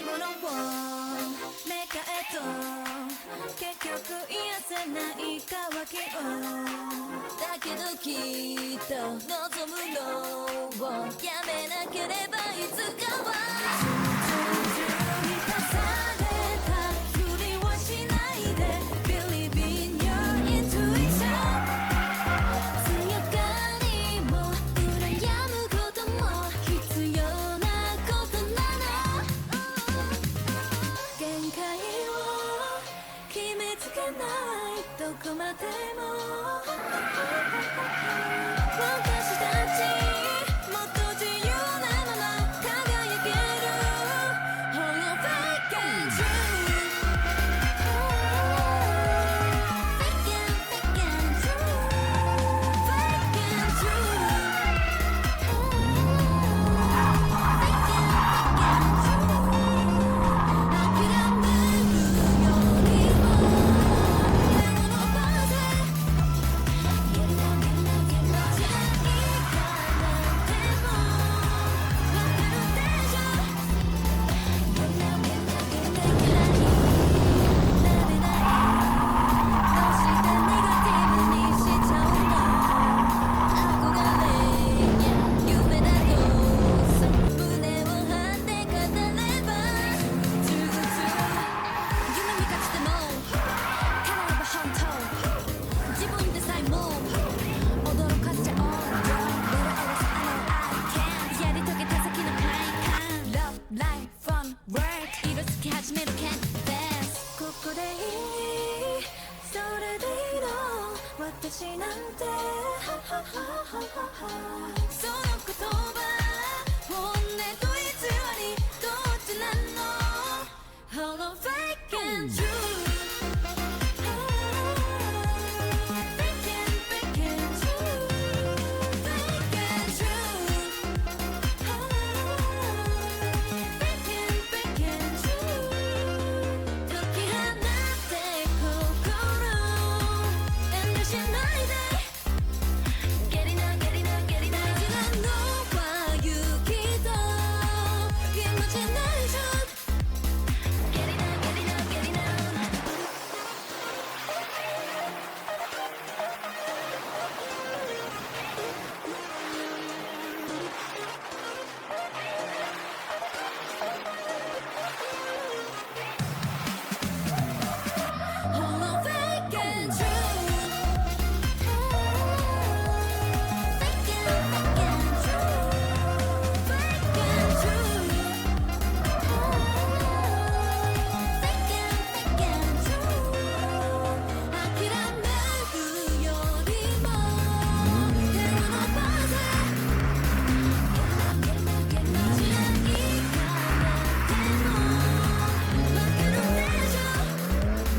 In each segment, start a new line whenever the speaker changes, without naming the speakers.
いものを目かえと結局癒せない渇きをだけどきっと望むのをやめなければいつかは満たされたふりはしないで Believe in your intuition 強がりも羨むことも必要なことなの限界を決めつけないどこまでも私たちもっと自由なまま輝ける Holo fake and true Fake and true Fake and true諦めるよりもでも伸ばせ Get it down, get it down, get it down じゃいかなでもわかるでしょ Get it down, get it down, get it down なれないどうしてネガティブにしちゃうの憧れや夢だと胸を張って語ればTrue, true 夢見かけても叶えば本当自分でさえも驚かせちゃおう Little Alice, I know I can やり遂げた先の快感 Love, life, fun, work 色つき始める Can't dance ここでいいそれでいいの私なんてその言葉本音と偽りどっちなの Holo fake and true Fake and true Fake and true Fake and true 解き放って心遠慮しないで Get it now, get it now, get it now 大事なのは勇気とイマジネーション Get it now, get it now, get it now Holo fake and true Fake and true Fake and true Fake and true 諦めるよりも手を伸ばせ Get it now, get it now, get it now じゃいかなでもわかるでしょ Get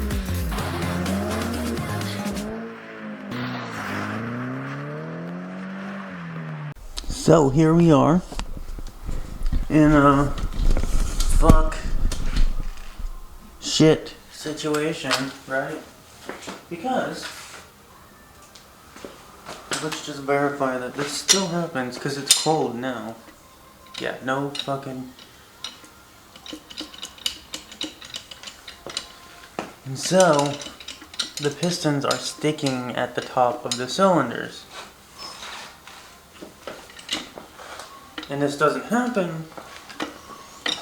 it now, get it now, get it now
So here we are in a fuck shit situation, right? Because let's just verify that this still happens because it's cold now. Yeah, no fucking. And so the pistons are sticking at the top of the cylinders. And this doesn't happen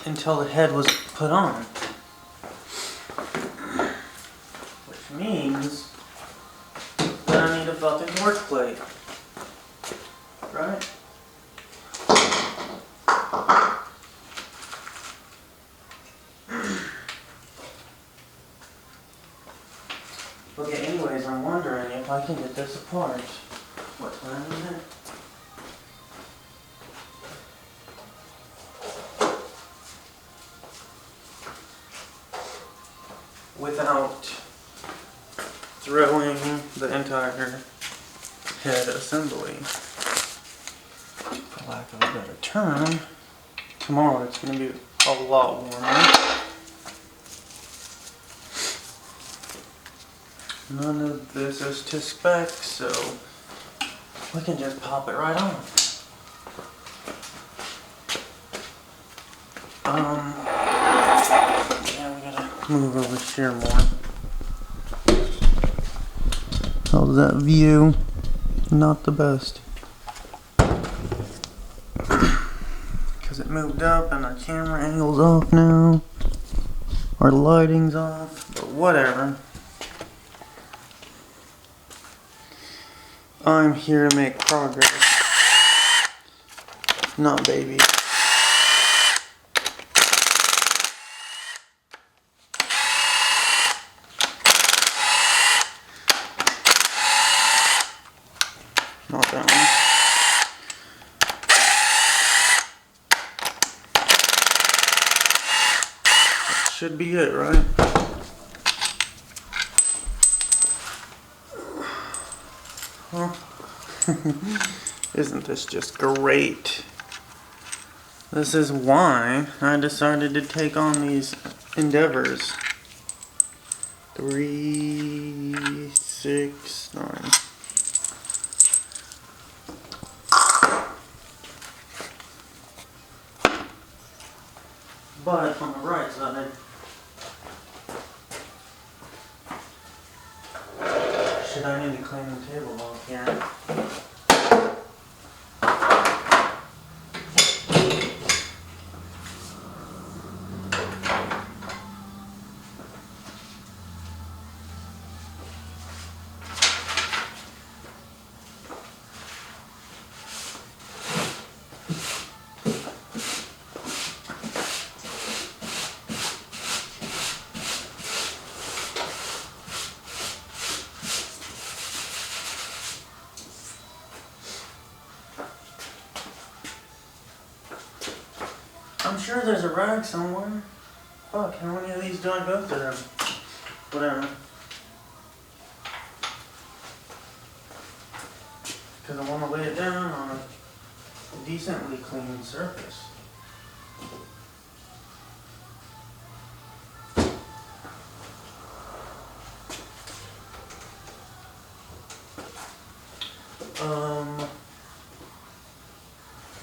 until the head was put on. Which means that I need a fucking work plate. Right? Okay, anyways, I'm wondering if I can get this apart. What time is it? Without throwing the entire head assembly. For lack of a better term, tomorrow it's going to be a lot warmer. None of this is to spec, so we can just pop it right on. move over here more. How's that view? Not the best. Because it moved up and our camera angle's off now. Our lighting's off, but whatever. I'm here to make progress. Not baby. Not that one. That should be it, right? Huh? Isn't this just great? This is why I decided to take on these endeavors. 3, 6, 9. But on the right side, should I need to clean the table off here? I'm sure there's a rag somewhere. Fuck, how many of these do I go through? Whatever. Because I want to lay it down on a decently clean surface.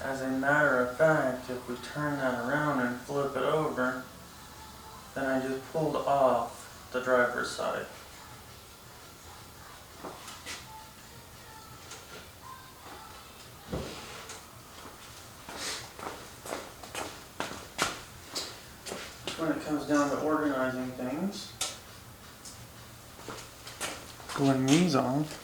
As a matter of fact, if we turn that around and flip it over, then I just pulled off the driver's side. When it comes down to organizing things, pulling these off,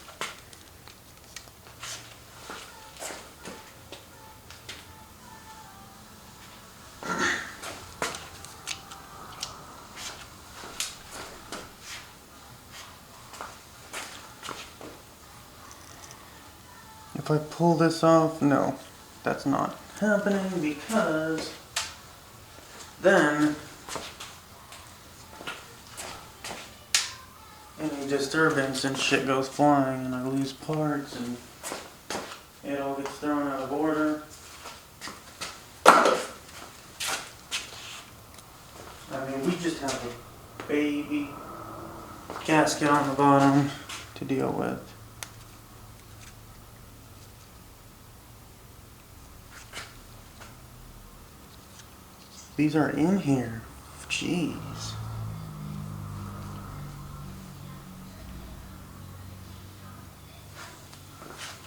if I pull this off, no, that's not happening because then any disturbance and shit goes flying and I lose parts and it all gets thrown out of order. I mean, we just have a baby gasket on the bottom to deal with. These are in here. Jeez.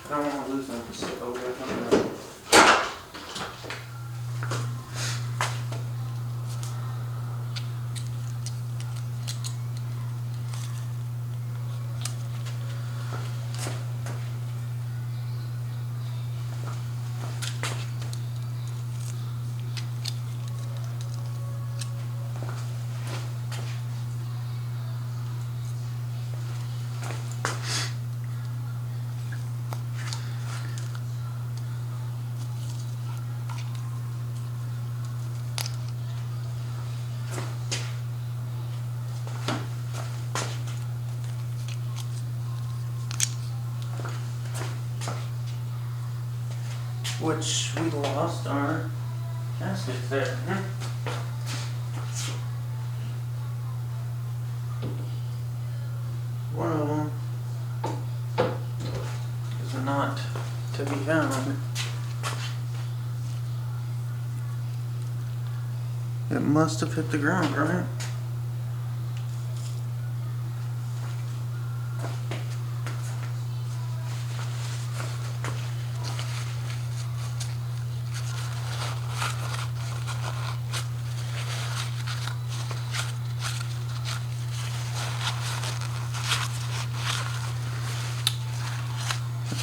I don't want to lose them. Which we lost our gaskets there. One of them is not to be found. It must have hit the ground, right?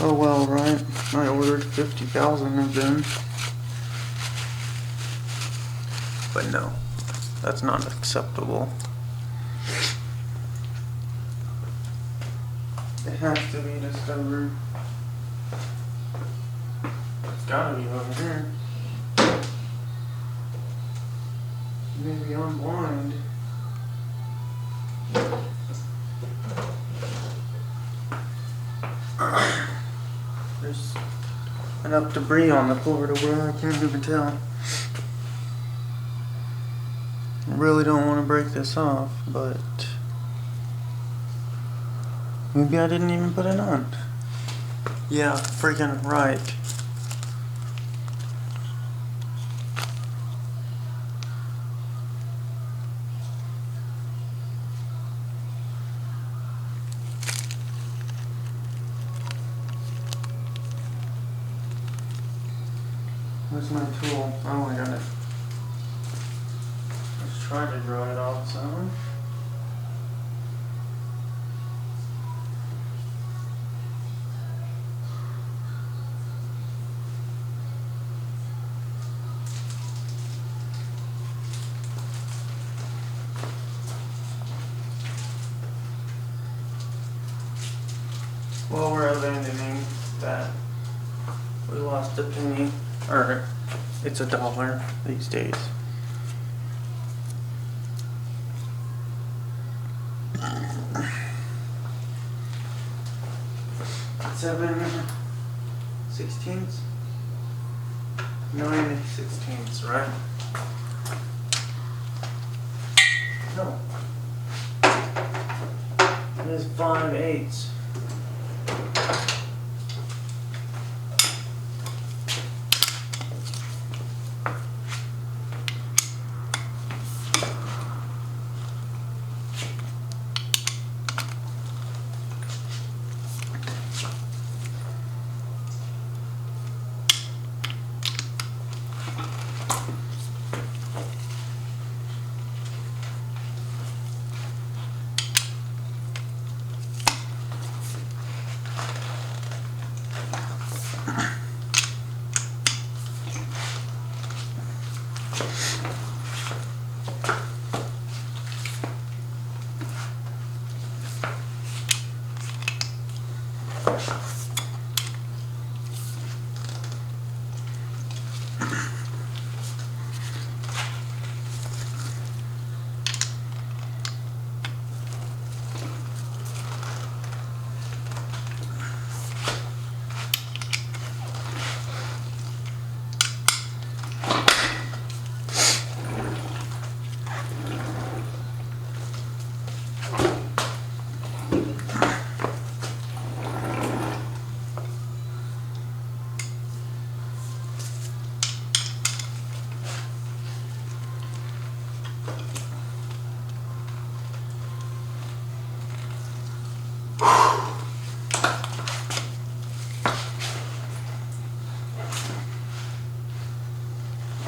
Oh well, right? I ordered 50,000 of them. But no, that's not acceptable. It has to be discovered. It's gotta be over here. Maybe I'm blind. There's enough debris on the floor to where I can't even tell. I really don't want to break this off, but maybe I didn't even put it on. Yeah, freaking right. Where's my tool? Oh, I got it. Let's try to draw it off some. Well, we're abandoning that. We lost a penny, or it's $1 these days. Seven 16ths? 9 16ths, right? No. It is 5/8.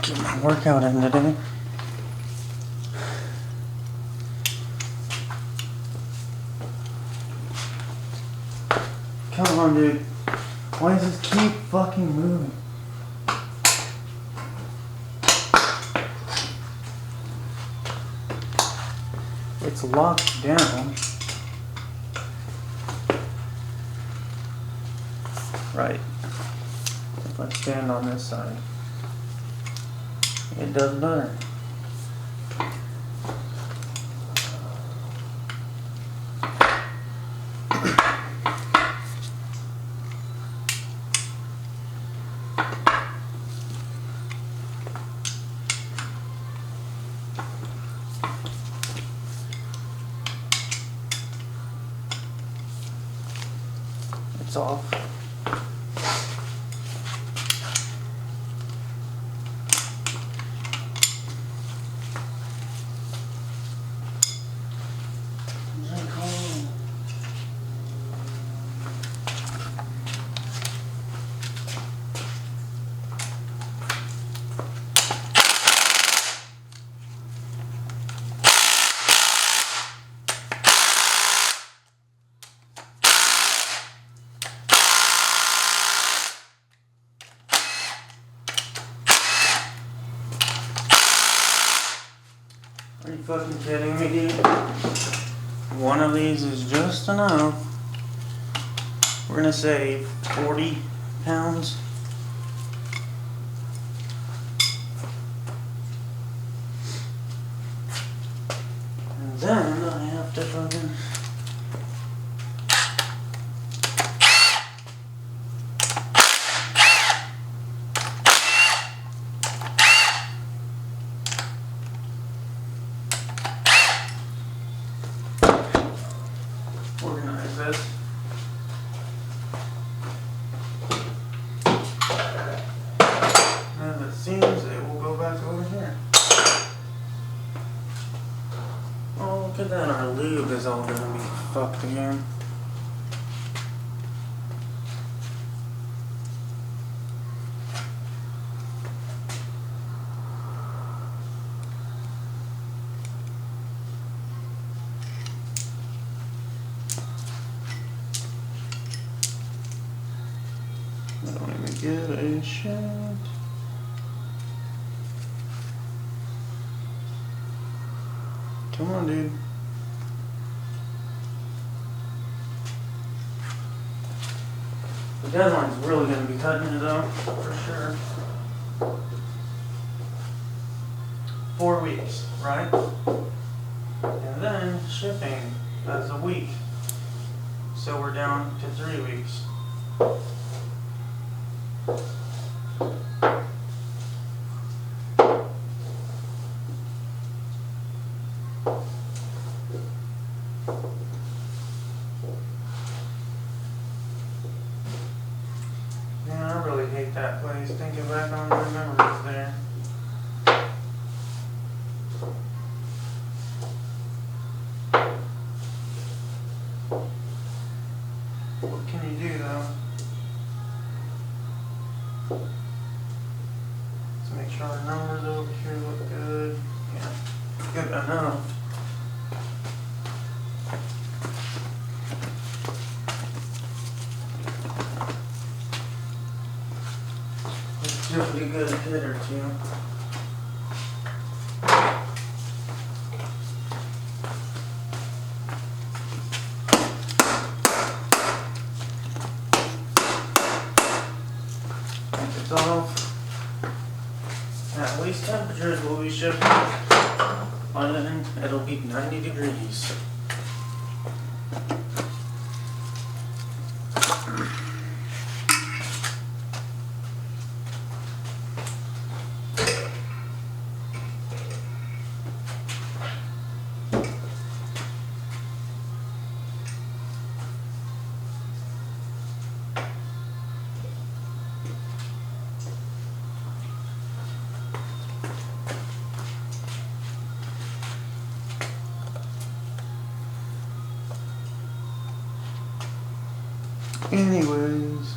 Get my workout in today. Come on, dude. Why does this keep fucking moving? It's locked down. Right. If I stand on this side, it does better. It's off. you fucking kidding me, dude? One of these is just enough. We're gonna say 40 pounds. And then I have to fucking... organize this. And if it seems, it will go back over here. Oh, look at that, our lube is all gonna be fucked again. I don't even get a shit. Come on, dude. The deadline's really gonna be cutting it though, for sure. 4 weeks, right? And then shipping, that's a week. So we're down to 3 weeks. Man, I really hate that place, thinking back on my memories there. What can you do though? Let's make sure our numbers over here look good. Yeah, good enough. Let's do a pretty good hit or two. It's off. At least temperatures will be shipping. By then, it'll be 90 degrees. Anyways,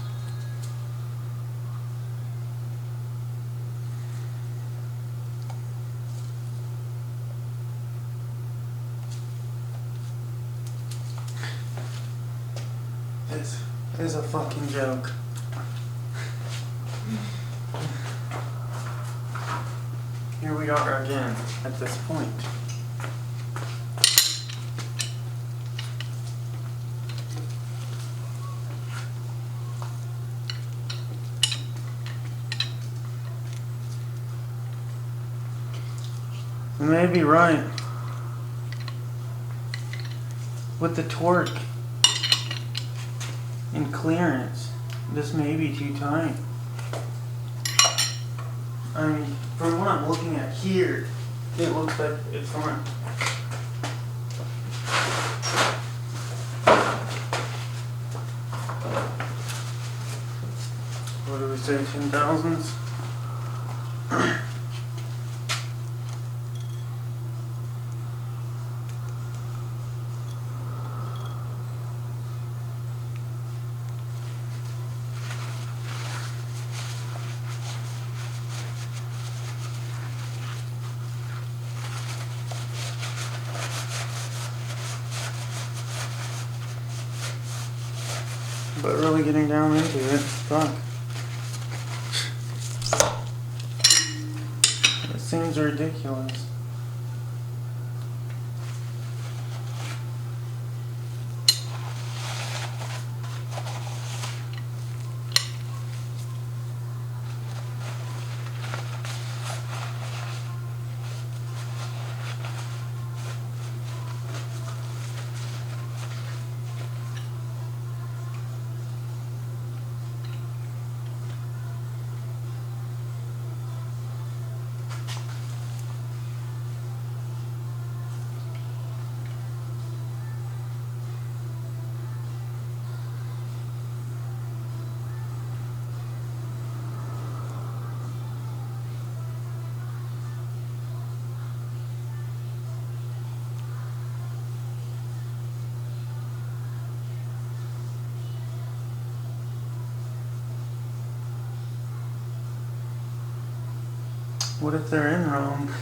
this is a fucking joke. Here we are again at this point. You may be right. With the torque and clearance, this may be too tight. I mean, from what I'm looking at here, it looks like it's fine. What do we say, 10,000s? But really getting down into it, fuck. It seems ridiculous. What if they're in wrong?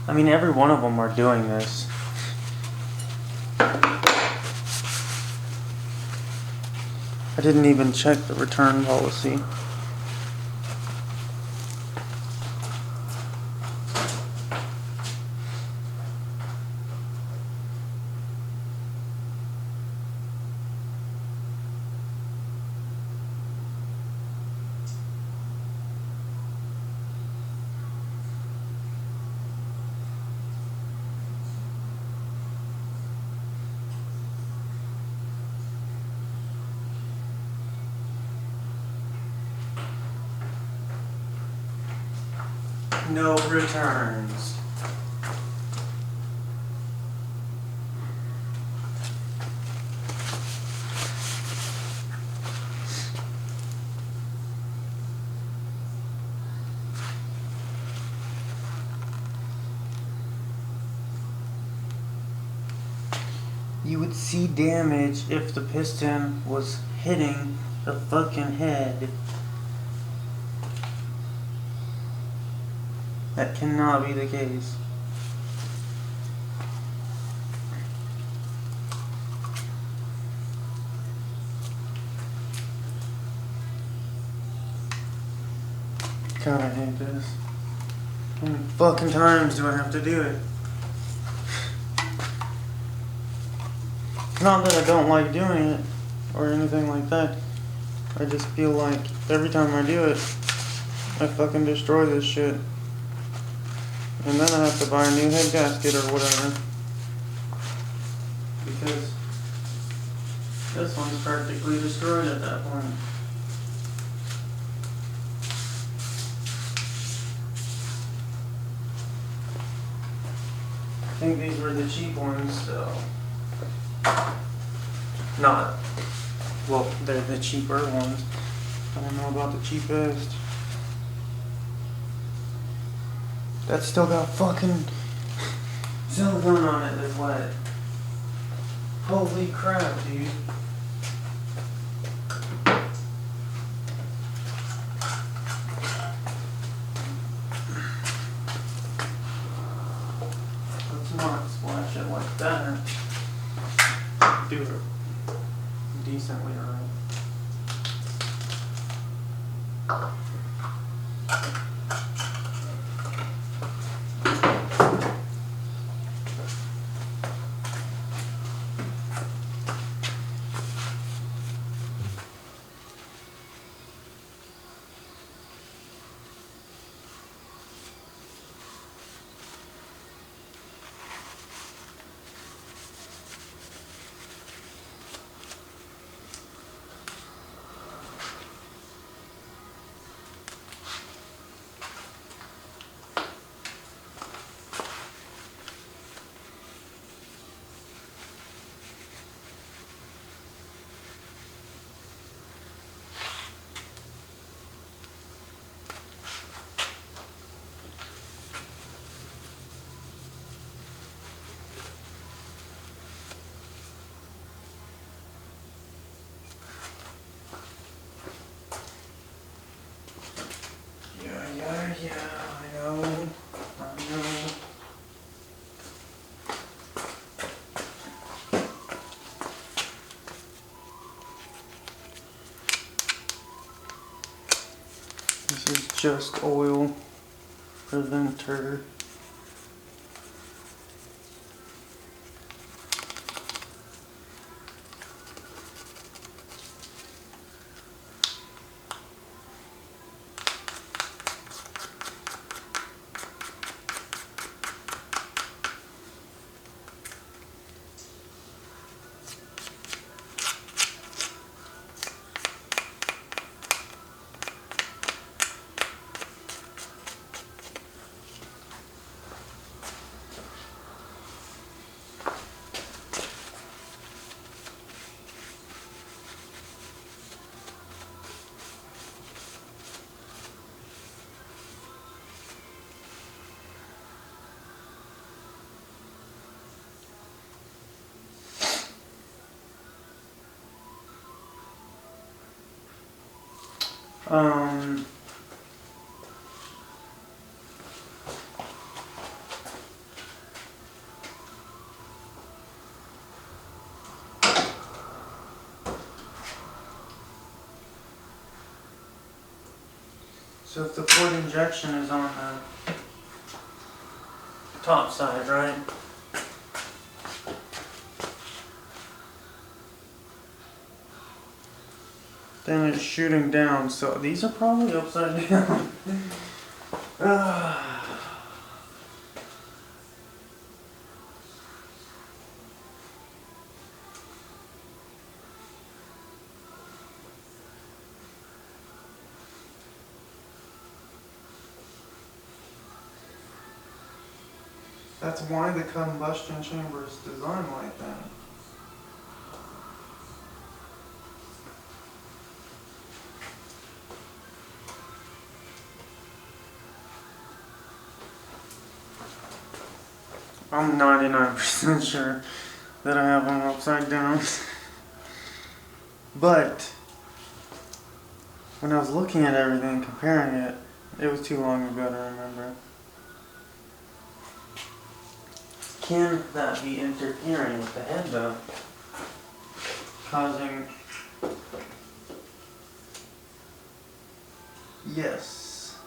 I mean, every one of them are doing this. I didn't even check the return policy. No returns. You would see damage if the piston was hitting the fucking head. That cannot be the case. God, I hate this. How many fucking times do I have to do it? Not that I don't like doing it or anything like that. I just feel like every time I do it, I fucking destroy this shit. And then I have to buy a new head gasket or whatever. Because this one's practically destroyed at that point. I think these were the cheap ones, so. Not. Well, they're the cheaper ones. I don't know about the cheapest. That's still got fucking silicone on it that's wet. Holy crap, dude. Let's not splash it like that. Do it decently right. Yeah, I know. This is just oil preventer. Um, so if the port injection is on the top side, right? Then it's shooting down, so these are probably upside down. That's why the combustion chamber is designed like that. I'm 99% sure that I have them upside down. But when I was looking at everything, comparing it, it was too long ago to remember. Can that be interfering with the head though? Causing... Yes.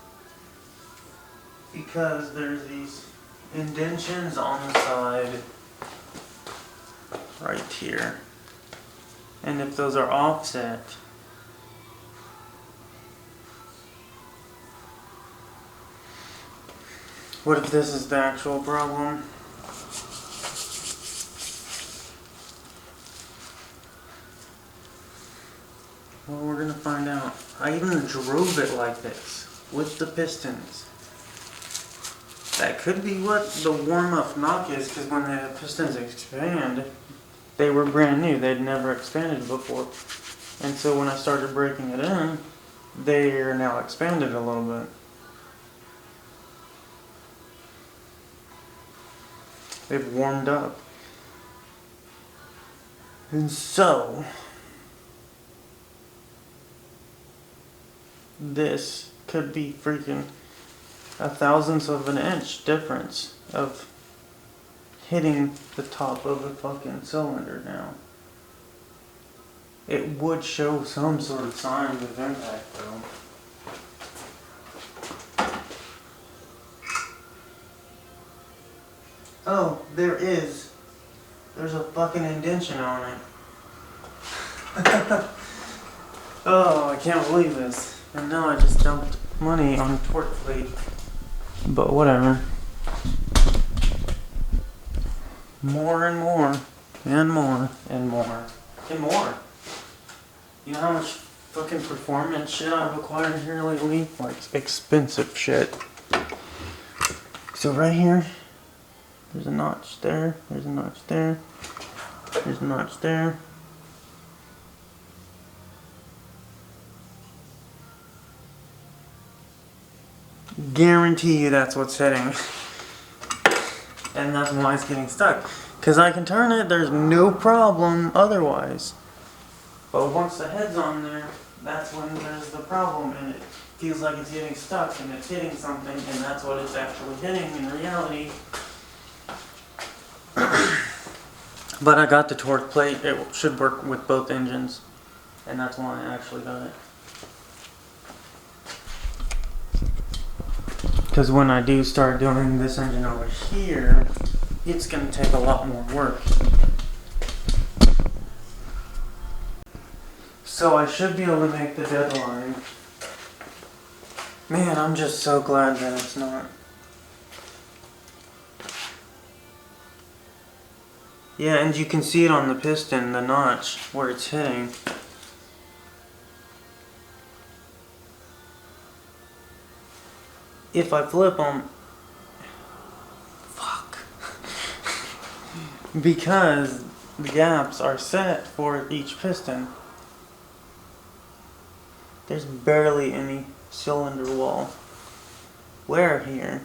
Because there's these indentions on the side right here. And if those are offset, what if this is the actual problem? Well, we're gonna find out. I even drove it like this, with the pistons. That could be what the warm-up knock is, because when the pistons expand, they were brand new. They'd never expanded before. And so when I started breaking it in, they are now expanded a little bit. They've warmed up. And so, this could be freaking a thousandth of an inch difference of hitting the top of the fucking cylinder now. It would show some sort of signs of impact though. Oh, there is. There's a fucking indention on it. Oh, I can't believe this. And now I just dumped money on a torque plate. But whatever. More and more. And more. And more. And more. You know how much fucking performance shit I've acquired here lately? Like expensive shit. So right here, there's a notch there. There's a notch there. There's a notch there. Guarantee you that's what's hitting. And that's why it's getting stuck. Because I can turn it, there's no problem otherwise. But once the head's on there, that's when there's the problem. And it feels like it's getting stuck and it's hitting something. And that's what it's actually hitting in reality. But I got the torque plate. It should work with both engines. And that's why I actually got it. Because when I do start doing this engine over here, it's going to take a lot more work. So I should be able to make the deadline. Man, I'm just so glad that it's not. Yeah, and you can see it on the piston, the notch, where it's hitting. If I flip them, fuck. Because the gaps are set for each piston. There's barely any cylinder wall wear here.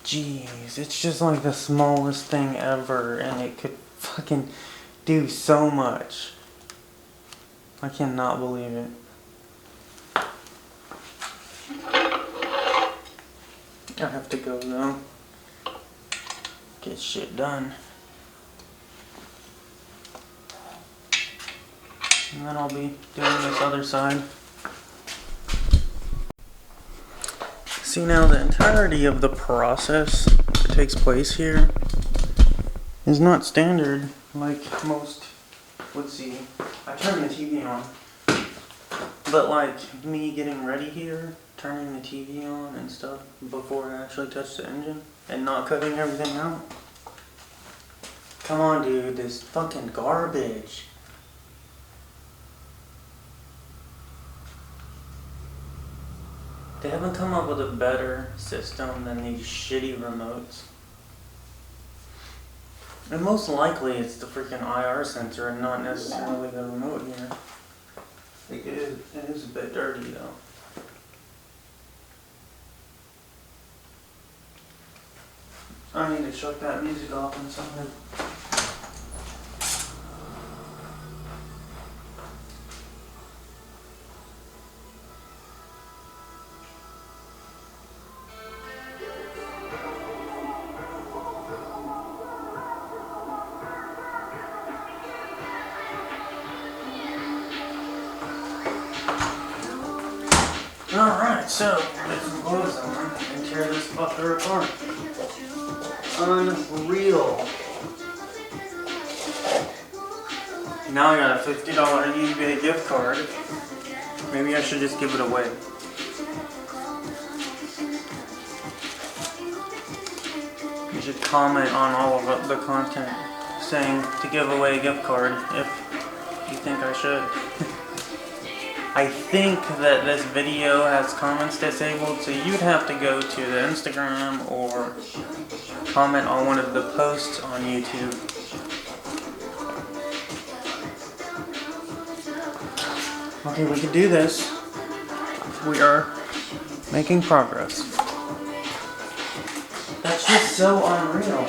Jeez, it's just like the smallest thing ever, and it could fucking do so much. I cannot believe it. I have to go though. Get shit done. And then I'll be doing this other side. See, now the entirety of the process that takes place here is not standard like most would see. I turn the TV on, but like me getting ready here, turning the TV on and stuff before I actually touch the engine and not cutting everything out. Come on, dude, this fucking garbage. They haven't come up with a better system than these shitty remotes. And most likely it's the freaking IR sensor and not necessarily the remote here. It is a bit dirty though. I need to shut that music off and something. Alright, so put some gloves on and tear this fucker apart. Unreal. Now I got a $50 eBay gift card. Maybe I should just give it away. You should comment on all of the content saying to give away a gift card if you think I should. I think that this video has comments disabled, so you'd have to go to the Instagram or comment on one of the posts on YouTube. Okay, we can do this. We are making progress. That's just so unreal.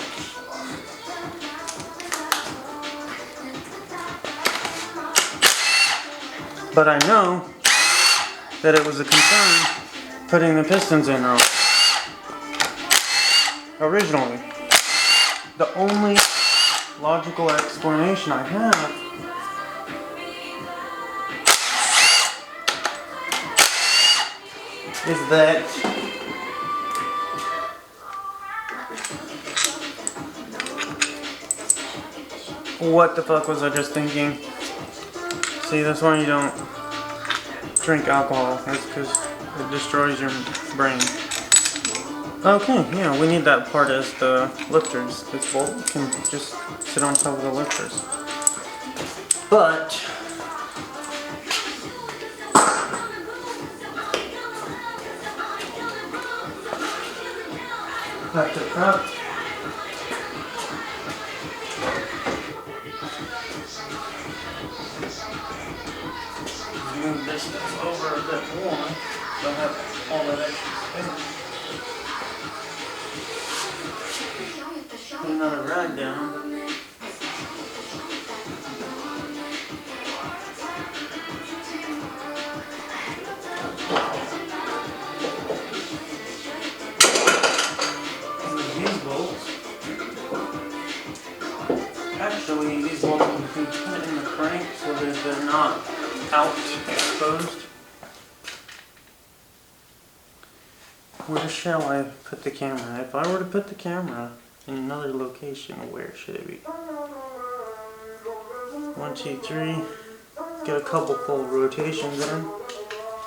But I know that it was a concern putting the pistons in wrong. Originally. The only logical explanation I have is that what the fuck was I just thinking? See, that's why you don't drink alcohol. That's because it destroys your brain. Okay, yeah, we need that part as the lifters. This bolt can just sit on top of the lifters. But back to prep. Move this stuff over a bit more. Don't have all that extra space. Put another rag down. These bolts. Actually, these bolts can be put in the crank so that they're not out exposed. Where shall I put the camera? If I were to put the camera in another location, where should it be? 1, 2, 3. Get a couple full rotations in,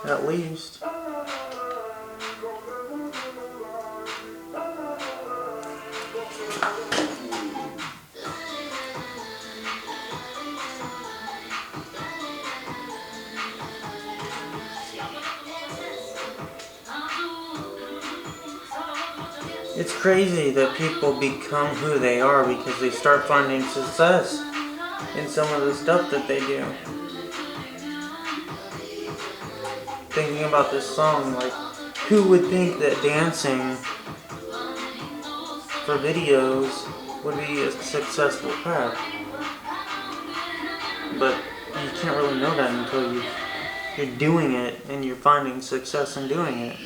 at least. It's crazy that people become who they are because they start finding success in some of the stuff that they do. Thinking about this song, like, who would think that dancing for videos would be a successful path? but you can't really know that until you're doing it and you're finding success in doing it.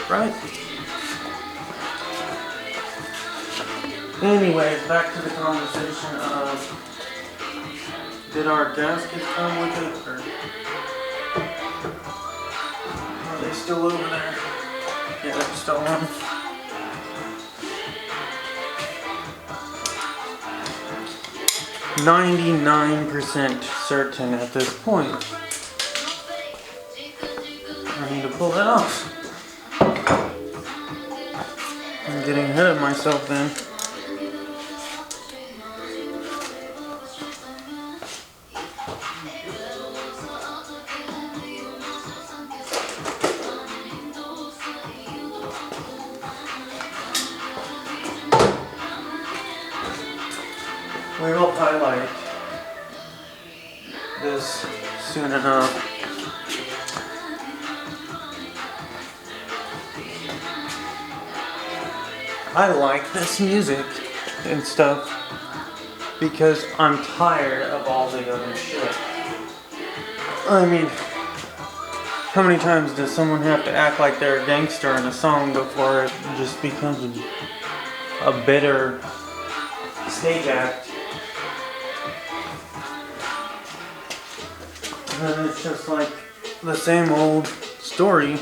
Right? Anyways, back to the conversation of, did our gaskets come with it, or are they still over there? Yeah, they're still on. %99 certain at this point. I need to pull that off. I'm getting ahead of myself then. We will highlight this soon enough. I like this music and stuff because I'm tired of all the other shit. I mean, how many times does someone have to act like they're a gangster in a song before it just becomes a bitter stage act? And it's just like the same old story.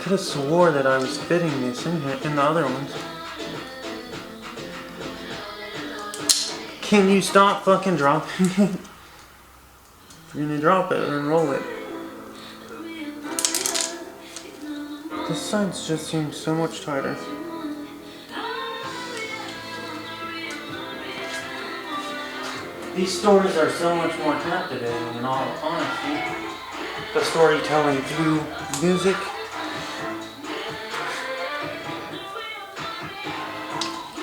Could have swore that I was fitting this in here, in the other ones. Can you stop fucking dropping it? If you're gonna drop it and roll it. This side just seems so much tighter. These stories are so much more captivating, in all honesty. The storytelling through music.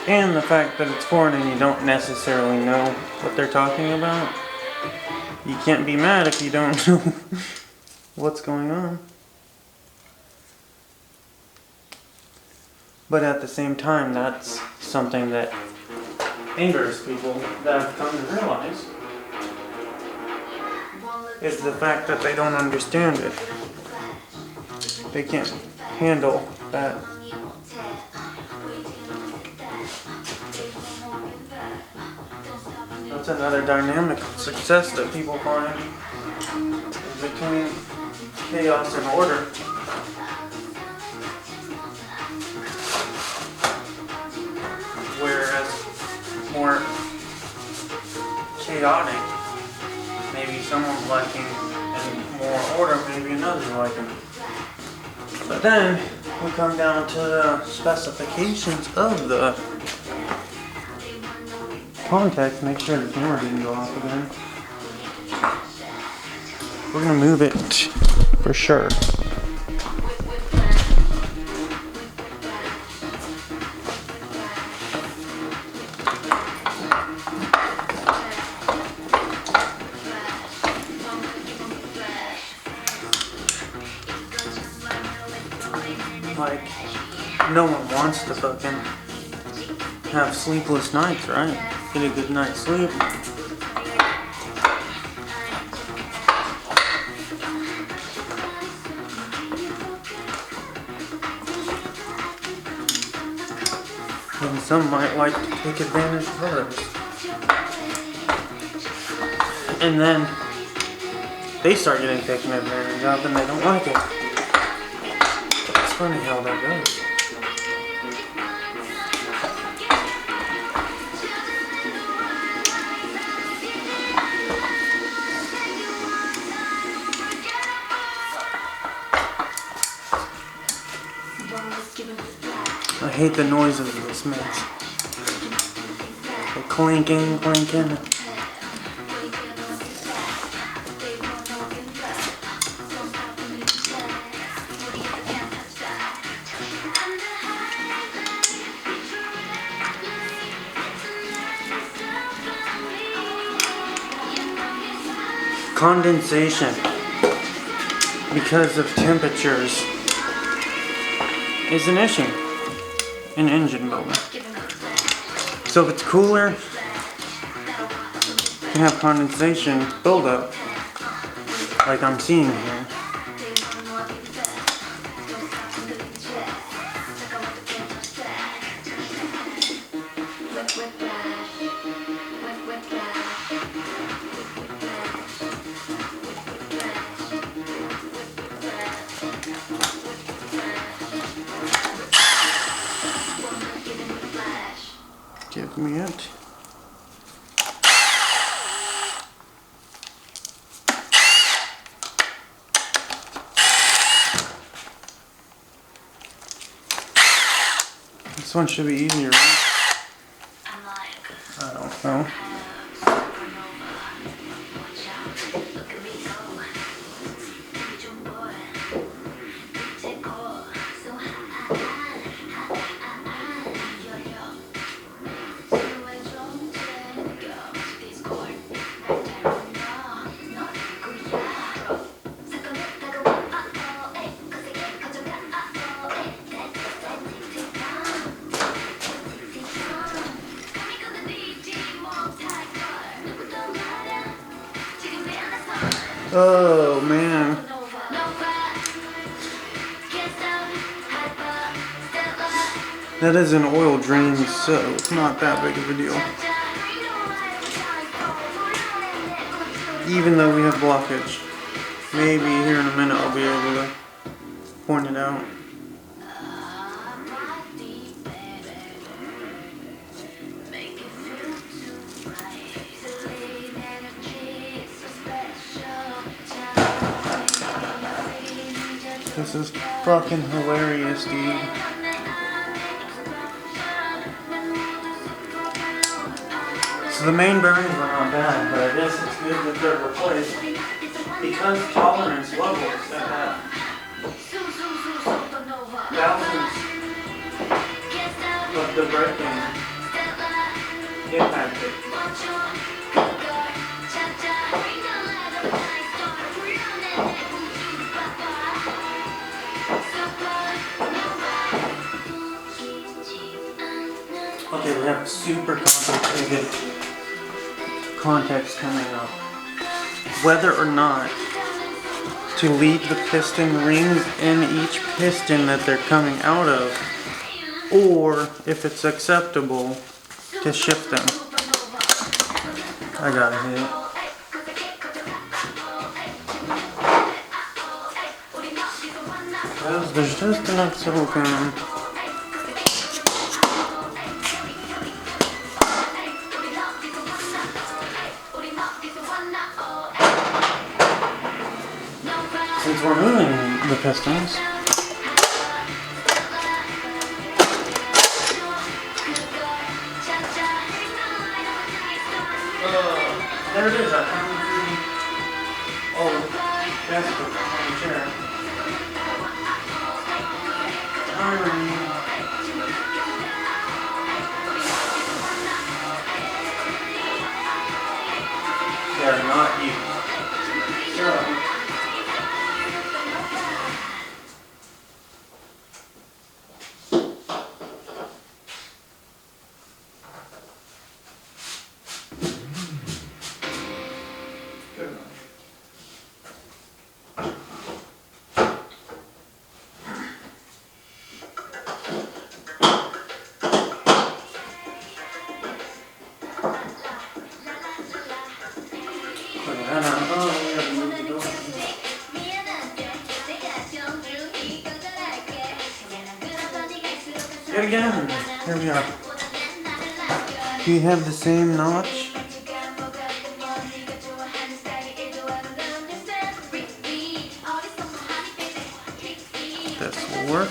And the fact that it's foreign and you don't necessarily know what they're talking about. You can't be mad if you don't know what's going on. But at the same time, that's something that angers people that have come to realize, is the fact that they don't understand it. They can't handle that. That's another dynamic of success that people find between chaos and order. Whereas more chaotic, maybe someone's liking, and more order, maybe another's liking. But then we come down to the specifications of the context. Make sure the camera didn't go off again. We're gonna move it for sure. Like, no one wants to fucking have sleepless nights, right? Get a good night's sleep. And some might like to take advantage of others. And then they start getting taken advantage of and they don't like it. It's funny how that goes. I hate the noise of this mess. The clinking, clinking. Condensation. because of temperatures is an issue in engine building. So if it's cooler, you can have condensation buildup like I'm seeing here. Give me it. This one should be easier, right? I don't know. Oh man. That is an oil drain, so it's not that big of a deal. Even though we have blockage. Maybe here in a minute I'll be able to point it out. This is fucking hilarious, dude. So the main bearings were not bad, but I guess it's good that they're replaced because tolerance levels at that thousands of the braking impacted. Okay, we have super complicated context coming up. Whether or not to leave the piston rings in each piston that they're coming out of, or if it's acceptable to shift them. I gotta hit it. There's just enough silicone. Since we're moving the pistons, there it is. I found the old desk on the chair. They are not used. So. Yet again, here we are. Do you have the same notch? This will work.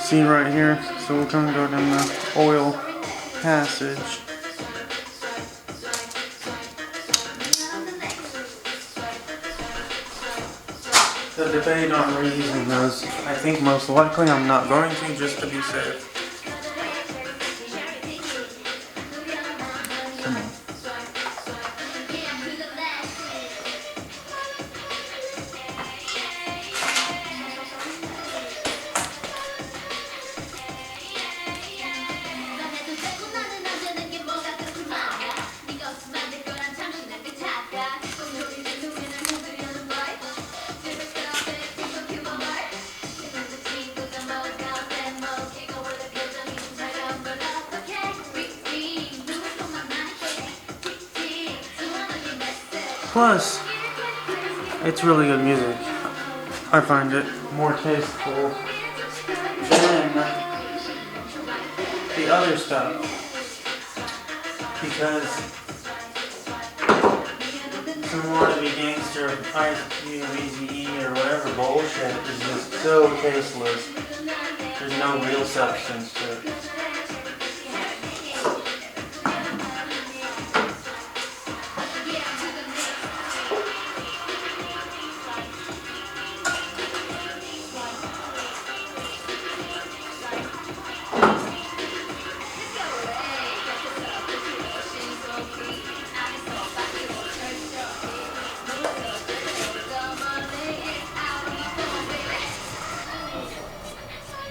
See right here, so we'll come and go down the oil passage. The debate on reusing those, I think most likely I'm not going to, just to be safe. Plus, it's really good music. I find it more tasteful than the other stuff. Because some wannabe gangster Ice Cube, Eazy-E, or whatever bullshit is just so tasteless. There's no real substance to it.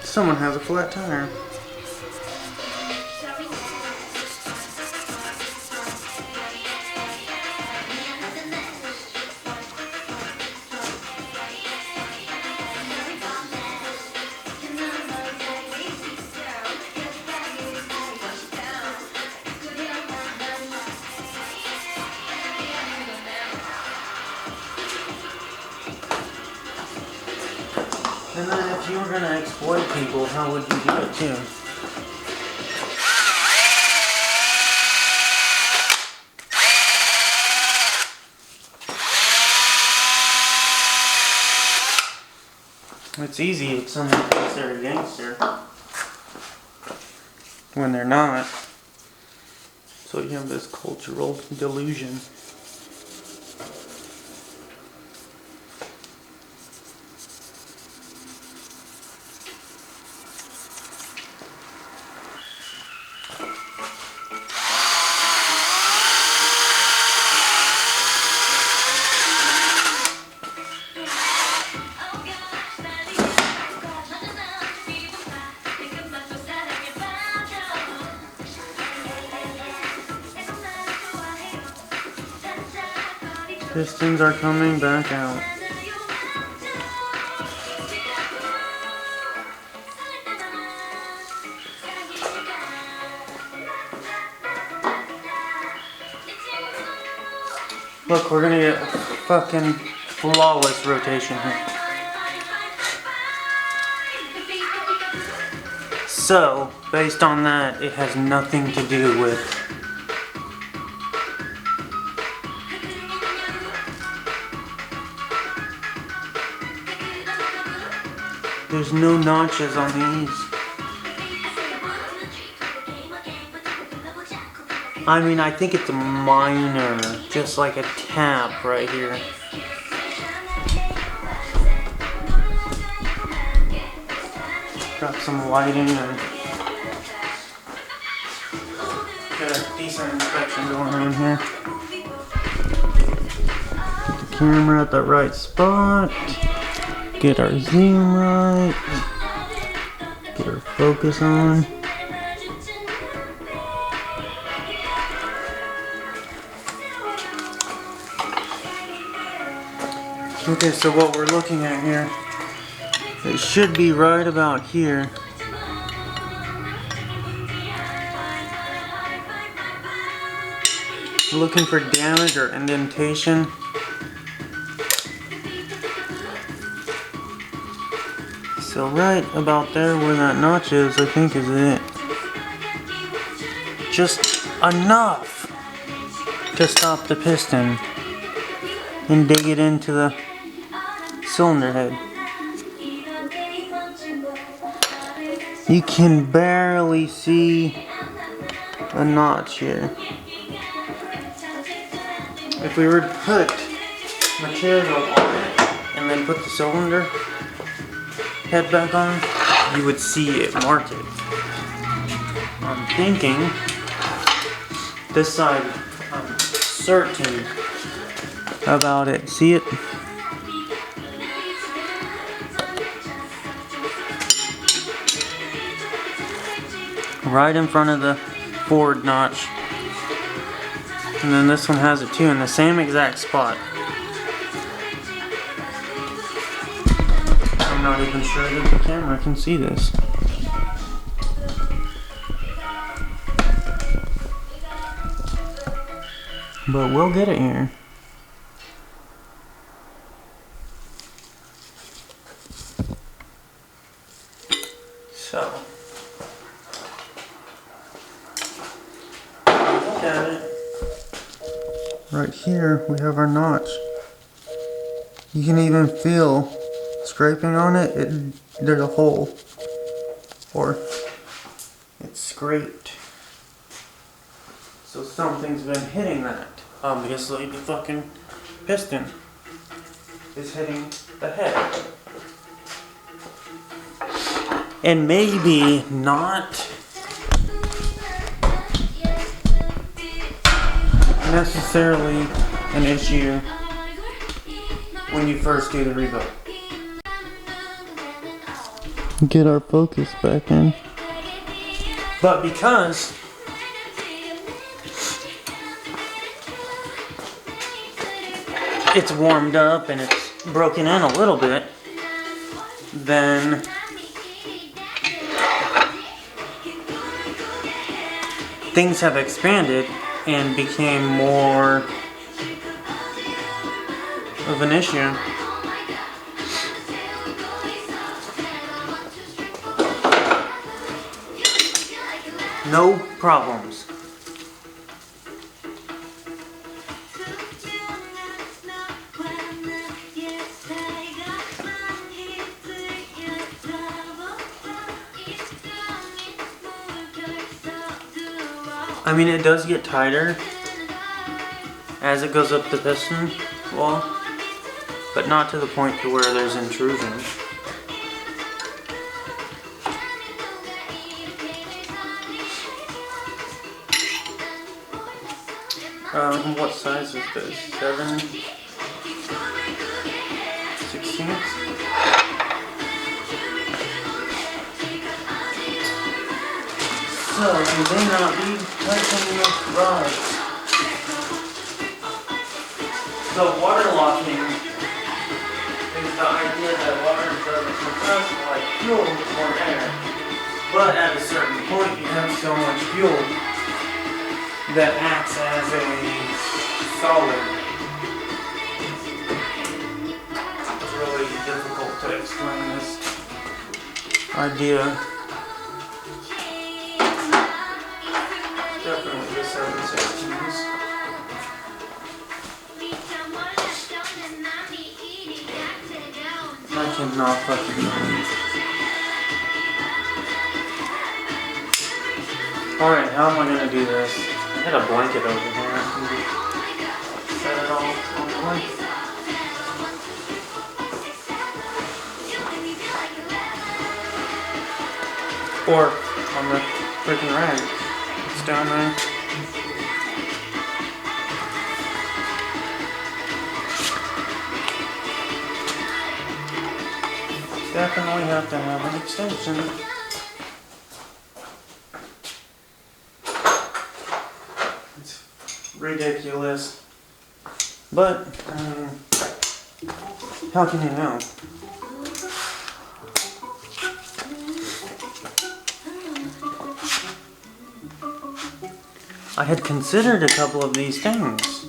Someone has a flat tire. And then if you were going to exploit people, how would you do it too? It's easy if someone thinks they're a gangster when they're not. So you have this cultural delusion. Pistons are coming back out. Look, we're gonna get fucking flawless rotation here. So, based on that, it has nothing to do with there's no notches on these. I mean, I think it's a minor, just like a tap right here. Got some lighting and got a decent inspection going on here. Get the camera at the right spot. Get our zoom right. Get our focus on. Okay, so what we're looking at here, it should be right about here. Looking for damage or indentation. So right about there where that notch is, I think is it. Just enough to stop the piston and dig it into the cylinder head. You can barely see a notch here. If we were to put material on it and then put the cylinder head back on, you would see it mark it. I'm thinking this side, I'm certain about it. See it? Right in front of the forward notch. And then this one has it too in the same exact spot. I'm not even sure that the camera can see this. But we'll get it here. right here we have our notch. You can even feel scraping on it, there's a hole. Or it's scraped. So something's been hitting that. Obviously the fucking piston is hitting the head. And maybe not necessarily an issue when you first do the rebuild. Get our focus back in. But because it's warmed up and it's broken in a little bit, then things have expanded and became more of an issue. No problems. I mean, it does get tighter as it goes up the piston wall, but not to the point to where there's intrusion. What size is this? 7/16? So, you may not be touching the rods. So, water locking is the idea that water doesn't compress like fuel or air. But at a certain point, you have so much fuel that acts as a solid. It's really difficult to explain this idea. Definitely the 7/16s. I cannot fucking believe. Alright, how am I gonna do this? I got a blanket over here. I can set it all on the blanket. Or on the freaking rag. It's down there. Definitely have to have an extension. Ridiculous, but how can you know? I had considered a couple of these things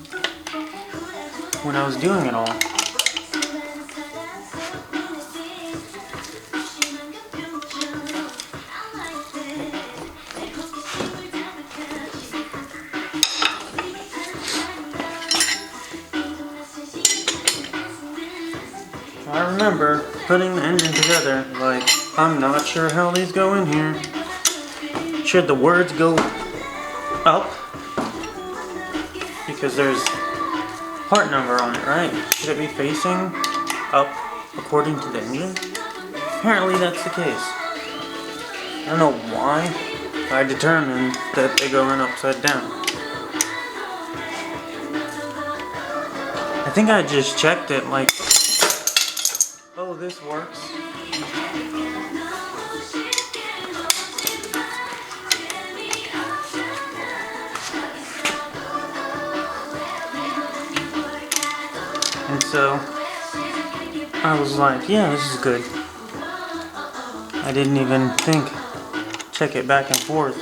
when I was doing it all. I remember putting the engine together, like, I'm not sure how these go in here. Should the words go up? Because there's part number on it, right? Should it be facing up according to the engine? Apparently that's the case. I don't know why I determined that they go in upside down. I think I just checked it like, oh, this works. And so I was like, yeah, this is good. I didn't even check it back and forth.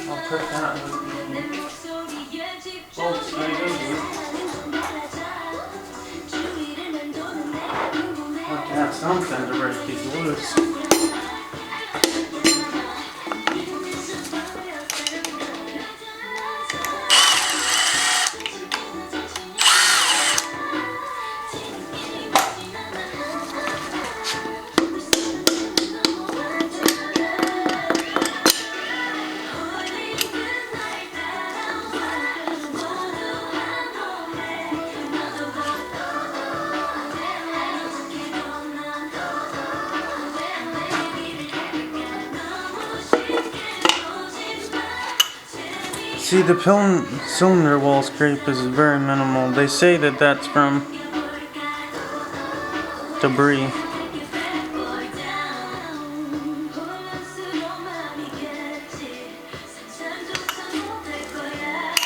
I'll put that with the bolts maybe. something to break these loose. See, the cylinder wall scrape is very minimal. They say that that's from debris.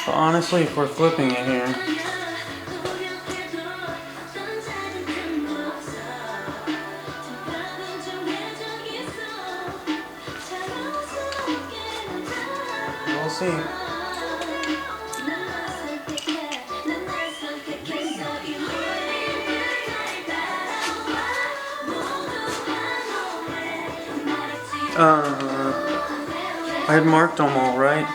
But honestly, if we're flipping it here, we'll see. I had marked them all right.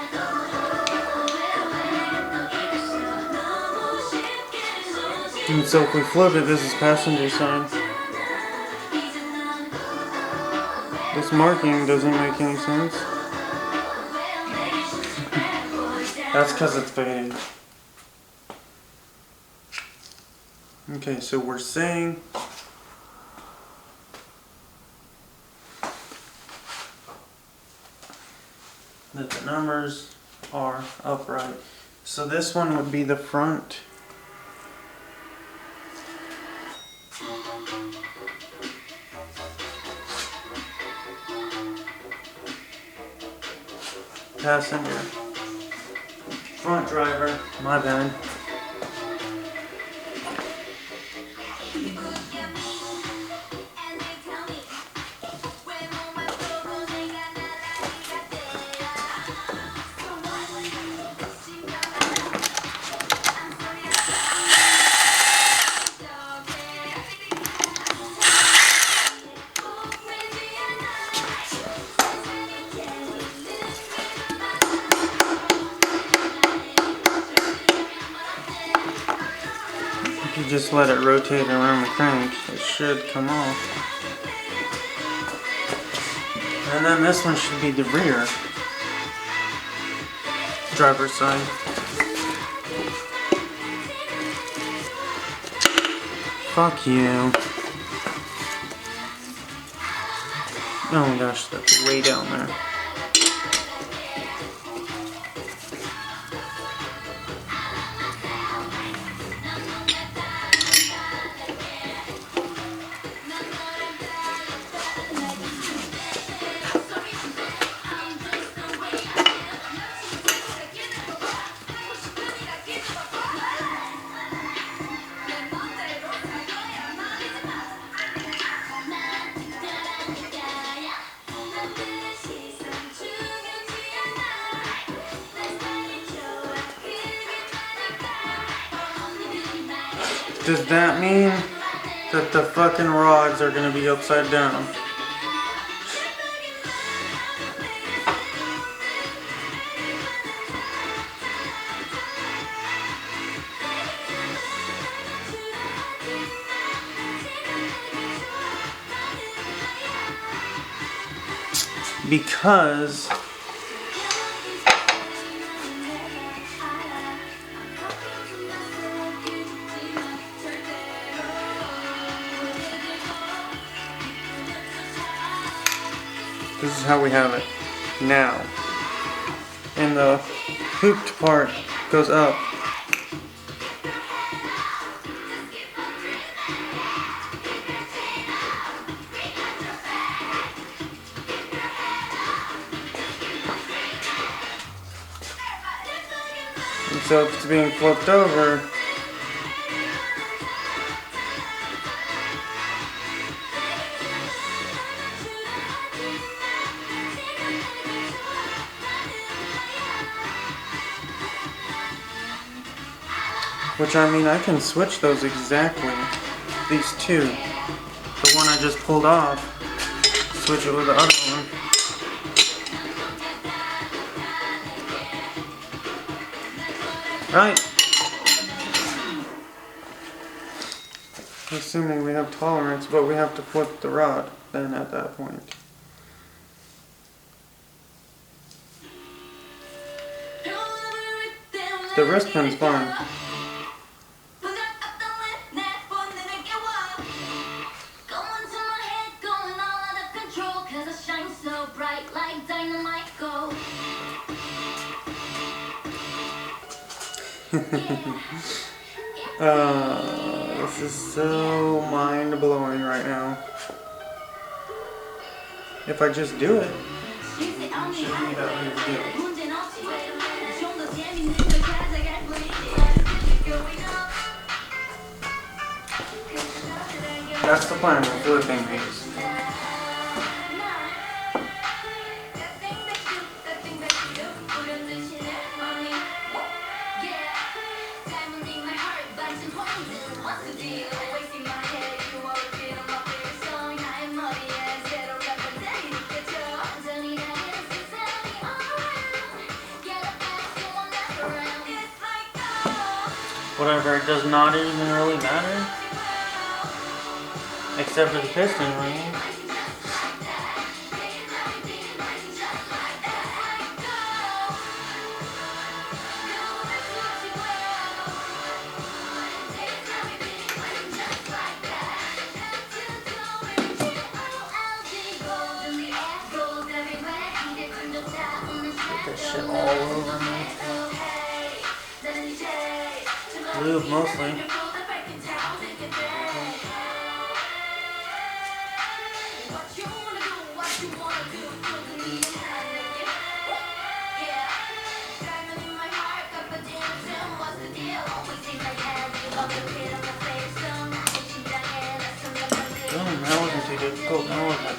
And so if we flip it, this is passenger side. This marking doesn't make any sense. That's because it's faded. Okay, so we're saying that the numbers are upright. So this one would be the front. Passenger. Front driver. My bad. You just let it rotate around the crank, it should come off. And then this one should be the rear driver's side. Fuck you. Oh my gosh, that's way down there. Does that mean that the fucking rods are gonna be upside down? Because this is how we have it now. And the hooped part goes up. And so if it's being flipped over, which I mean I can switch those exactly, these two, the one I just pulled off, switch it with the other one. Right. Assuming we have tolerance, but we have to flip the rod then at that point. The wrist pin's fine. This is so mind-blowing right now. If I just do it, shouldn't be that big of a deal. That's the plan with flipping these. Whatever, it does not even really matter. Except for the piston ring. Get that shit all over me. Lube mostly. That wasn't too difficult, now was it?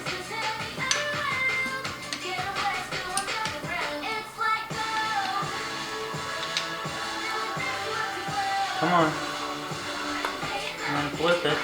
Come on. And then flip it.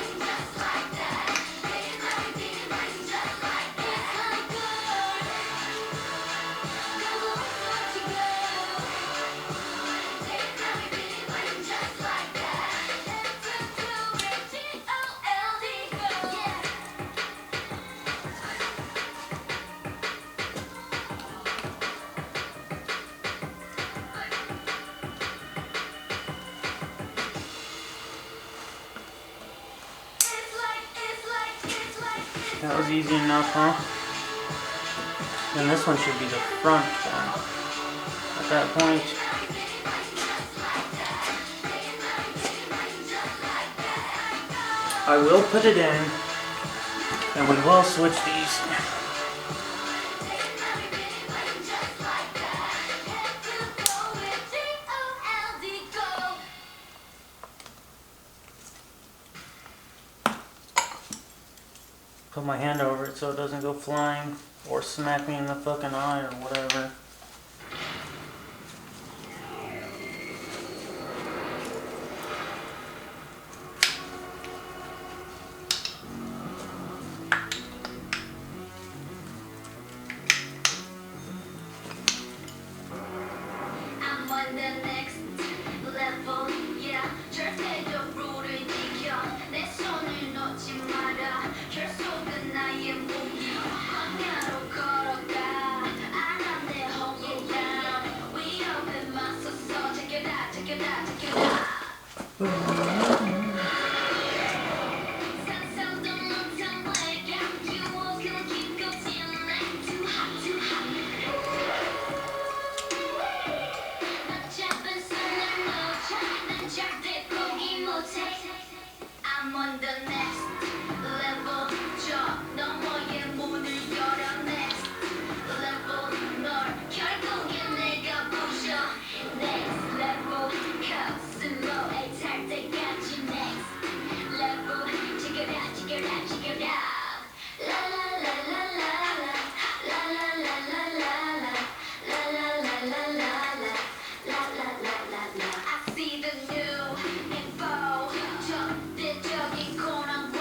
That was easy enough, huh? And this one should be the front one. At that point. I will put it in, and we will switch these. Put my hand over it so it doesn't go flying or smack me in the fucking eye or whatever.
I'm on the next level, yeah. 절대적으로를 지켜 내 손을 놓지 마라. 결속은 나의 무기. 광야로 걸어가. 알아 내 홍해야. 위협에 맞서서 지켜라, 지켜라, 지켜라. 상상도 못한 외곽. 유혹은 깊고 진해. Too hot, too hot. I'm on the next level. 저 너머의 문을 열어 next level. 널 결국엔 내가 부셔 next level. 가슴으로 애탈 때까지 next level. 지켜라 지켜라 지켜라. 라라라라라라 라라라라라라 라라라라라라 라라라라라. I see the new info. 적대적인 고난과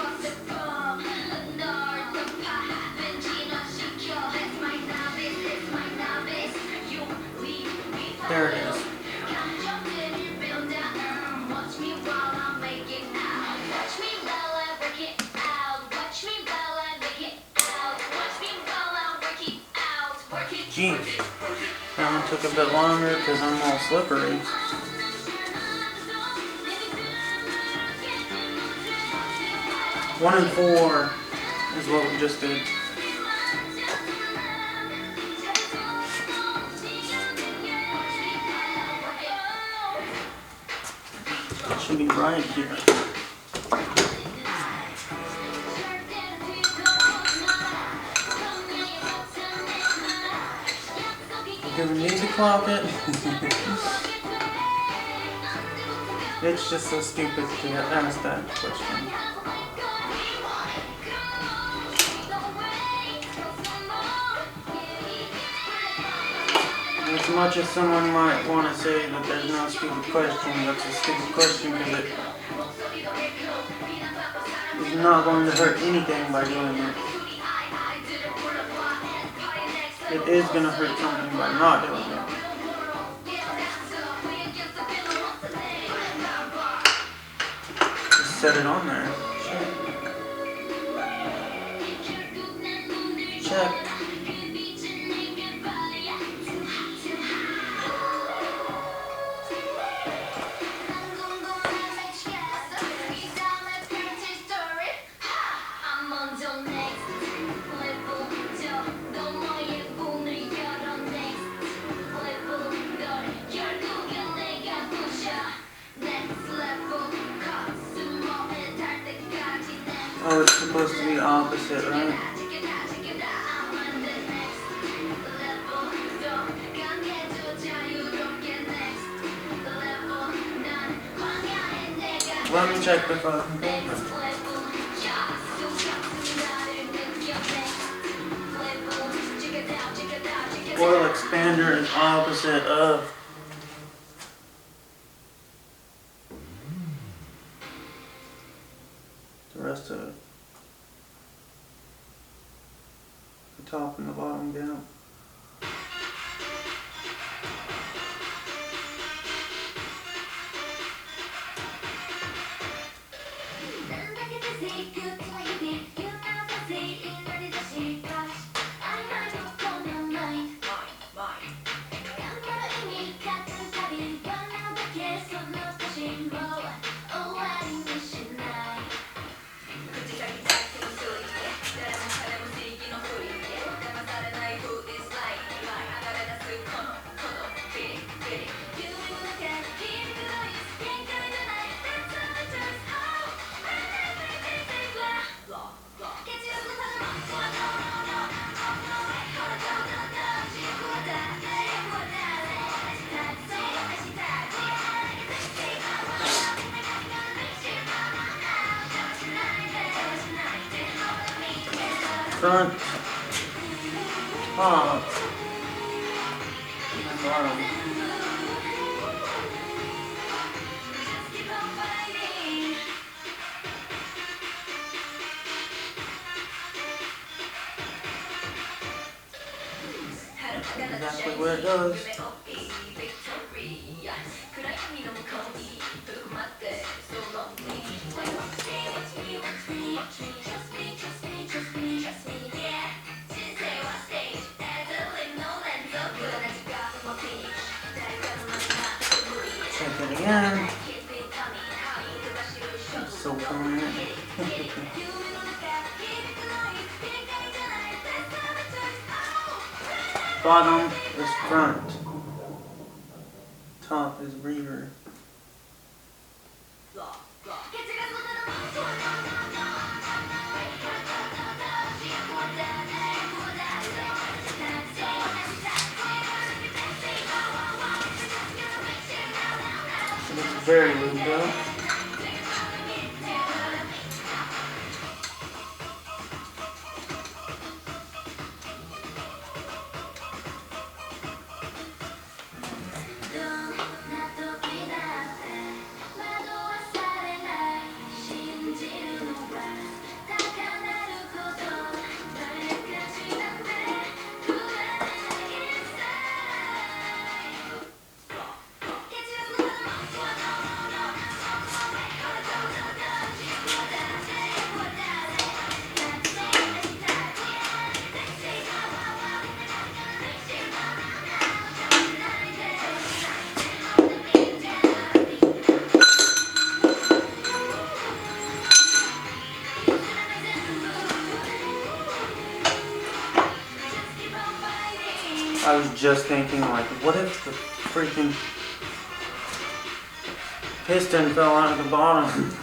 Gee, that one took a bit longer because I'm all slippery. 1 and 4 is what we just did. It should be right here. Do we need to clock it? It's just so stupid to ask that question. As much as someone might want to say that there's no stupid question, that's a stupid question because it is not going to hurt anything by doing it. It is going to hurt something by not doing it. Just set it on there. Check. Oh, it's supposed to be opposite, right? Let me check the fucking paper. Oil expander is opposite of. The rest of it. The top and the bottom down. Front, top, and bottom. Exactly where it goes. Check it again. It's so prominent. Bottom is front. Top is rear. It's very lubed up. I was just thinking, like, what if the freaking piston fell out of the bottom?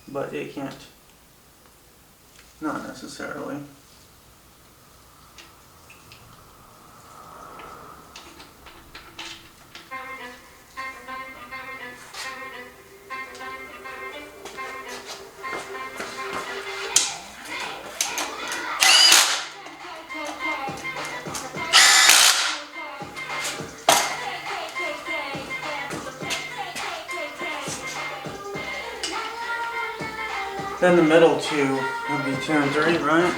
But it can't. Not necessarily. Then the middle two would be 2 and 3, right?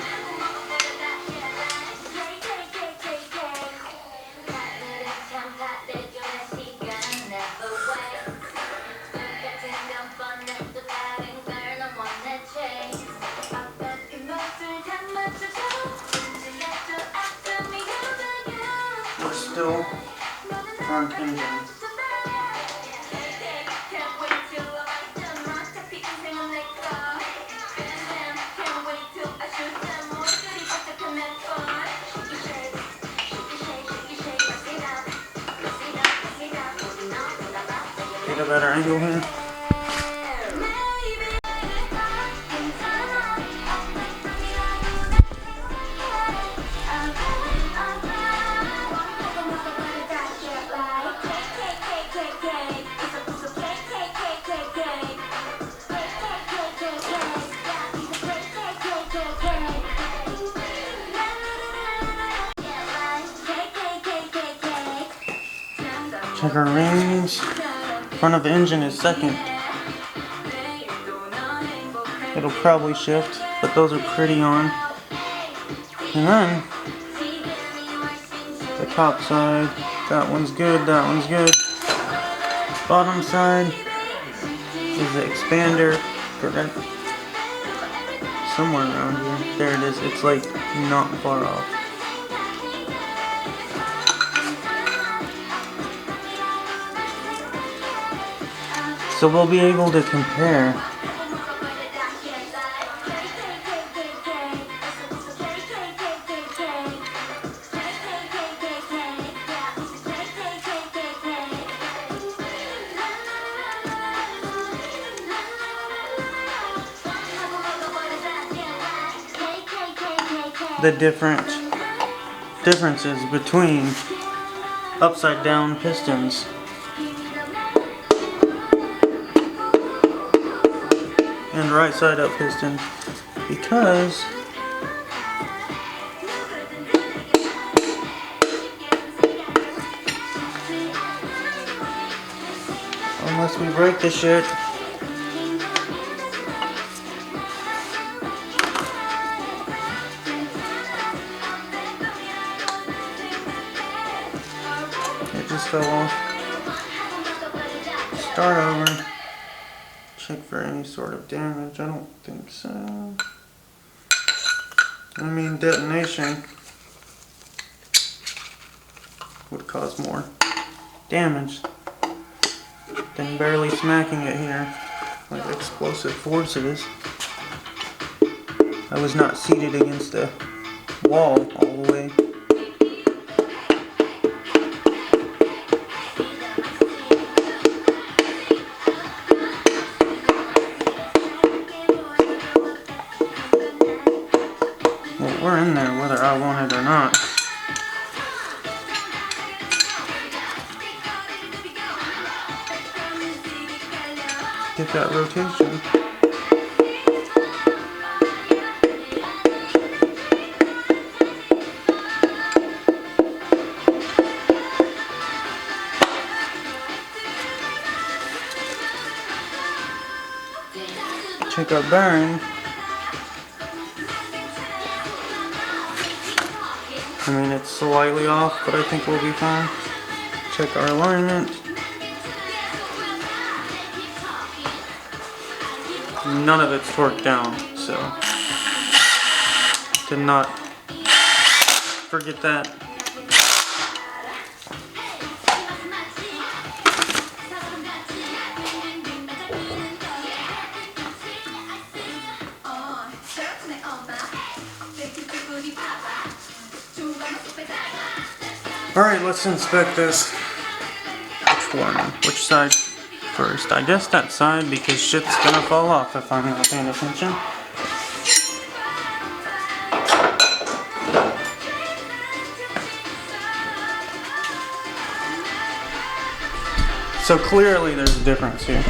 We're still on engine. Get a better angle here. Check our rings. Front of the engine is second. It'll probably shift, but those are pretty on. And then the top side, that one's good, that one's good. Bottom side is the expander, correct? Somewhere around here. There it is. It's like not far off. So we'll be able to compare the differences between upside down pistons and right side up pistons, because unless we break the shit, it just fell off. Start over. Check for any sort of damage. I don't think so. I mean, detonation would cause more damage than barely smacking it here, like explosive forces. I was not seated against the wall all the way. We're in there whether I want it or not. Get that rotation. Check our bearing. I mean, it's slightly off, but I think we'll be fine. Check our alignment. None of it's torqued down, so did not forget that. Alright, let's inspect this. Which one? Which side first? I guess that side, because shit's gonna fall off if I'm not paying attention. So clearly there's a difference here.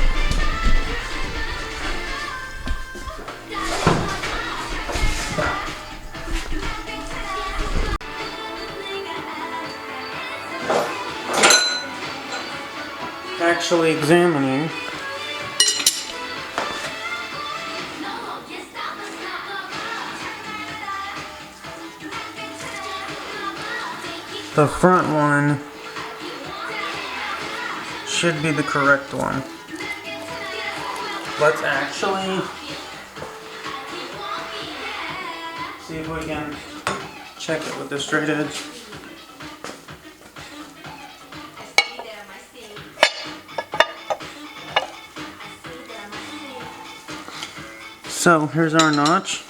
Actually examining the front one should be the correct one. Let's actually see if we can check it with the straight edge. So here's our notch.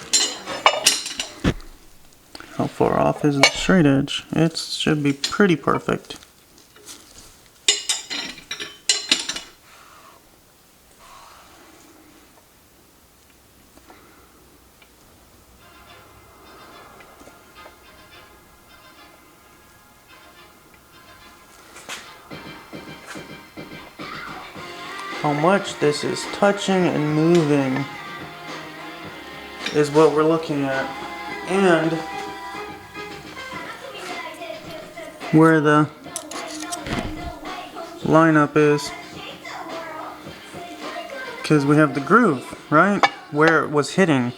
How far off is the straight edge? It should be pretty perfect. How much this is touching and moving is what we're looking at, and where the lineup is, because we have the groove, right, where it was hitting.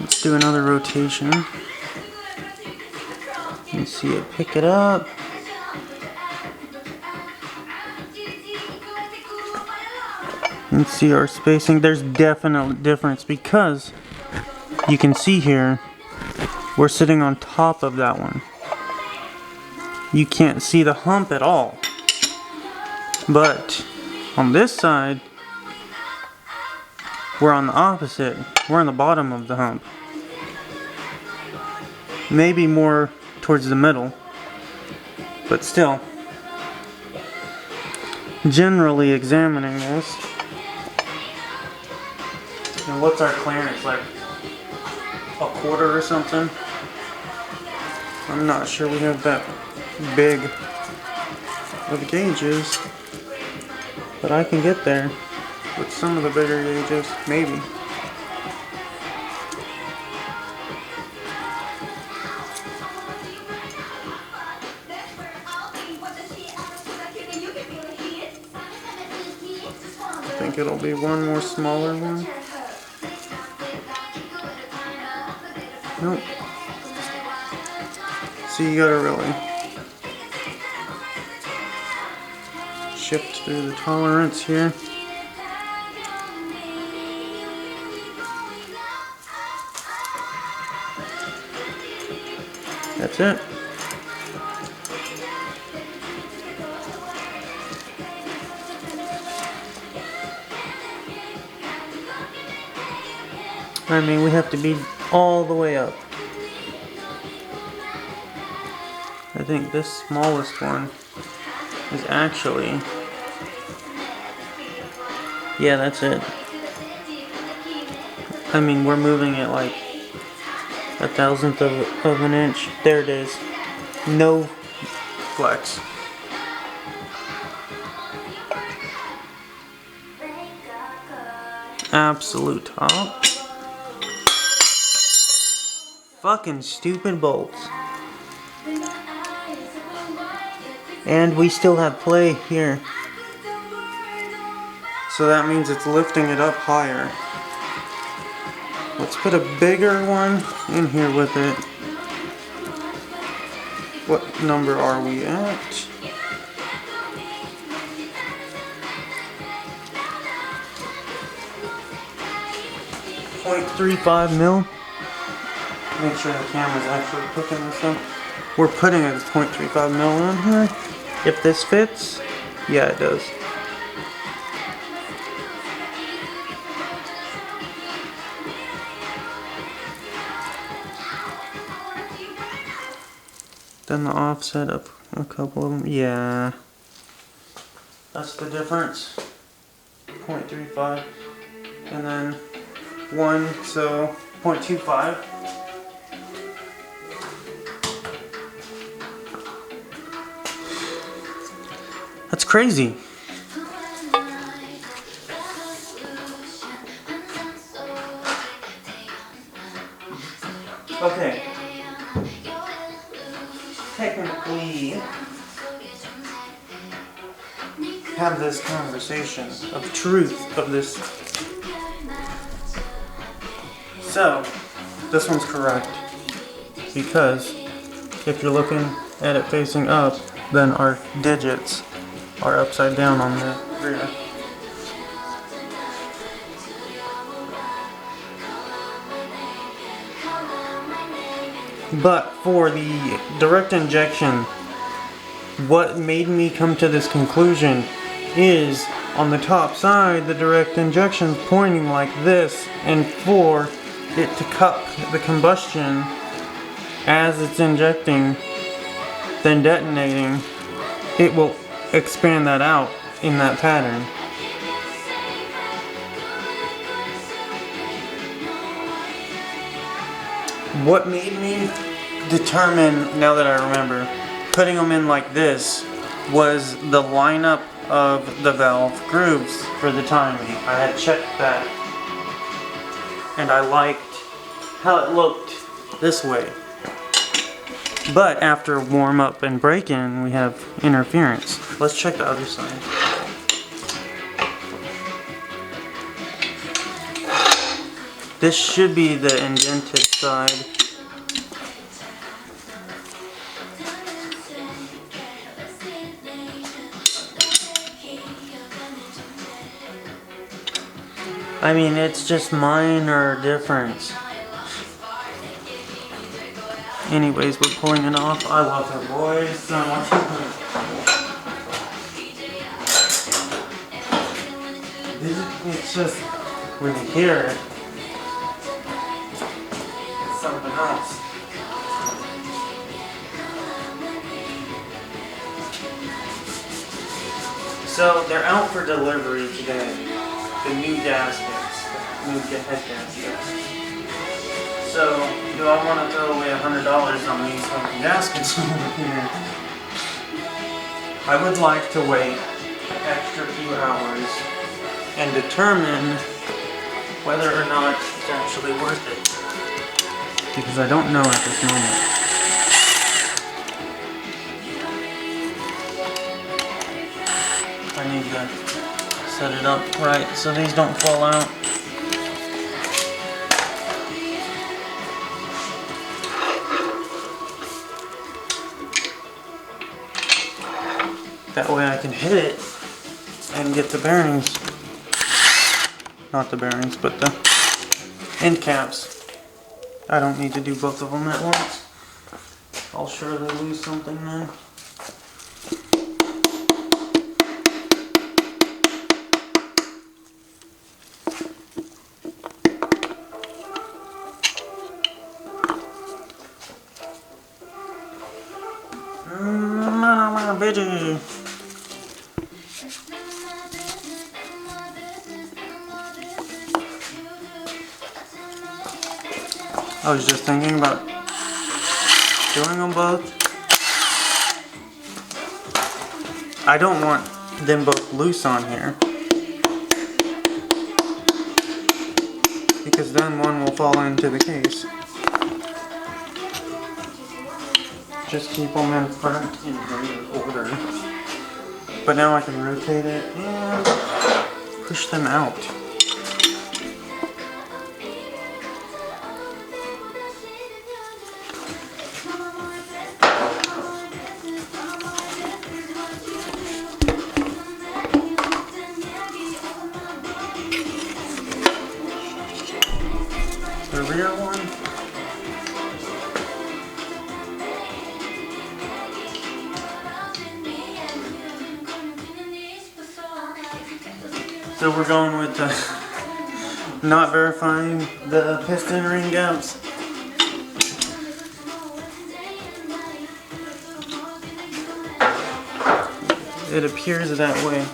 Let's do another rotation and see it pick it up. And see our spacing. There's definite difference because you can see here we're sitting on top of that one. You can't see the hump at all. But on this side, we're on the opposite. We're on the bottom of the hump. Maybe more towards the middle, but still. Generally examining this. And what's our clearance, like a quarter or something? I'm not sure we have that big of gauges, but I can get there with some of the bigger gauges, maybe. I think it'll be one more smaller one. Nope. So you gotta really shift through the tolerance here. That's it. I mean, we have to be all the way up. I think this smallest one is actually, yeah, that's it. I mean, we're moving it like 1/1000th of an inch. There it is. No flex. Absolute top. Fucking stupid bolts. And we still have play here. So that means it's lifting it up higher. Let's put a bigger one in here with it. What number are we at? .35 mil. Make sure the camera's actually picking this up. We're putting a .35 mil in here. If this fits, yeah, it does. Then the offset up a couple of them. Yeah. That's the difference. 0.35. And then 1, so 0.25. That's crazy. Okay. Technically, have this conversation of truth of this. So, this one's correct. Because if you're looking at it facing up, then our digits are upside down on the rear. But for the direct injection, what made me come to this conclusion is on the top side, the direct injection's pointing like this, and for it to cup the combustion as it's injecting, then detonating, it will expand that out in that pattern. What made me determine, now that I remember, putting them in like this was the lineup of the valve grooves for the timing. I had checked that and I liked how it looked this way. But after warm up and break in, we have interference. Let's check the other side. This should be the indented side. I mean, it's just minor difference. Anyways, we're pulling it off. I love her voice so much. It's just, when you hear it, it's something else. So, they're out for delivery today. The new gaskets, the new head gaskets. So, do I want to throw away $100 on these fucking gaskets over here? I would like to wait an extra few hours and determine whether or not it's actually worth it. Because I don't know at this moment. I need to set it up right so these don't fall out. That way I can hit it and get the bearings. Not the bearings, but the end caps. I don't need to do both of them at once. I'll surely lose something then. Bitchy. I was just thinking about doing them both. I don't want them both loose on here, because then one will fall into the case. Just keep them in front in rear order. But now I can rotate it and push them out. The rear one. So we're going with not verifying the piston ring gaps. it appears that way.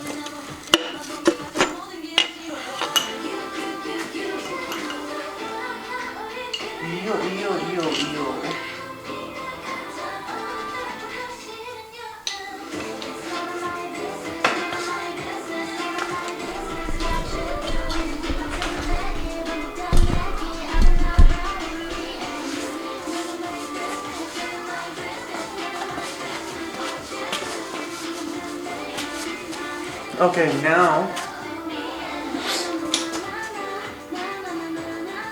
Okay, now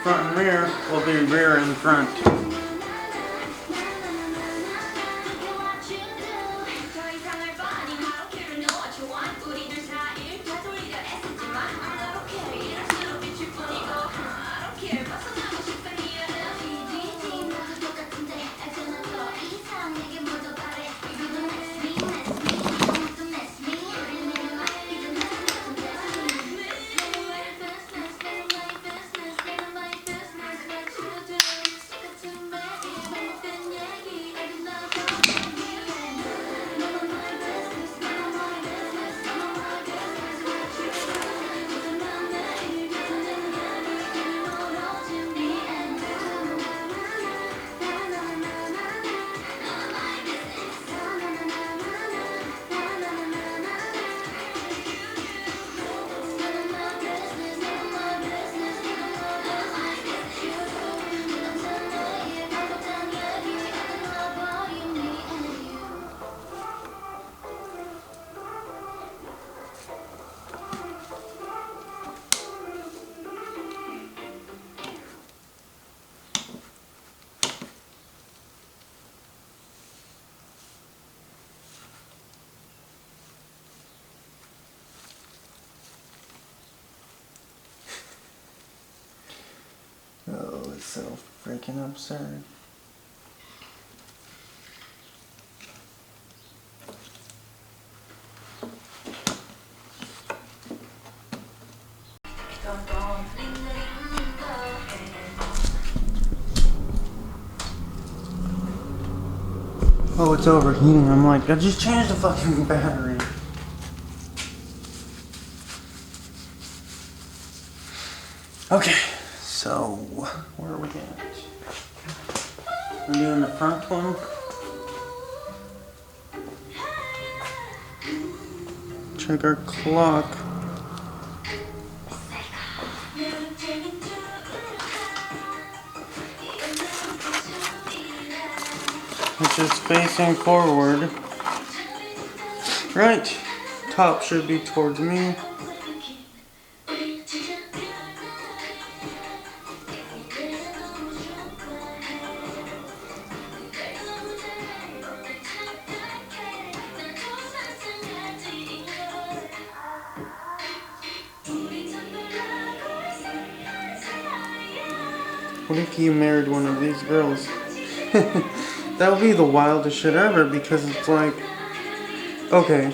front and rear will be rear and front. Oh, it's so freaking absurd. Oh, it's overheating. I'm like, I just changed the fucking battery. Okay, so where are we at? We're doing the front one. Check our clock. Which is facing forward. Right. Top should be towards me. What if you married one of these girls? That would be the wildest shit ever, because it's like, okay,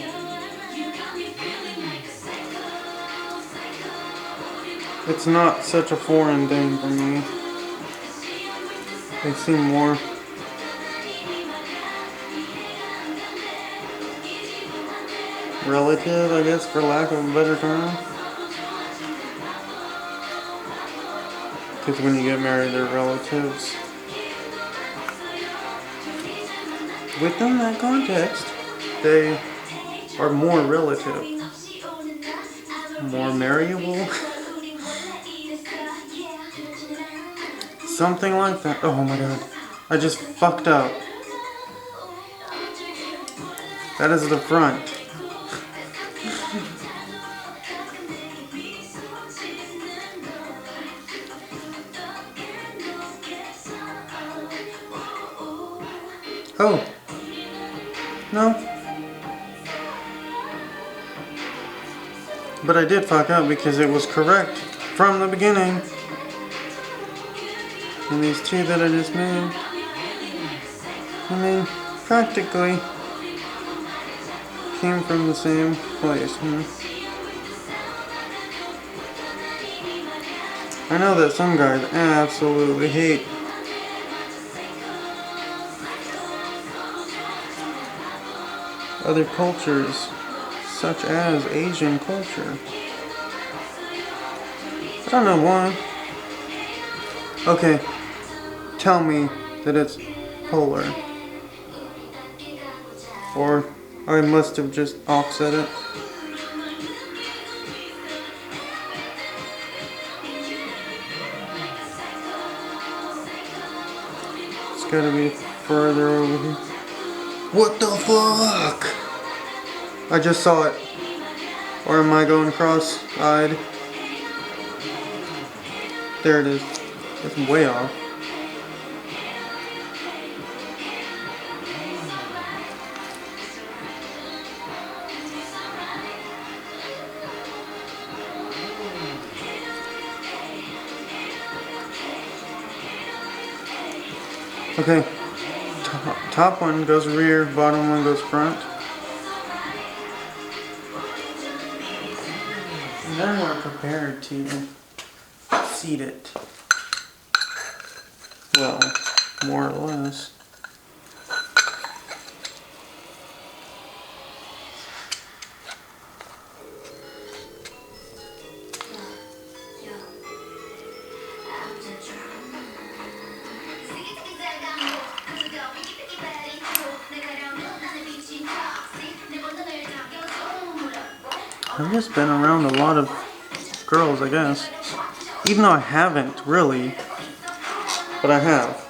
it's not such a foreign thing for me. They seem more relative, I guess, for lack of a better term. Because when you get married, they're relatives. Within that context, they are more relative. More marriable. Something like that. Oh my god. I just fucked up. That is the front. Oh. No. But I did fuck up because it was correct from the beginning. And these two that I just made, I mean, practically came from the same place. I know that some guys absolutely hate other cultures such as Asian culture. I don't know why. Okay, tell me that it's polar. Or I must have just offset it. It's gotta be further over here. What the fuck? I just saw it. Or am I going cross-eyed? There it is. It's way off. Okay, top one goes rear, bottom one goes front. And then we're prepared to seat it. Well, more or less. I've just been around a lot of girls, I guess. Even though I haven't, really. But I have.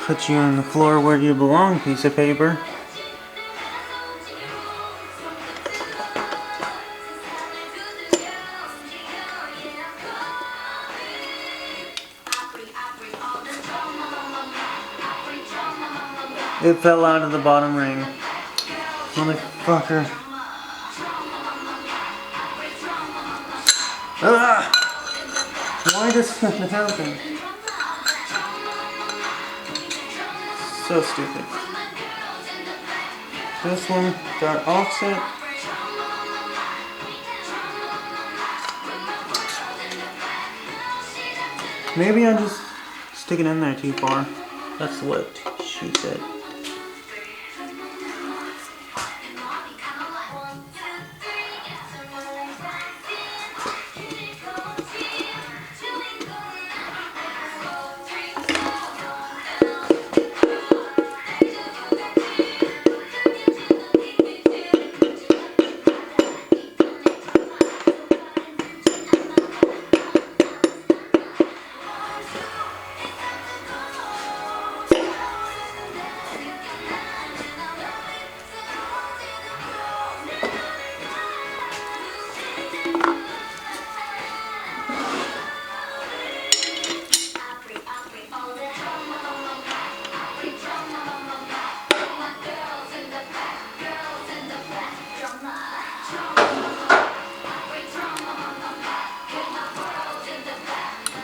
Put you on the floor where you belong, piece of paper. It fell out of the bottom ring. Motherfucker. Ah! Why does that happen? So stupid. This one got offset. Maybe I'm just sticking in there too far. That's what she said.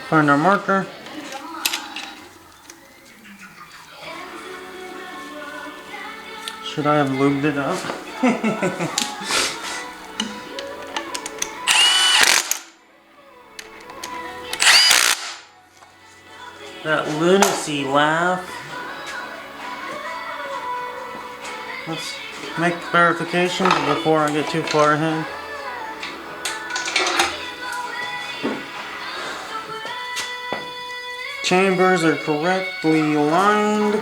Find our marker. Should I have lubed it up? That lunacy laugh. Let's make verifications before I get too far ahead. Chambers are correctly aligned.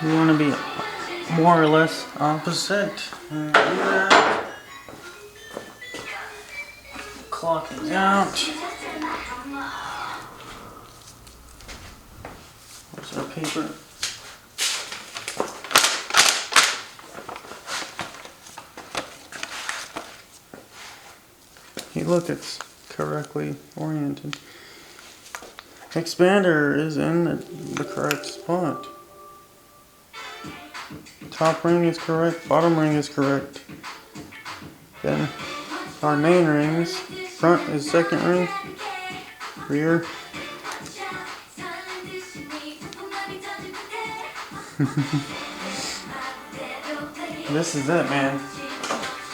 We want to be more or less opposite. And do that. Clocking out. Where's our paper? look, it's correctly oriented. Expander is in the correct spot. Top ring is correct, bottom ring is correct. Then our main rings, front is second ring, rear. This is it, man.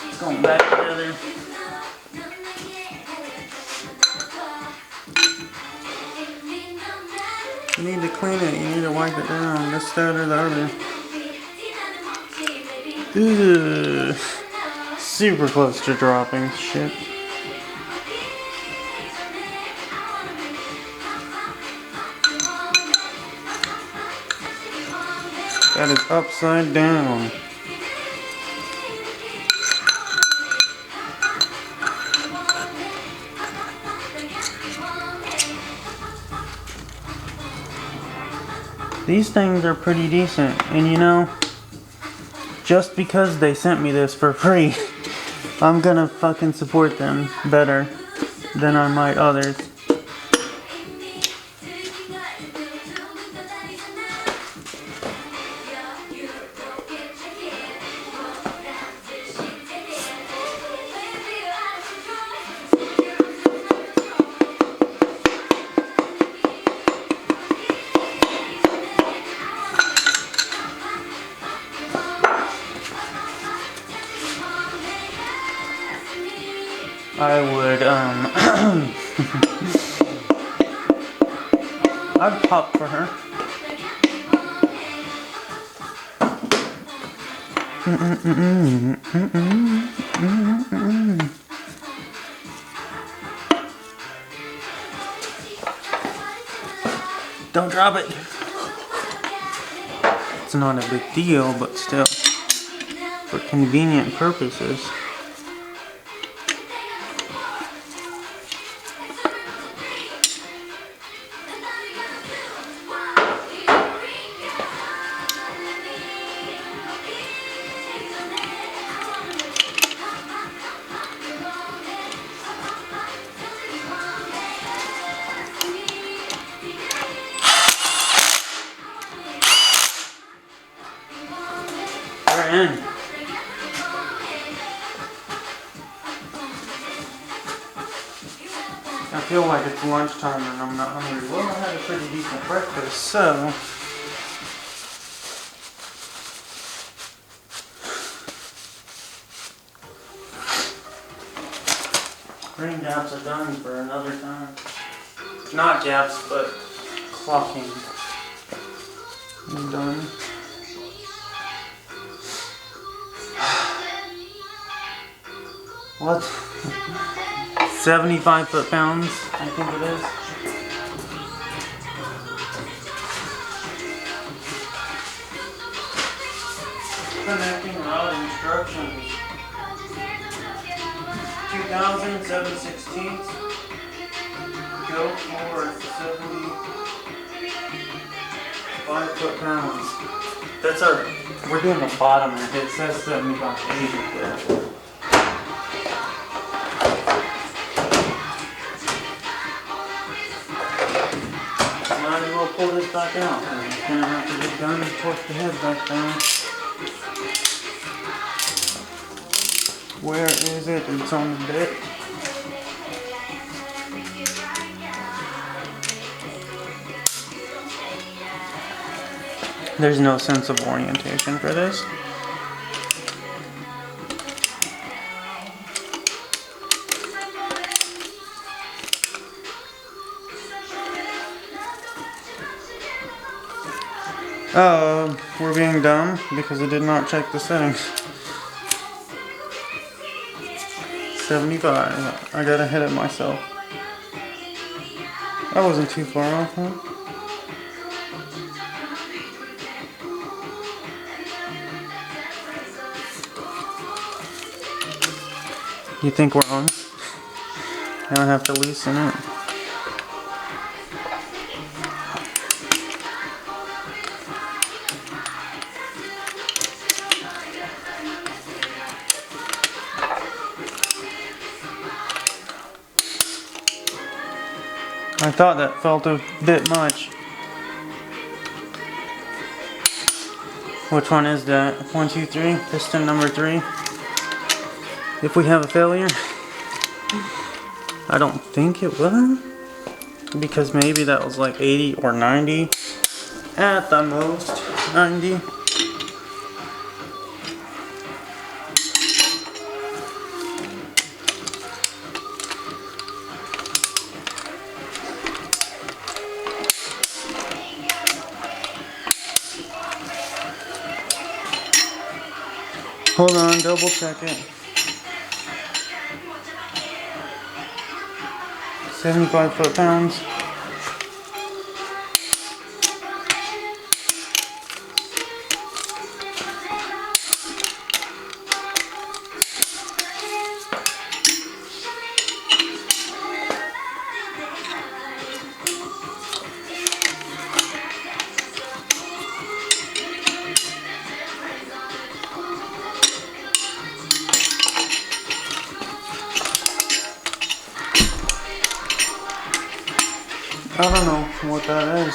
It's going back together. You need to clean it, you need to wipe it down, this, that, or the other. Ugh. Super close to dropping shit. That is upside down. These things are pretty decent, and you know, just because they sent me this for free, I'm gonna fucking support them better than I might others. I would, I'd pop for her. Don't drop it. It's not a big deal, but still, for convenient purposes. We're in. I feel like it's lunchtime and I'm not hungry. Well, I had a pretty decent breakfast, so ring gaps are done for another time. Not gaps, but clocking. I'm done. What? 75 foot-pounds, I think it is. Connecting rod instructions. 2007/16. Go for 75 foot-pounds. That's our, we're doing the bottom end. It says 75/80. We'll pull this back out. It's gonna have to get done and push the head back down. Where is it? It's on the bit. There's no sense of orientation for this. We're being dumb because I did not check the settings. 75. I got ahead of myself. I wasn't too far off, huh? You think we're on? I don't have to loosen it. I thought that felt a bit much. Which one is that? 1, 2, 3. Piston number 3. If we have a failure. I don't think it will. Because maybe that was like 80 or 90. At the most, 90. Hold on, double check it. 75 foot-pounds. I don't know what that is.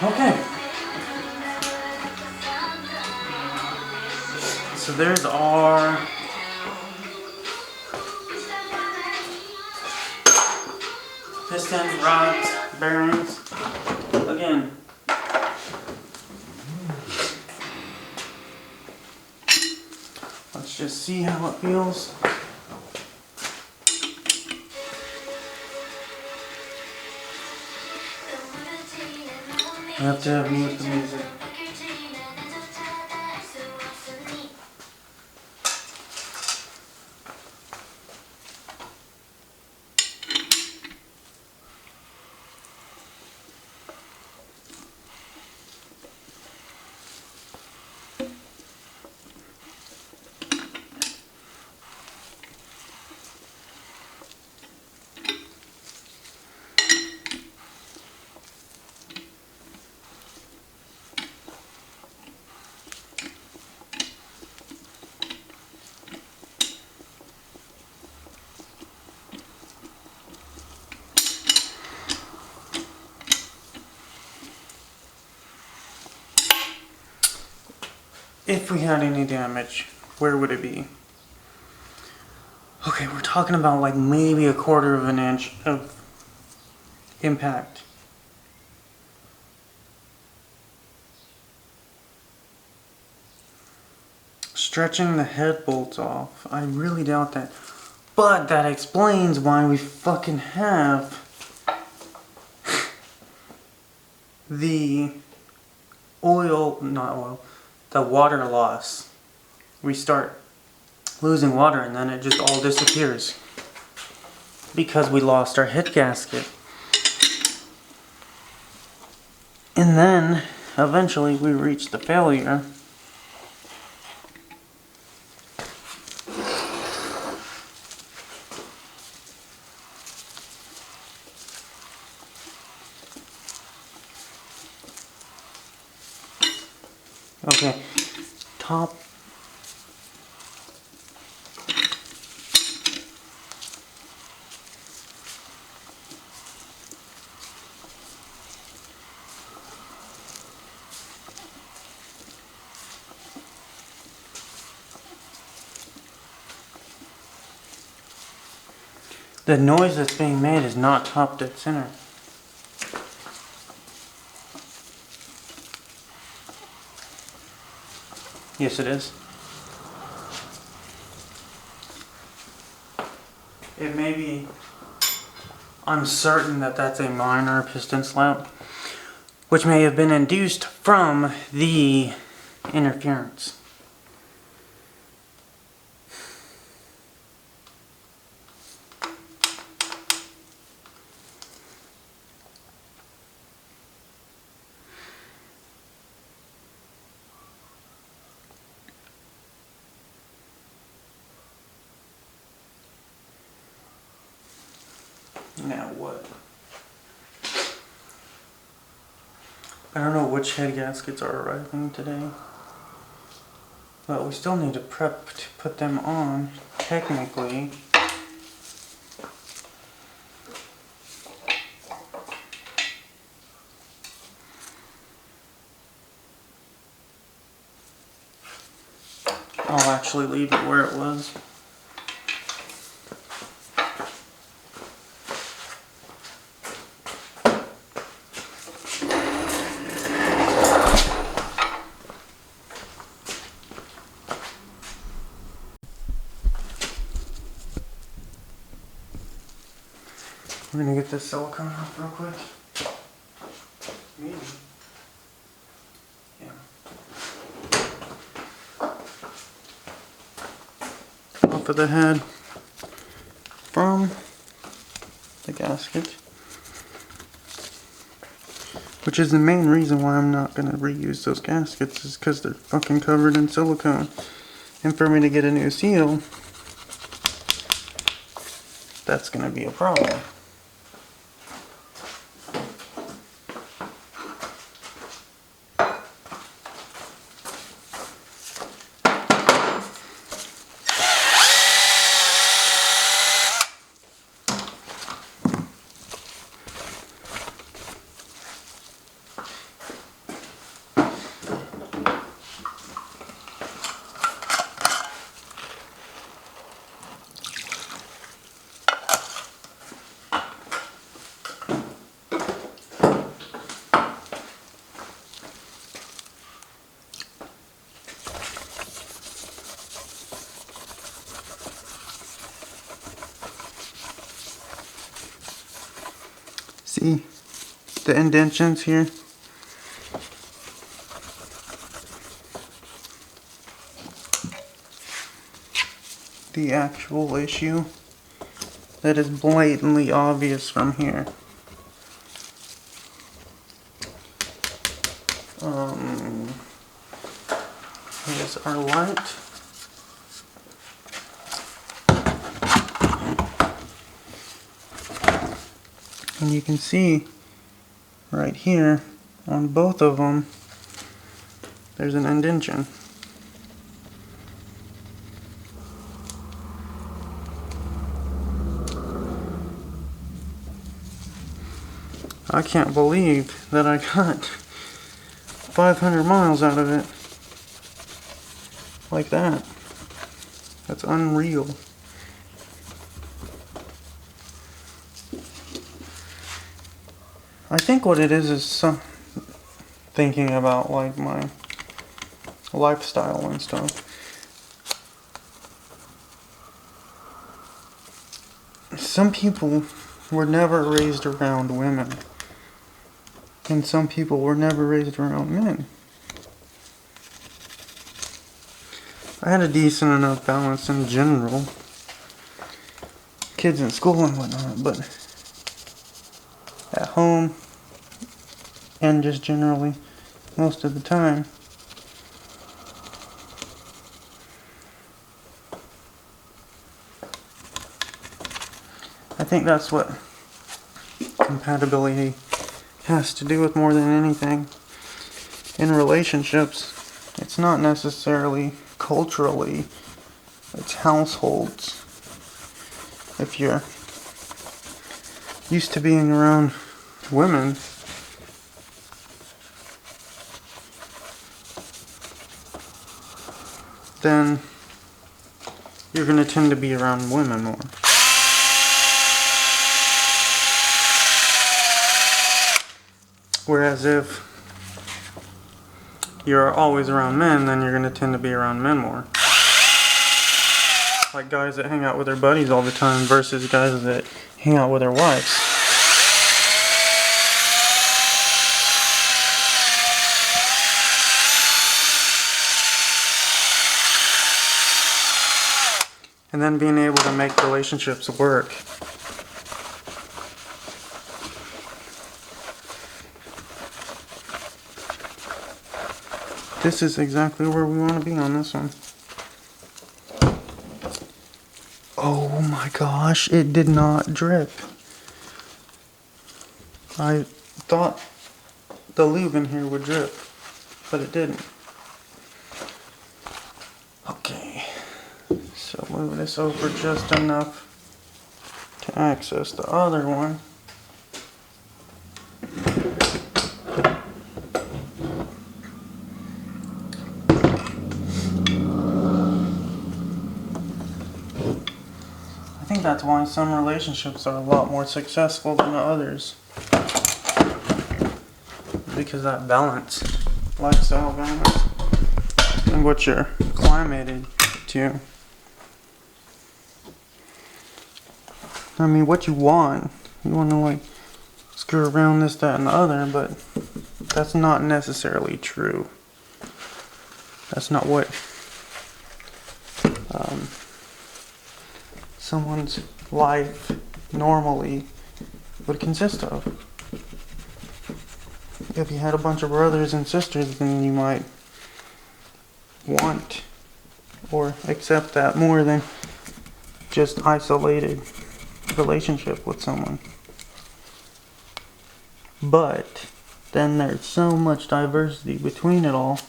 Okay. So there's our pistons, rods, bearings. Again, let's just see how it feels. I have to have mute the music. If we had any damage, where would it be? Okay, we're talking about like maybe 1/4 of an inch of impact. Stretching the head bolts off, I really doubt that. But that explains why we fucking have the the water loss. We start losing water and then it just all disappears because we lost our head gasket. And then eventually we reach the failure. Okay, top. The noise that's being made is not top dead center. Yes, it is. It may be. I'm certain that that's a minor piston slap, which may have been induced from the interference. Now what? I don't know which head gaskets are arriving today, but we still need to prep to put them on, technically. I'll actually leave it where it was. We're gonna get this silicone off real quick. Maybe. Yeah. Off of the head from the gasket. Which is the main reason why I'm not gonna reuse those gaskets, is because they're fucking covered in silicone. And for me to get a new seal, that's gonna be a problem. See the indentions here? The actual issue that is blatantly obvious from here. Here's our light. And you can see right here on both of them, there's an indentation. I can't believe that I got 500 miles out of it like that. That's unreal. I think what it is thinking about like my lifestyle and stuff. Some people were never raised around women, and some people were never raised around men. I had a decent enough balance in general, kids in school and whatnot, but at home and just generally most of the time, I think that's what compatibility has to do with more than anything. In relationships, it's not necessarily culturally, it's households. If you're used to being around women, then you're going to tend to be around women more. Whereas if you're always around men, then you're going to tend to be around men more. Like guys that hang out with their buddies all the time versus guys that hang out with their wives. And then being able to make relationships work. This is exactly where we want to be on this one. Oh my gosh, it did not drip. I thought the lube in here would drip, but it didn't. Okay, so move this over just enough to access the other one. I think that's why some relationships are a lot more successful than others. Because that balance, lifestyle balance, and what you're acclimated to. I mean, what you want to like screw around this, that, and the other, but that's not necessarily true. That's not what someone's life normally would consist of. If you had a bunch of brothers and sisters, then you might want or accept that more than just isolated relationship with someone. But then there's so much diversity between it all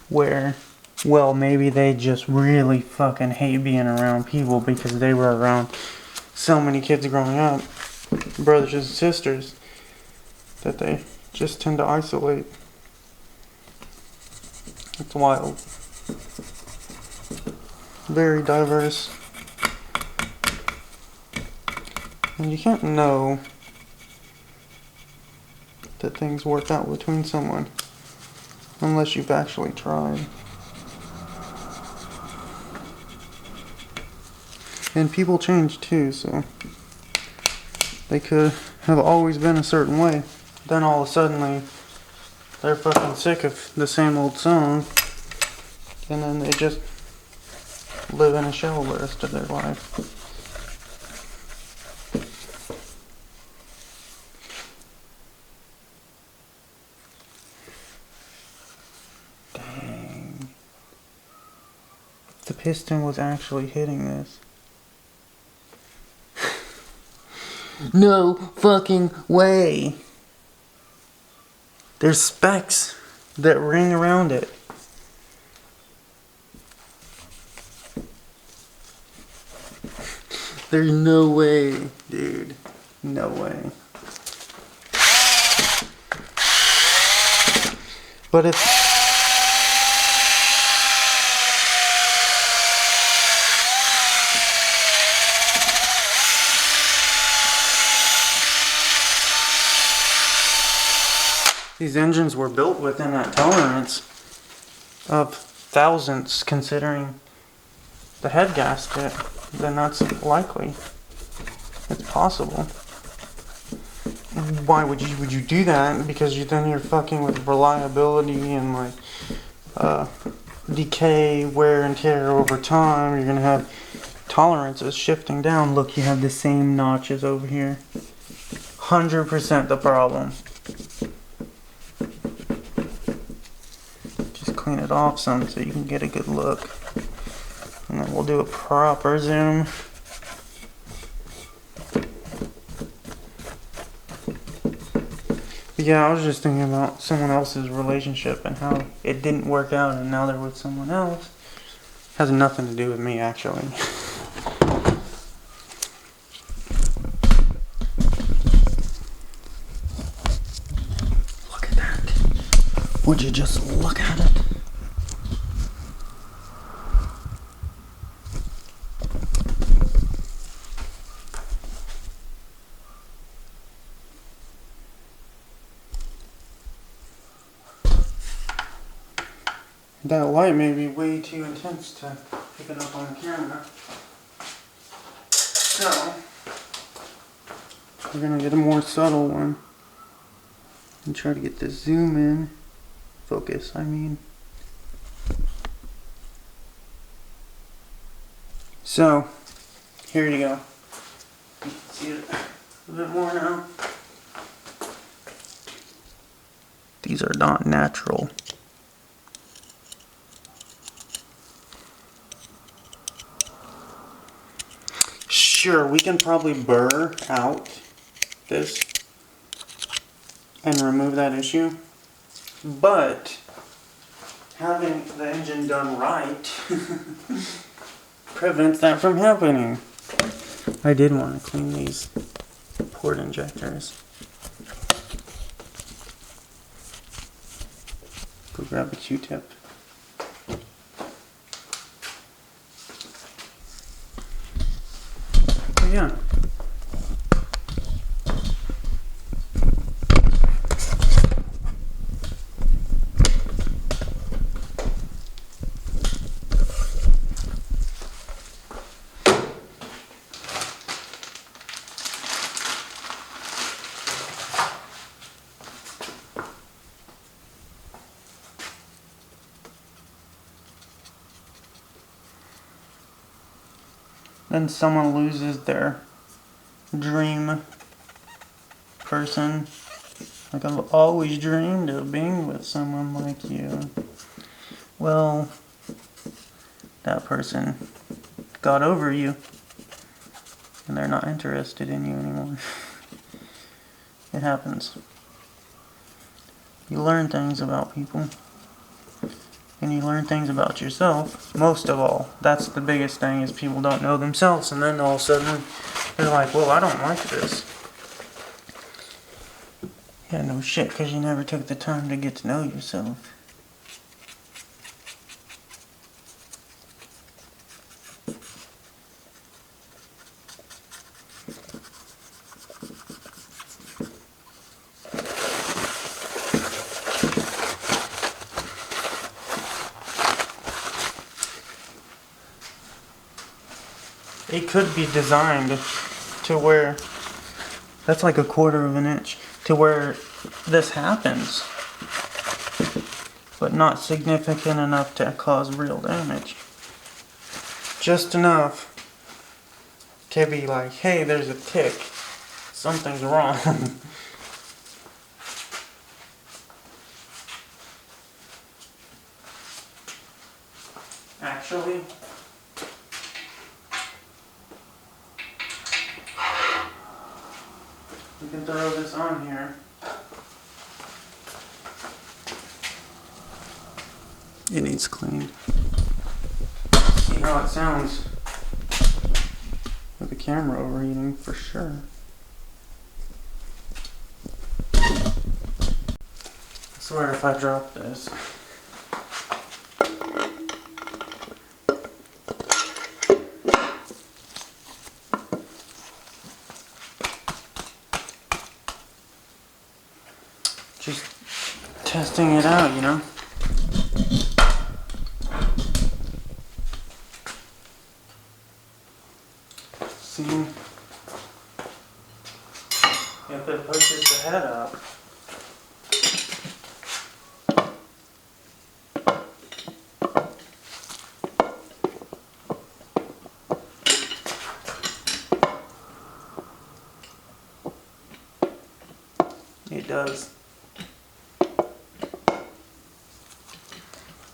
where, well, maybe they just really fucking hate being around people because they were around so many kids growing up, brothers and sisters, that they just tend to isolate. It's wild. Very diverse. And you can't know that things work out between someone unless you've actually tried. And people change too, so they could have always been a certain way. Then all of a sudden they're fucking sick of the same old song, and then they just live in a shell the rest of their life. Dang. The piston was actually hitting this. No fucking way. There's specks that ring around it. There's no way, dude. No way. But it's... These engines were built within that tolerance of thousandths, considering the head gasket. Then that's likely. It's possible. Why would you do that? Because then you're fucking with reliability and like decay, wear and tear over time. You're gonna have tolerances shifting down. Look, you have the same notches over here. 100% the problem. Clean it off some so you can get a good look, and then we'll do a proper zoom. But yeah, I was just thinking about someone else's relationship and how it didn't work out and now they're with someone else. It has nothing to do with me, actually. Look at that. Would you just look at it? That light may be way too intense to pick it up on the camera. So, we're going to get a more subtle one. And try to get this zoom in. Focus, I mean. So, here you go. You can see it a bit more now. These are not natural. Sure, we can probably burr out this and remove that issue. But having the engine done right prevents that from happening. I did want to clean these port injectors. Go grab a Q-tip. But yeah. Then someone loses their dream person. Like, I've always dreamed of being with someone like you. Well, that person got over you, and they're not interested in you anymore. It happens. You learn things about people. And you learn things about yourself, most of all. That's the biggest thing, is people don't know themselves, and then all of a sudden they're like, well, I don't like this. Yeah, no shit, because you never took the time to get to know yourself. It could be designed to where, that's like 1/4 of an inch, to where this happens, but not significant enough to cause real damage. Just enough to be like, hey, there's a tick, something's wrong. Actually, we can throw this on here. It needs cleaned. See how it sounds with the camera overheating for sure. I swear if I drop this. Just testing it out, you know? See if it pushes the head up. It does.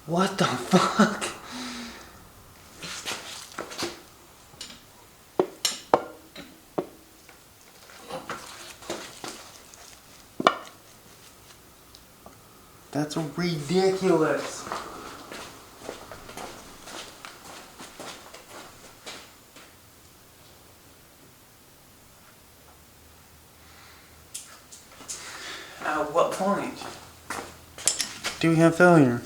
What the fuck? That's ridiculous. At what point do we have failure?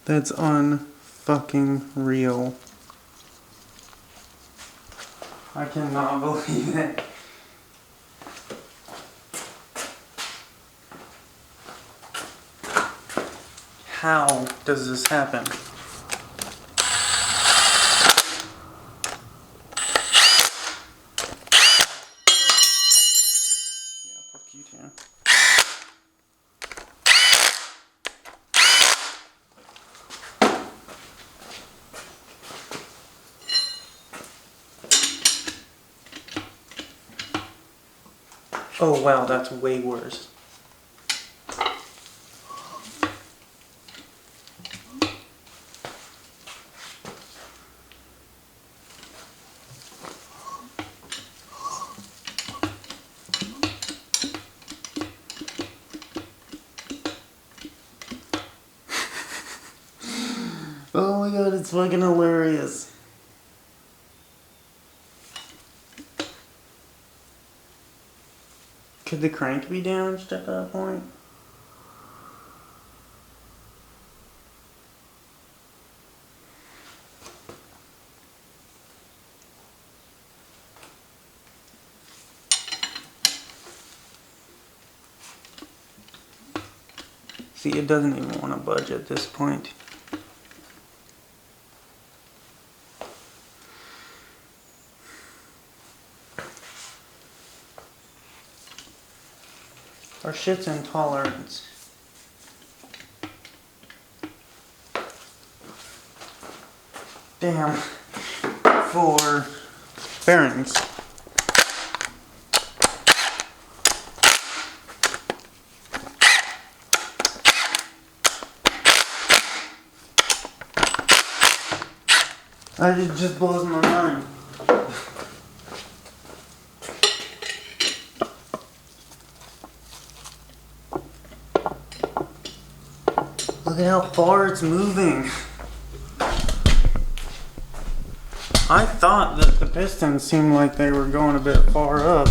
That's unfucking real. I cannot believe it. How does this happen? Oh wow, that's way worse. Oh my god, it's fucking hilarious. Could the crank be damaged at that point? See, it doesn't even want to budge at this point. Our shit's in tolerance. Damn. For bearings. It just blows my mind. Look at how far it's moving. I thought that the pistons seemed like they were going a bit far up.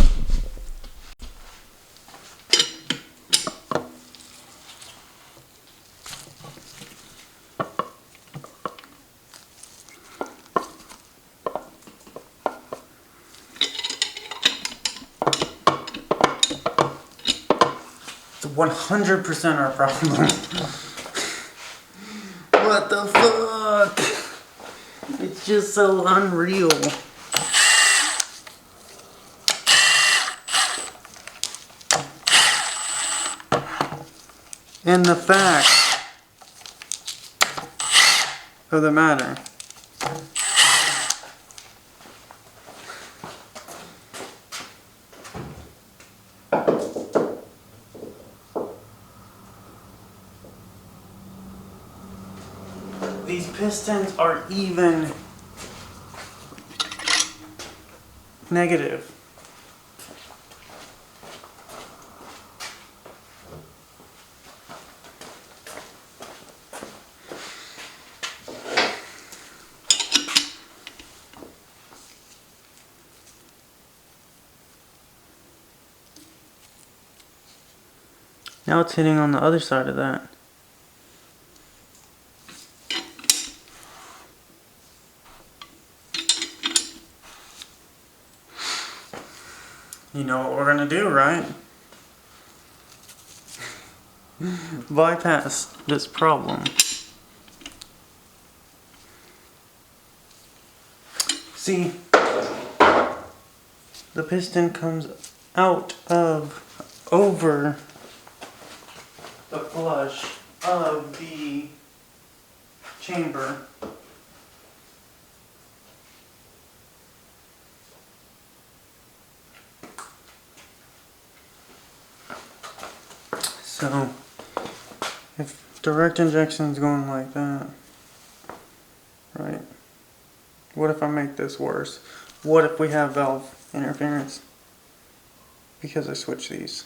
It's 100% our problem. What the fuck? It's just so unreal. And the fact of the matter these pistons are even negative. Now it's hitting on the other side of that. You know what we're gonna do, right? Bypass this problem. See, the piston comes out of over the flush of the chamber. So, if direct injection is going like that, right? What if I make this worse? What if we have valve interference? Because I switched these.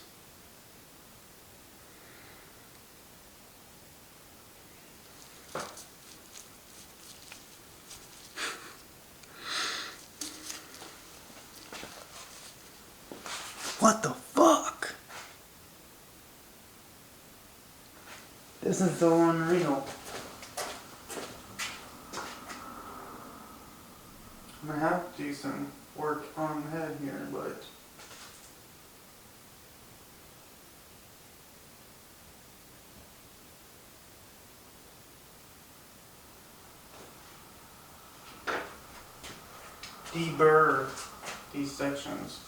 What the fuck? This is so unreal. I'm gonna have to do some work on the head here, but deburr these sections.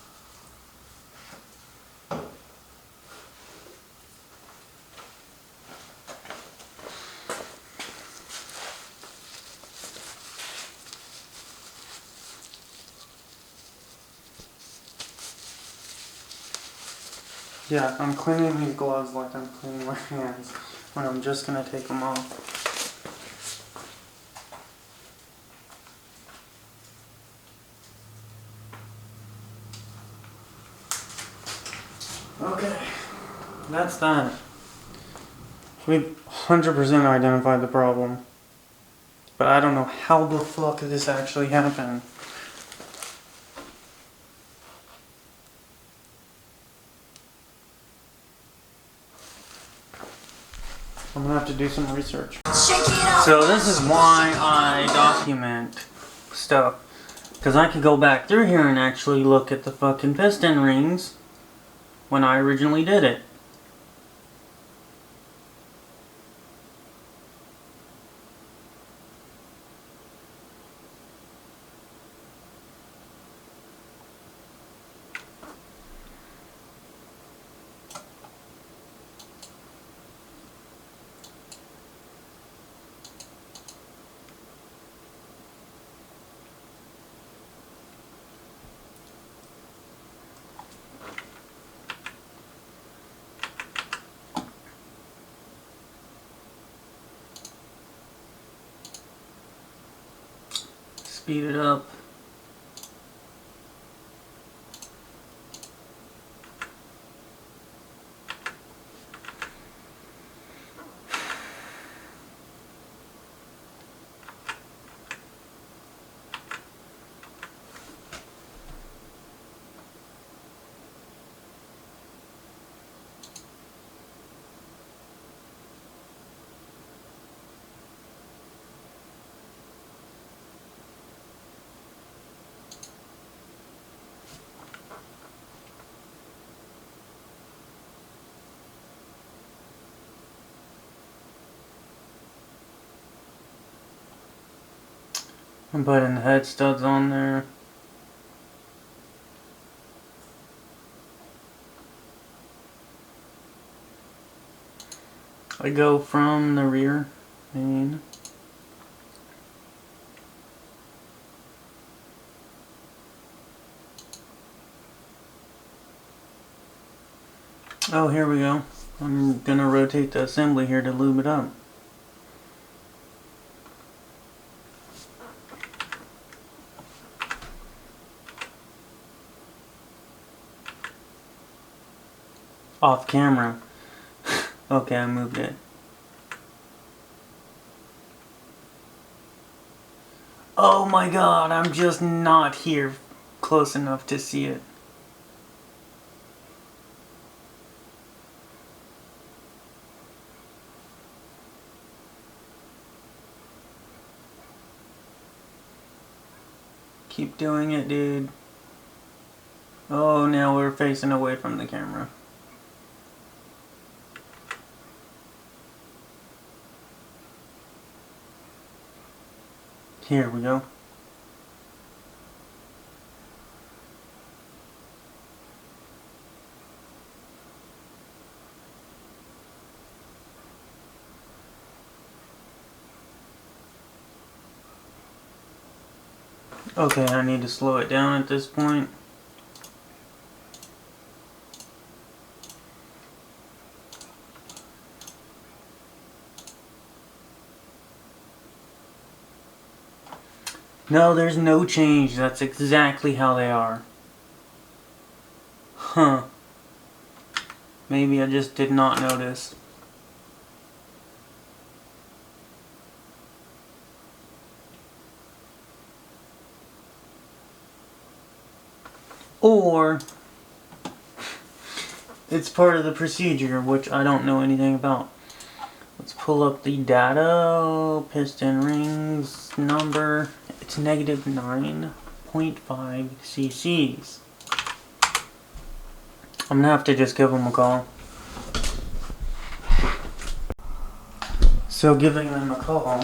Yeah, I'm cleaning these gloves like I'm cleaning my hands when I'm just gonna take them off. Okay, that's that. We've 100% identified the problem. But I don't know how the fuck this actually happened. I'm gonna have to do some research. So this is why I document stuff. Because I could go back through here and actually look at the fucking piston rings when I originally did it. Speed it up. I'm putting the head studs on there. I go from the rear main. Oh, here we go. I'm gonna rotate the assembly here to lube it up. Off camera. Okay, I moved it. Oh my god, I'm just not here close enough to see it. Keep doing it, dude. Oh, now we're facing away from the camera. Here we go. Okay, I need to slow it down at this point. No, there's no change. That's exactly how they are. Huh. Maybe I just did not notice. Or it's part of the procedure, which I don't know anything about. Let's pull up the data. Piston rings number. It's negative 9.5 cc's. I'm gonna have to just give them a call. So giving them a call,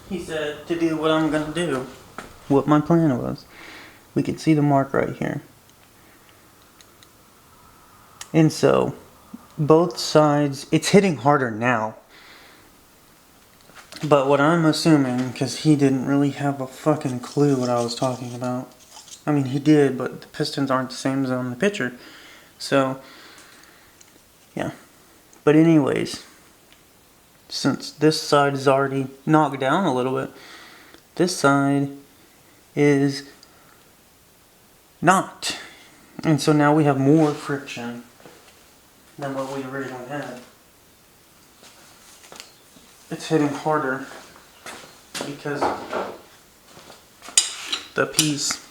he said to do what I'm gonna do. What my plan was. We could see the mark right here. And so, both sides, it's hitting harder now. But what I'm assuming, because he didn't really have a fucking clue what I was talking about. I mean, he did, but the pistons aren't the same as on the picture. So, Yeah. But anyways, since this side is already knocked down a little bit, this side is not. And so now we have more friction than what we originally had. It's hitting harder because the piece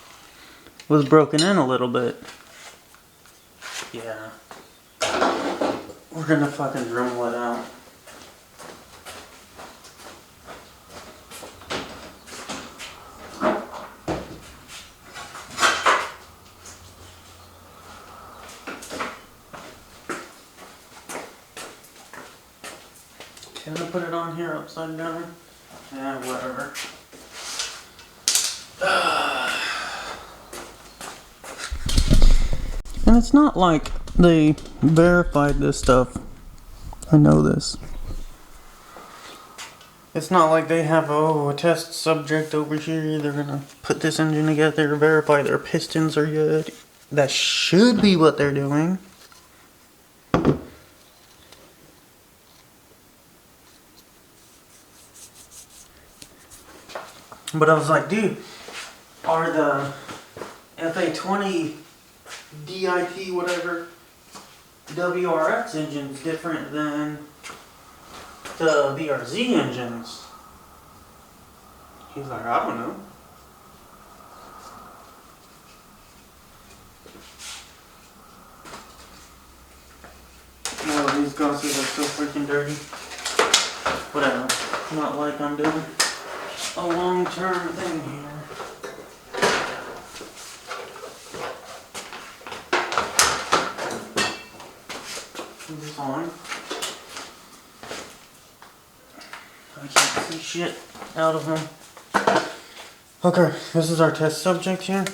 was broken in a little bit. Yeah. We're gonna fucking Dremel it out. Can I put it on here upside down? Yeah, whatever. And it's not like they verified this stuff. I know this. It's not like they have, a test subject over here. They're gonna put this engine together, verify their pistons are good. That should be what they're doing. But I was like, dude, are the FA20 DIT whatever WRX engines different than the BRZ engines? He's like, I don't know. No, these gauzes are so freaking dirty. Whatever. Not like I'm doing a long-term thing here. Is this on? I can't see shit out of them. Okay, this is our test subject here.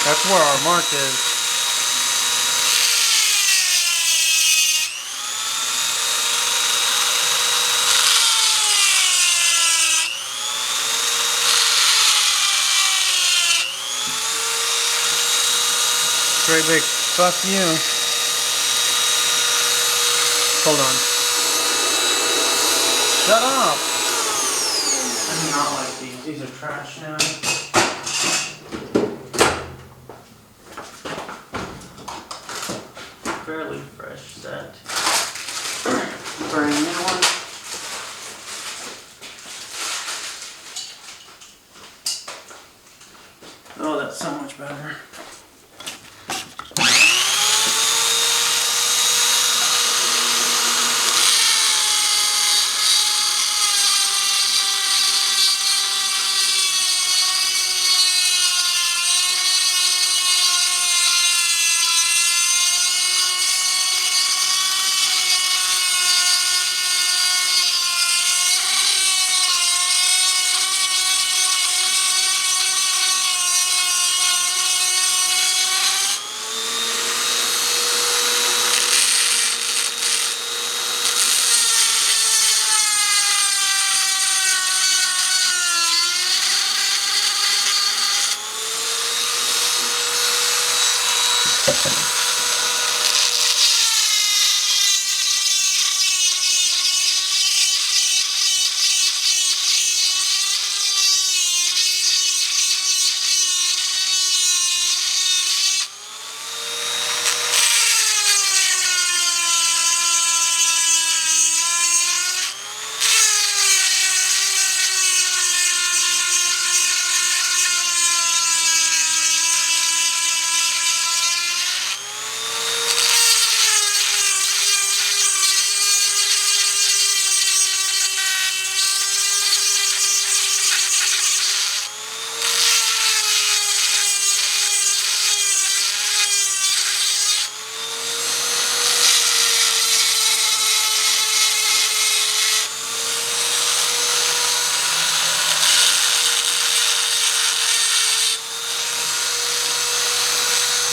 That's where our mark is. Great big fuck you. Hold on. Shut up! I do not like these. These are trash now. Fairly fresh set. Brand new one. Oh, that's so much better.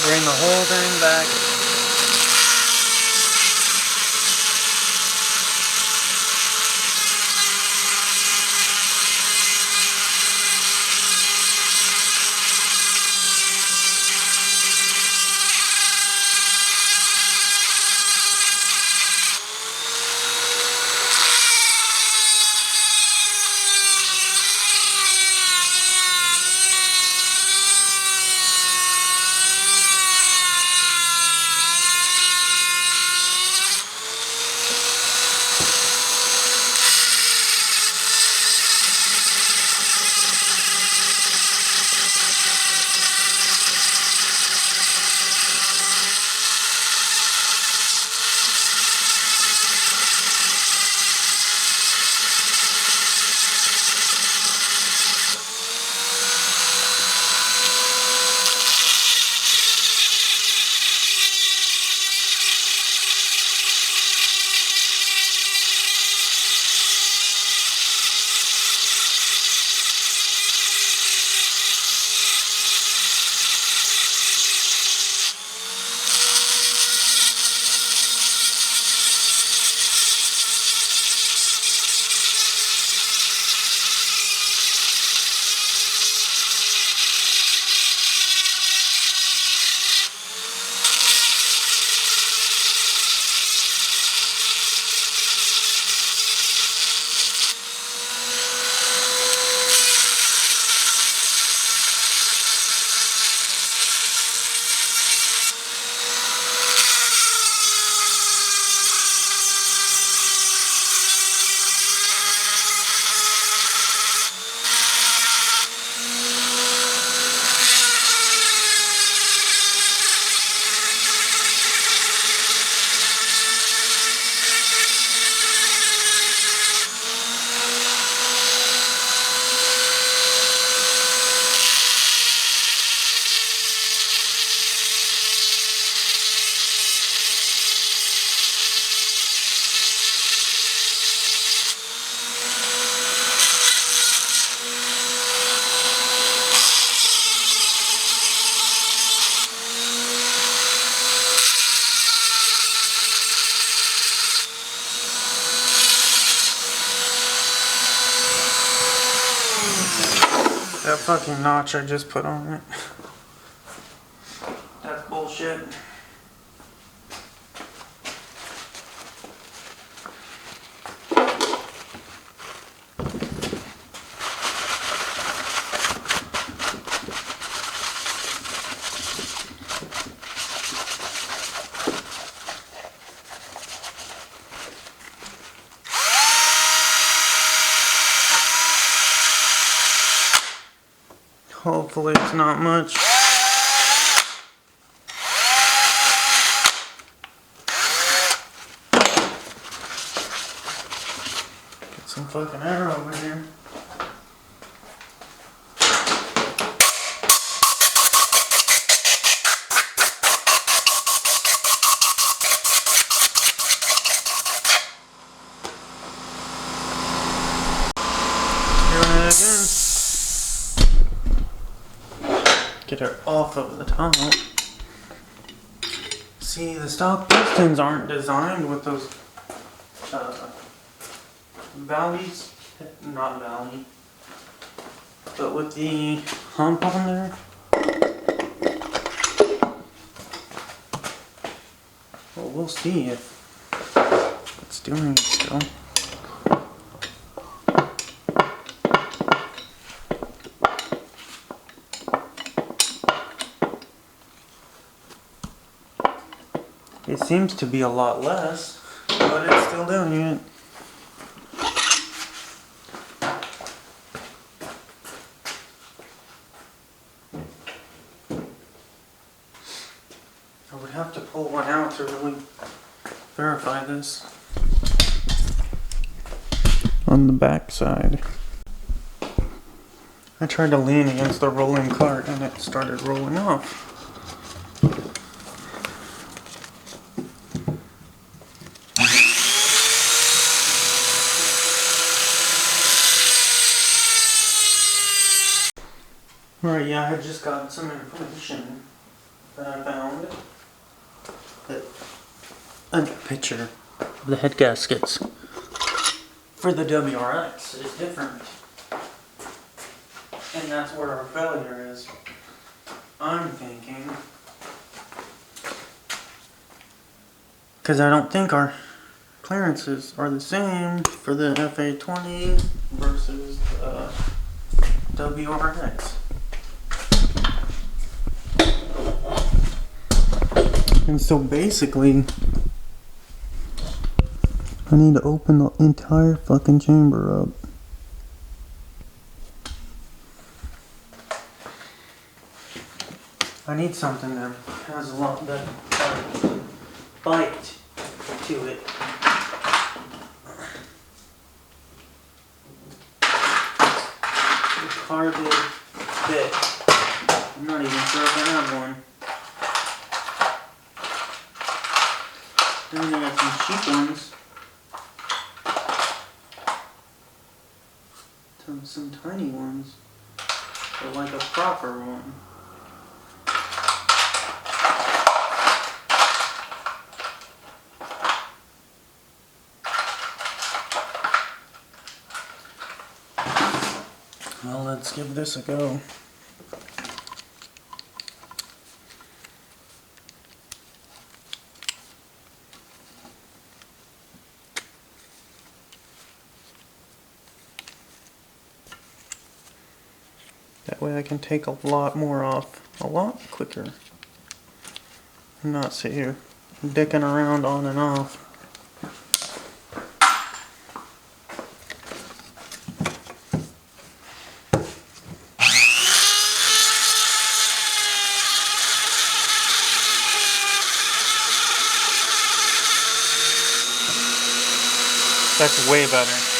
Bring the whole thing back. fucking notch I just put on it. That's bullshit. Hopefully it's not much. Get some fucking air over here. Doing it again. Get her off of the top. See, the stock pistons aren't designed with those valleys, not valley, but with the hump on there. Well, we'll see if it's doing it still. It seems to be a lot less, but it's still doing it. I would have to pull one out to really verify this. On the back side, I tried to lean against the rolling cart and it started rolling off. Alright, yeah, I just got some information that I found. A picture of the head gaskets for the WRX is different. And that's where our failure is. I'm thinking. Because I don't think our clearances are the same for the FA20 versus the WRX. And so basically, I need to open the entire fucking chamber up. I need something that has a lot better bite to it. The carbon bit. I'm not even sure if I have one. Then I got some cheap ones. Some tiny ones. But like a proper one. Well, let's give this a go. That way I can take a lot more off a lot quicker. And not sit here dicking around on and off. That's way better.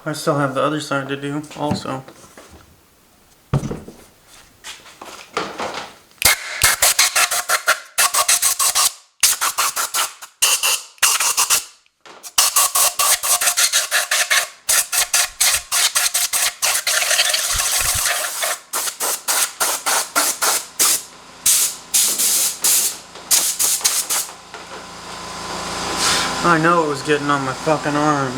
I still have the other side to do also. I know it was getting on my fucking arm.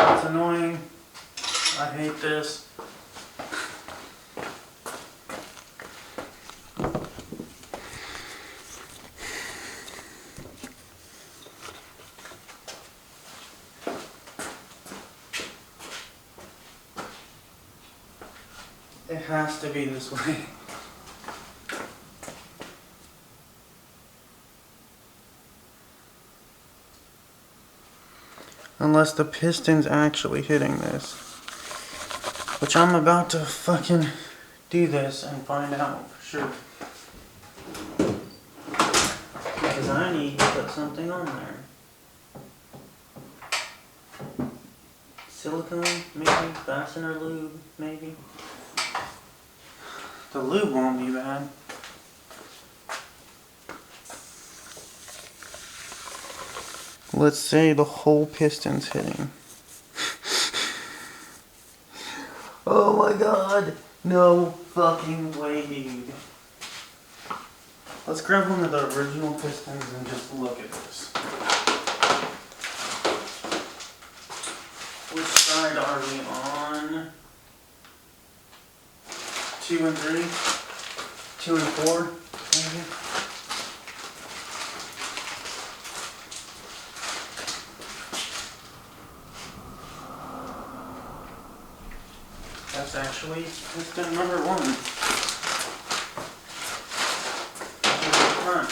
It's annoying. I hate this. It has to be this way. Unless the piston's actually hitting this. Which I'm about to fucking do this and find out for sure. Because I need to put something on there. Silicone, maybe? Fastener lube, maybe? The lube won't be bad. Let's say the whole piston's hitting. Oh my god. No fucking way, dude. Let's grab one of the original pistons and just look at this. Which side are we on? 2 and 3? 2 and 4, maybe? That's actually piston number 1. Front.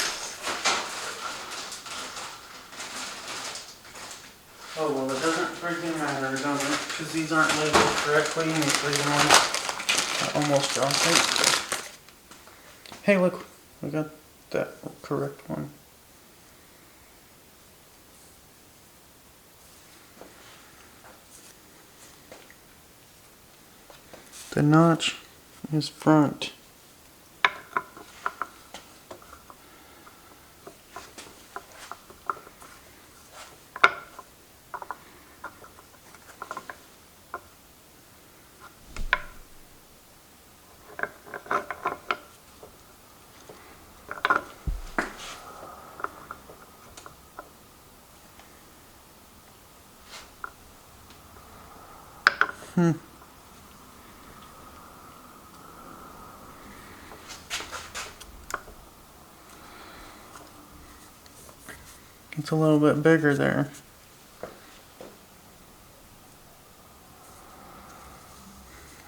Oh well, it doesn't freaking matter, does it? Because these aren't labeled correctly and it's freaking one. I almost dropped it. Hey look, we got that correct one. The notch is front. It's a little bit bigger there.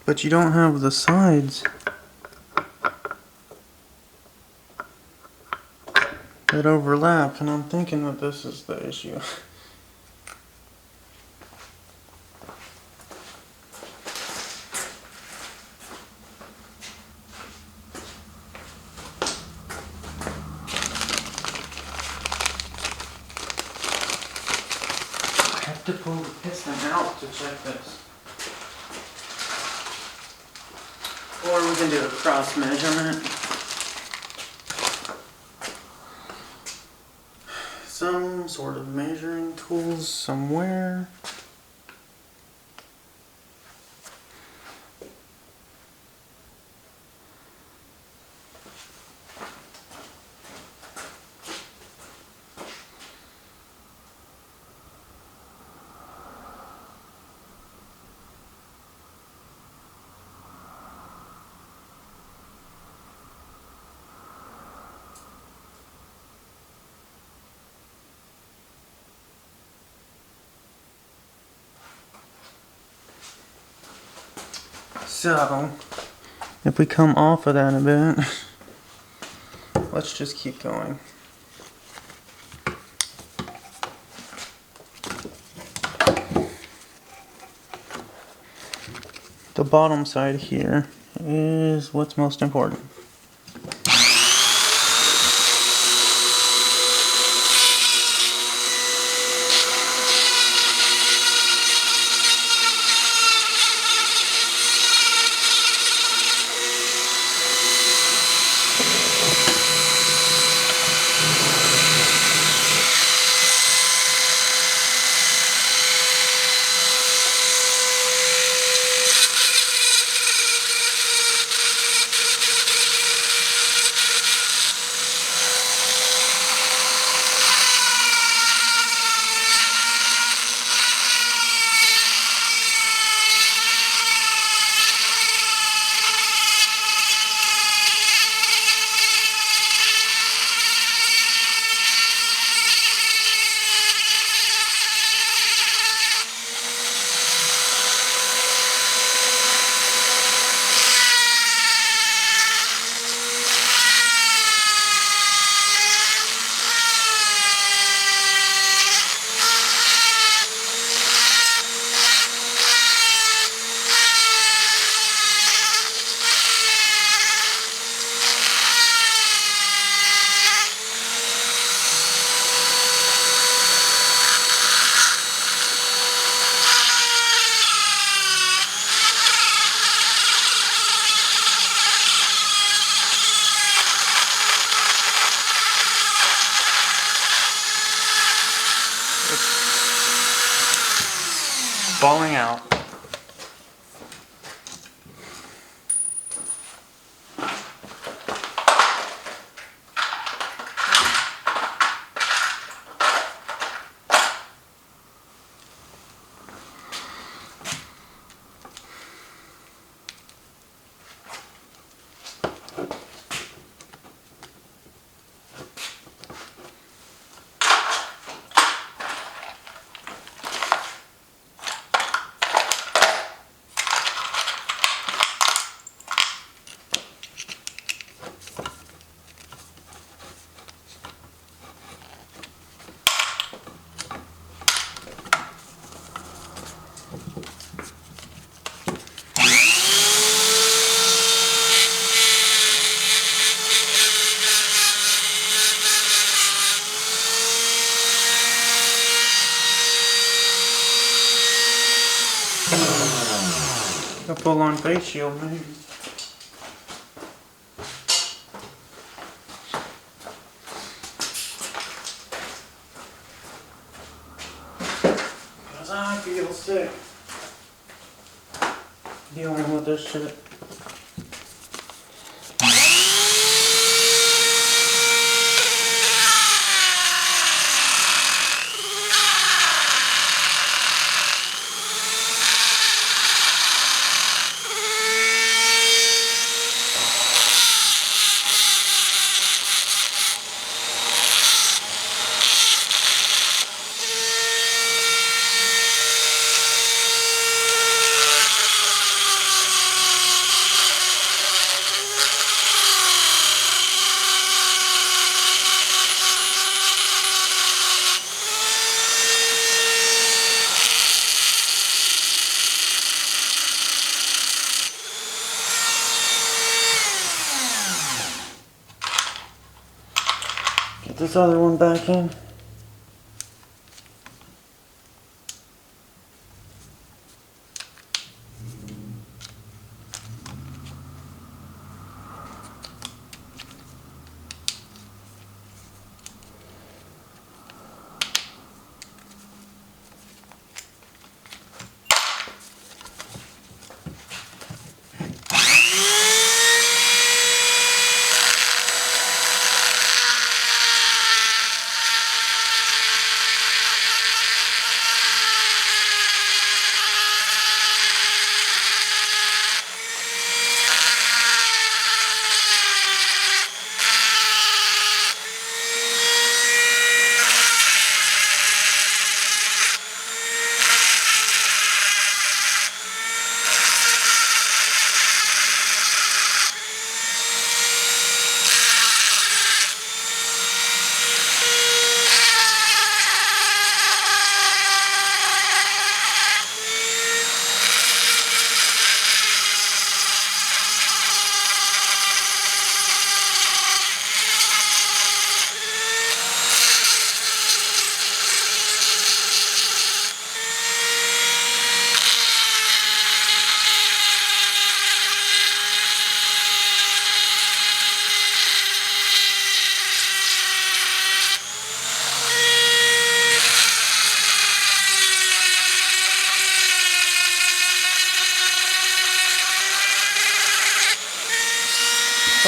But you don't have the sides that overlap, and I'm thinking that this is the issue. To pull the piston out to check this. Or we can do a cross measurement. Some sort of measuring tools somewhere. So, if we come off of that a bit, let's just keep going. The bottom side here is what's most important. Falling out. A full-on face shield, maybe. Cause I feel sick dealing with this shit. Get this other one back in.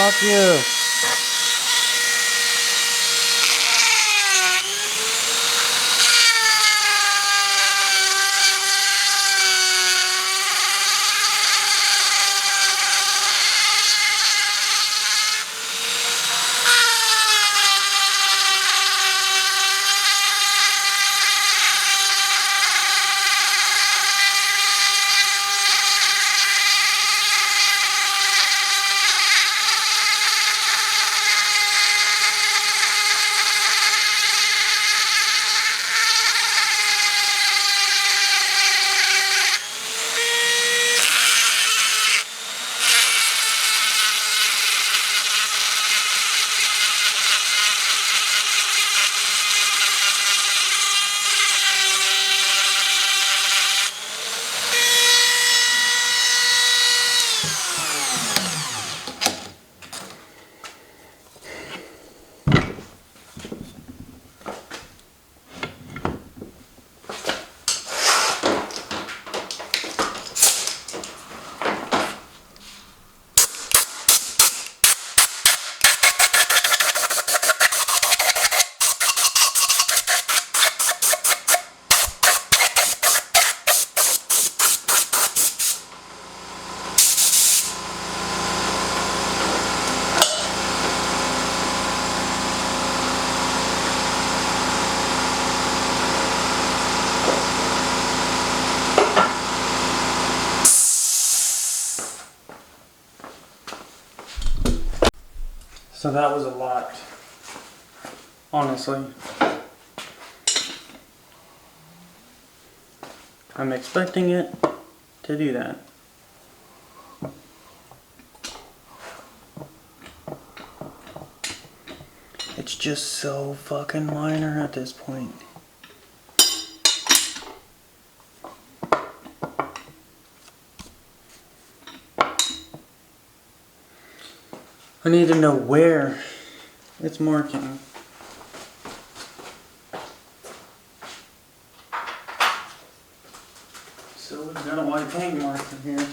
Fuck you. So that was a lot, honestly. I'm expecting it to do that. It's just so fucking minor at this point. I need to know where it's marking. So we've got a white paint marker here.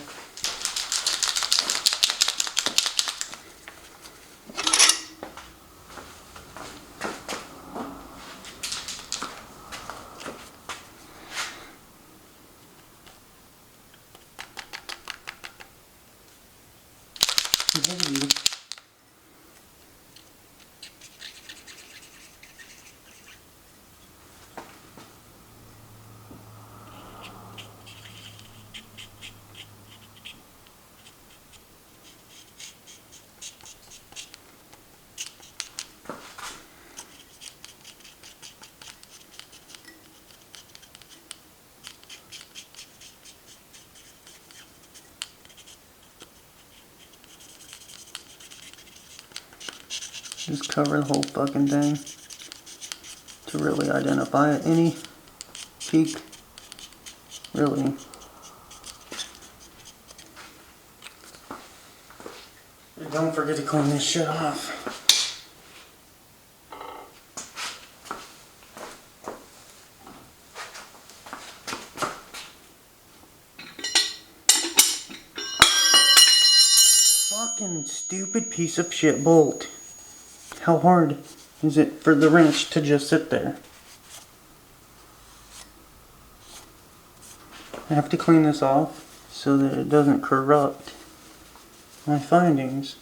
Just cover the whole fucking thing to really identify it. Any peak, really. And don't forget to clean this shit off. Fucking stupid piece of shit bolt. How hard is it for the wrench to just sit there? I have to clean this off so that it doesn't corrupt my findings.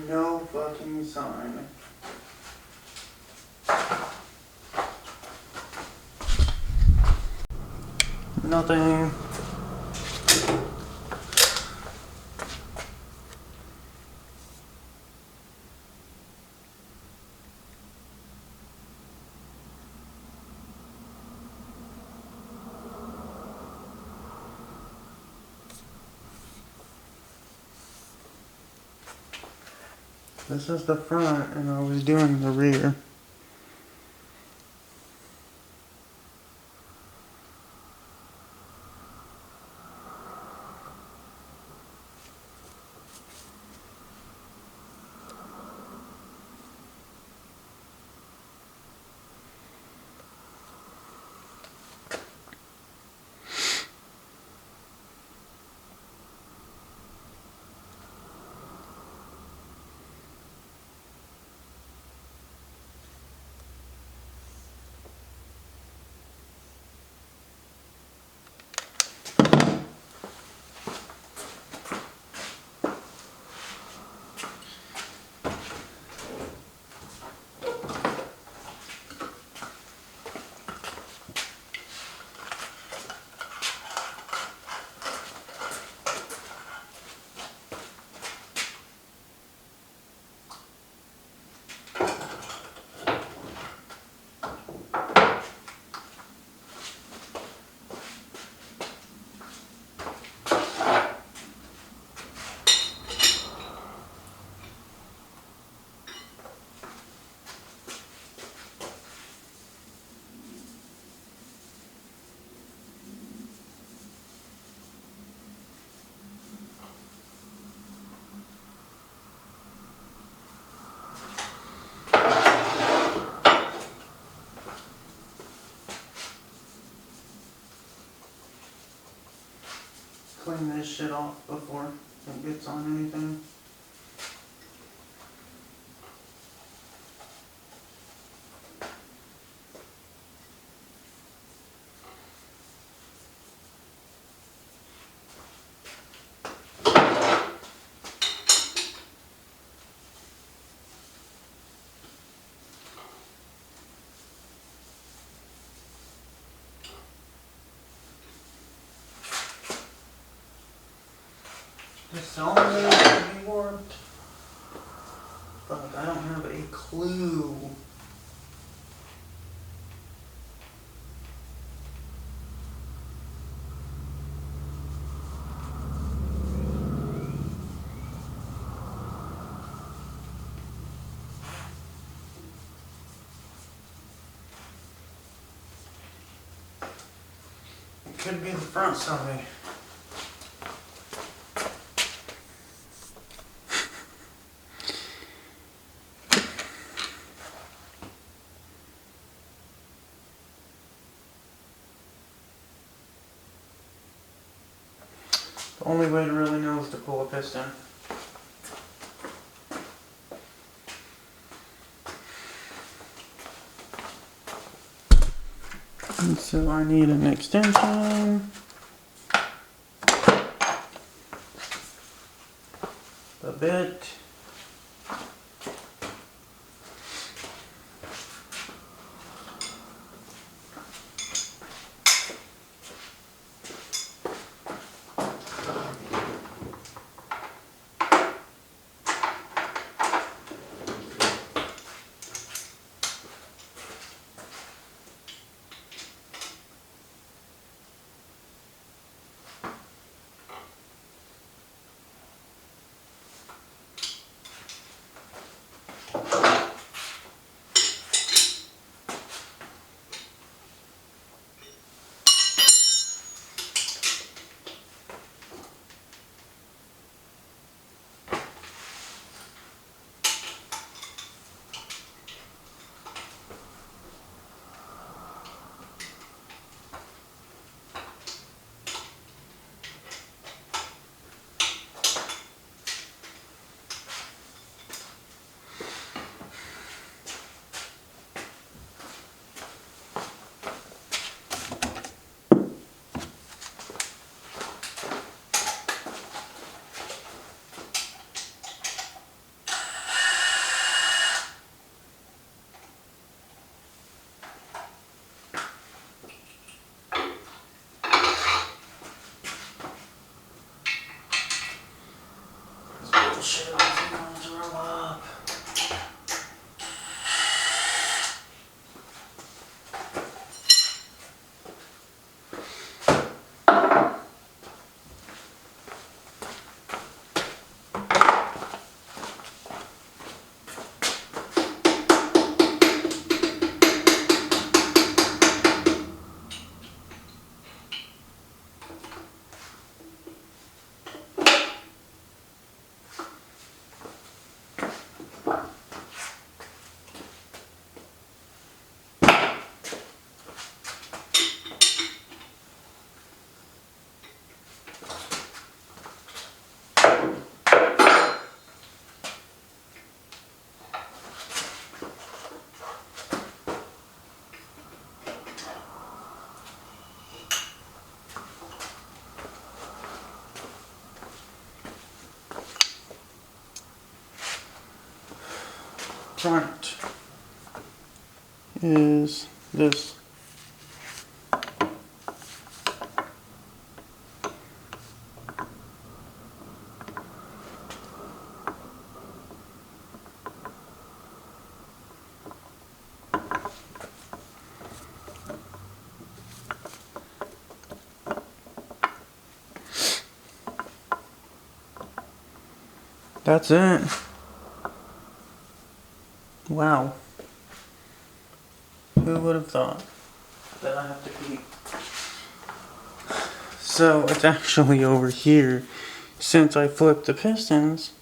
No fucking sign. Nothing. This is the front, and I was doing the rear. Clean this shit off before it gets on anything. This cylinder can be warped. Fuck, I don't have a clue. It could be the front side. The only way to really know is to pull a piston. And so I need an extension, a bit, front is this. That's it. Wow. Who would have thought that I have to keep? So it's actually over here. Since I flipped the pistons,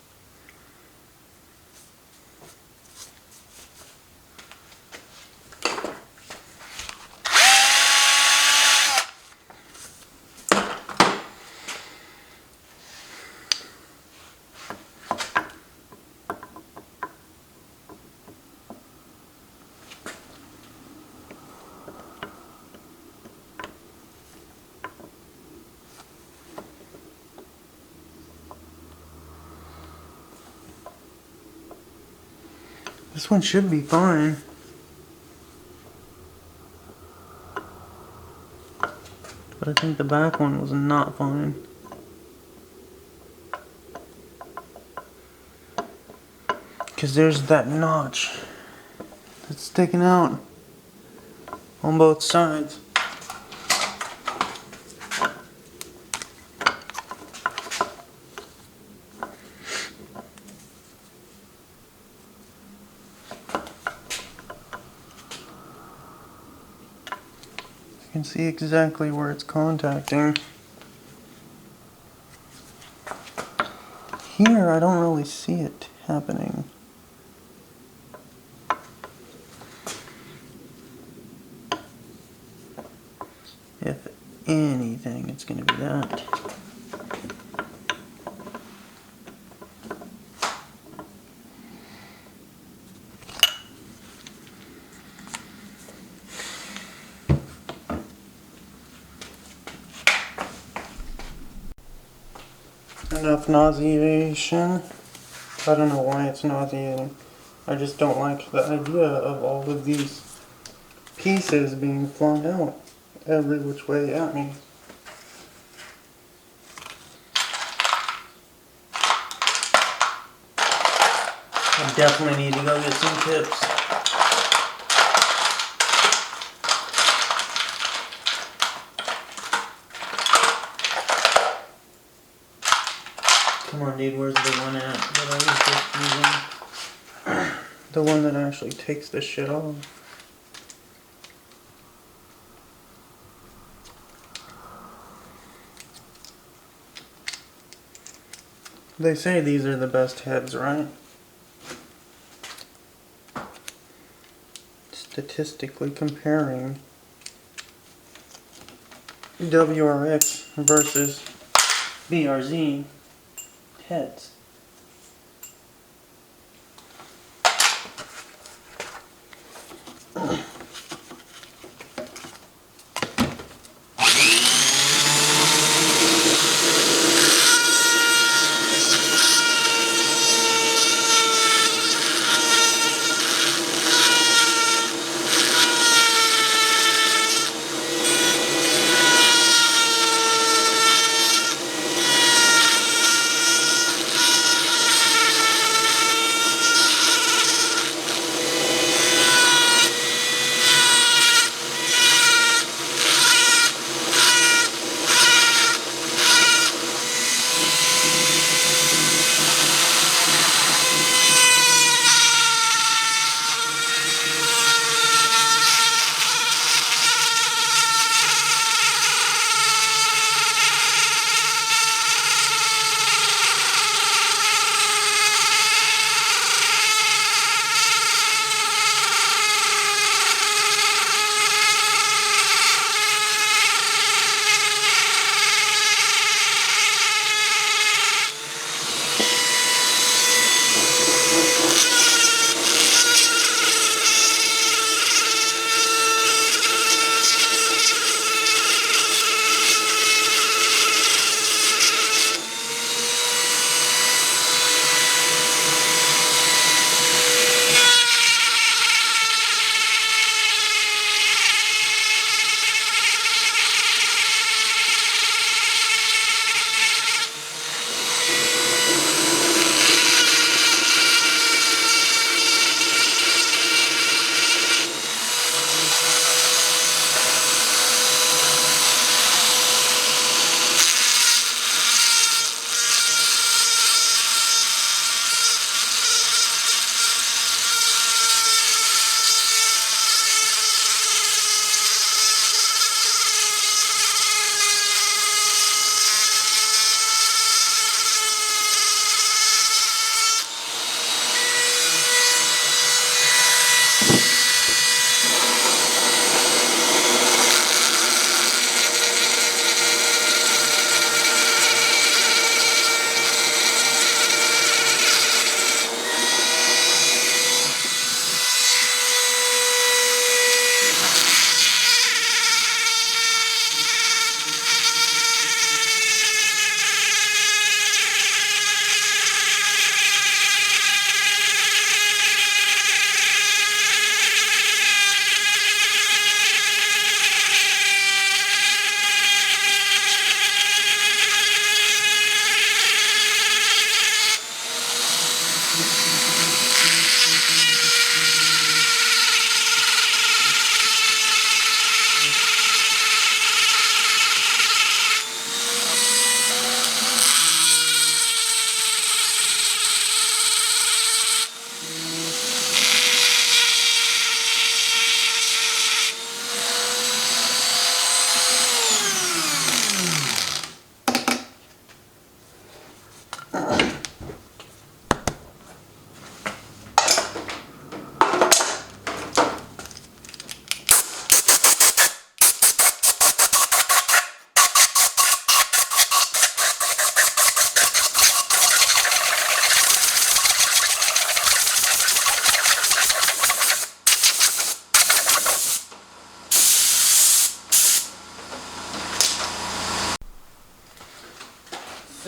this one should be fine. But I think the back one was not fine. Because there's that notch that's sticking out on both sides. You can see exactly where it's contacting. Here, I don't really see it happening. If anything, it's going to be that. Enough nauseation. I don't know why it's nauseating. I just don't like the idea of all of these pieces being flung out every which way at me. I definitely need to go get some tips. Come on, dude, where's the one at that I was just using? The one that actually takes this shit off. They say these are the best heads, right? Statistically comparing WRX versus BRZ heads.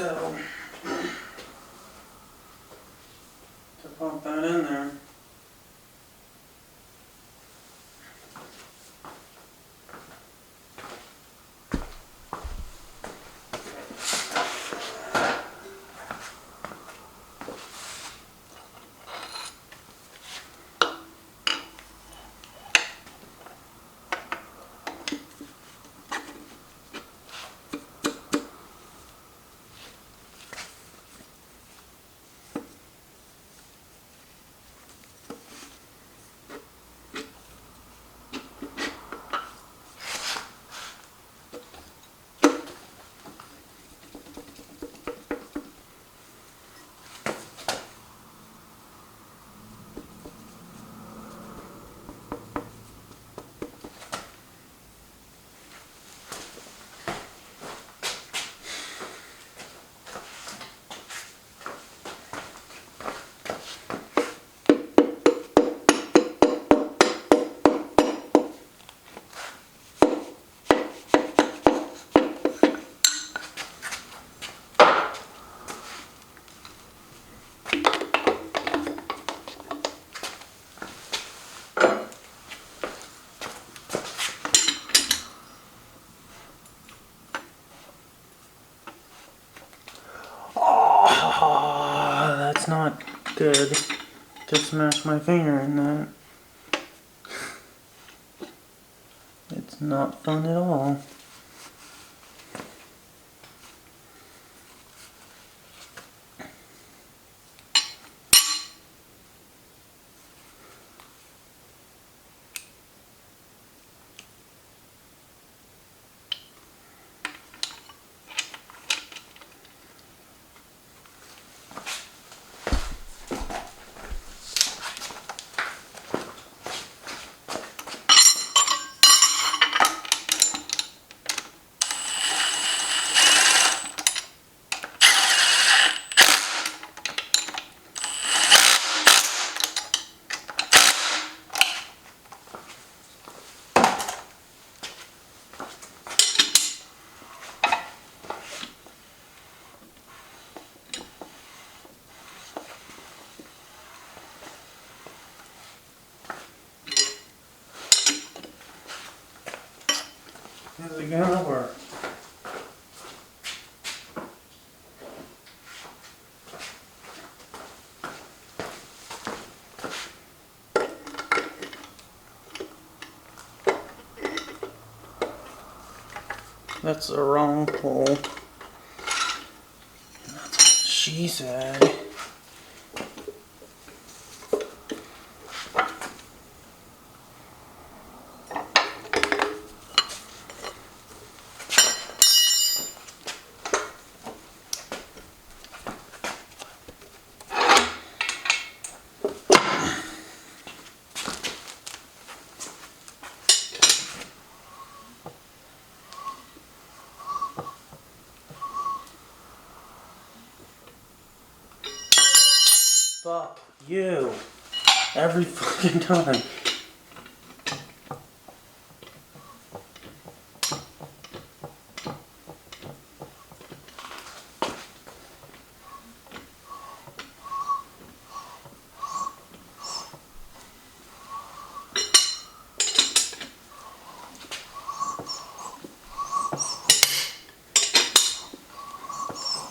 So, to pop that in there. Oh, that's not good to smash my finger in that. It's not fun at all. Is it gonna work? That's the wrong pole. That's what she said. Fuck you. Every fucking time.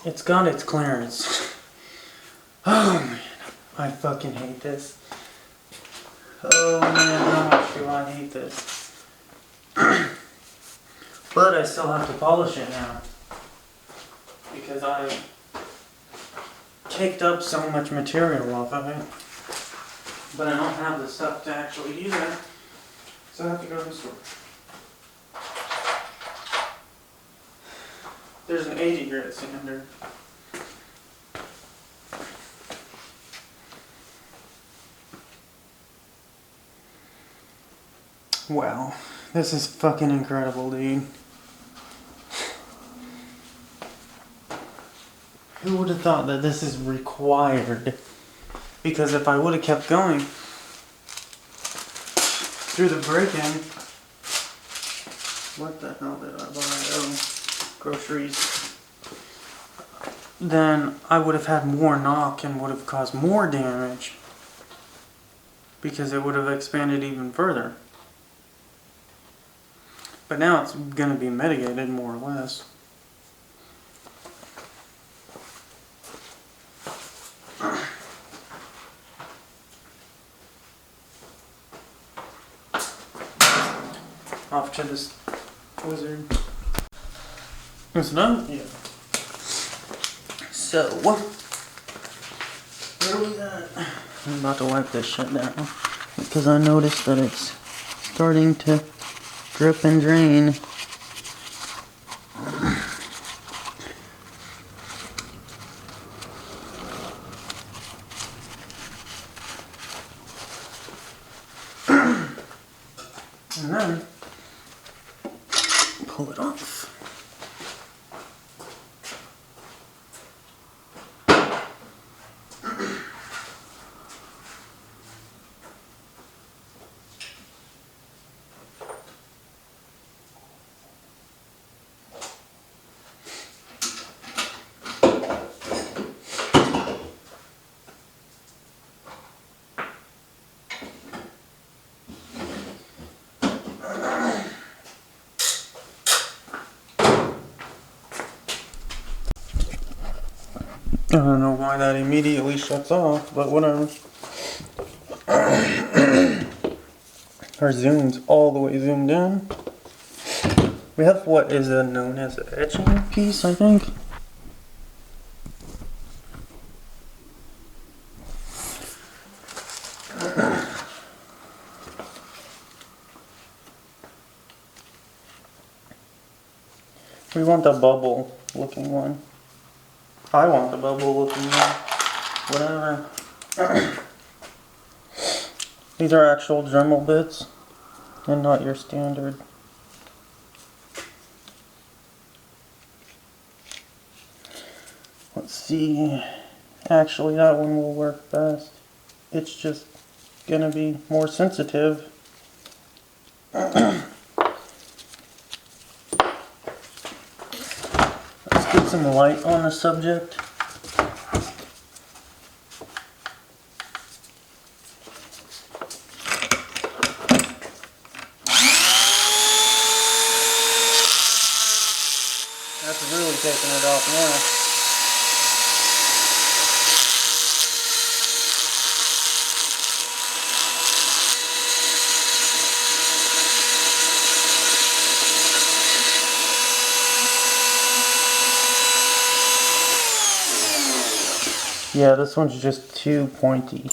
It's got its clearance. Oh man, I fucking hate this. Oh man, how much do I hate this? But I still have to polish it now. Because I caked up so much material off of it. But I don't have the stuff to actually use it. So I have to go to the store. There's an 80 grit sander. Wow, this is fucking incredible, dude. Who would have thought that this is required? Because if I would have kept going through the break-in, what the hell did I buy? Oh, groceries. then I would have had more knock and would have caused more damage because it would have expanded even further. But now it's going to be mitigated more or less. Off to this wizard. It's done? Yeah. So, where are we at? I'm about to wipe this shit down because I noticed that it's starting to drip and drain. And then pull it off. I don't know why that immediately shuts off, but whatever. Our zoom's all the way zoomed in. We have what is known as an etching piece, I think. We want the bubble looking one. I want the bubble looking one. Whatever. These are actual Dremel bits and not your standard. Let's see. Actually, that one will work best. It's just gonna be more sensitive. Let's get some light on the subject. That's really taking it off now. Yeah, this one's just too pointy.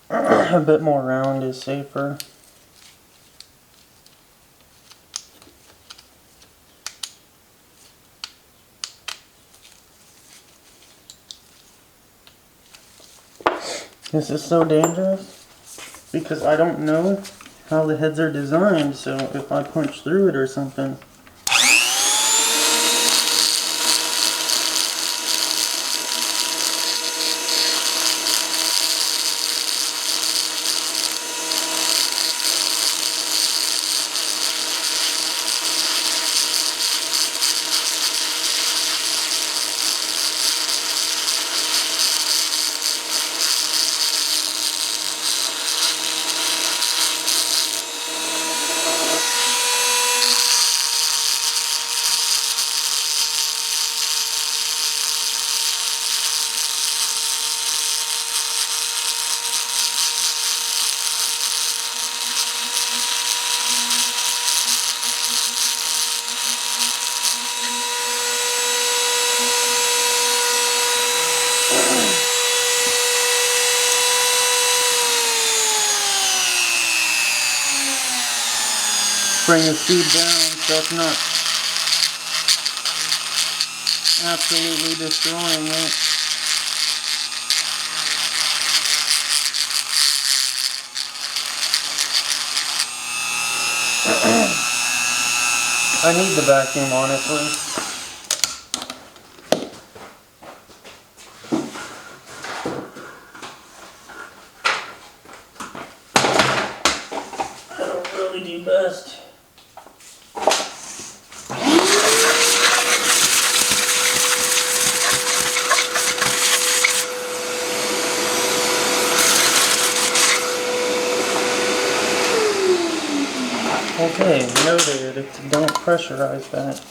A bit more round is safer. This is so dangerous because I don't know how the heads are designed, so if I punch through it or something. Bring the speed down so it's not absolutely destroying it. I need the vacuum, honestly. noted. Don't pressurize that.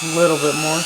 A little bit more.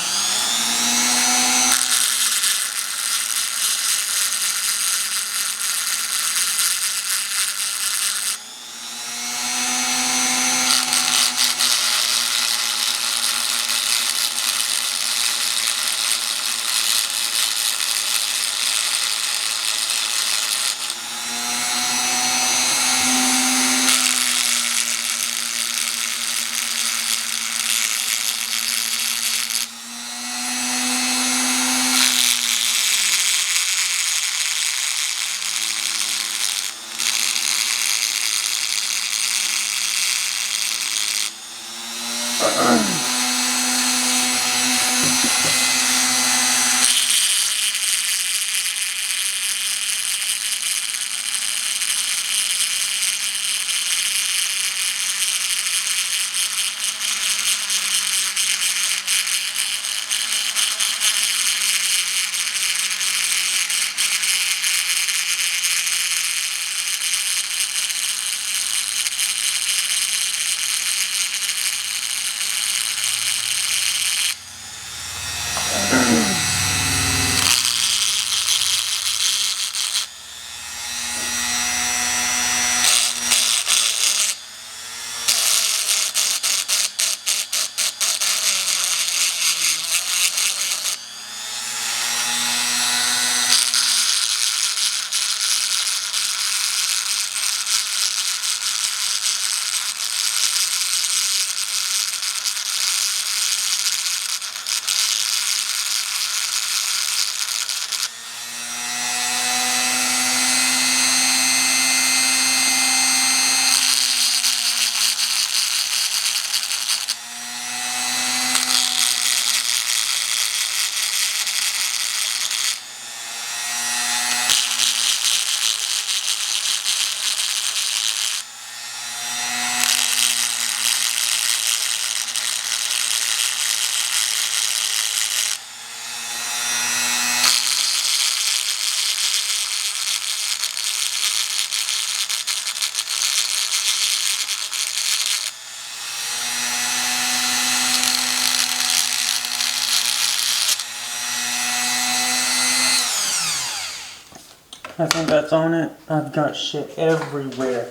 I think that's on it. I've got shit everywhere.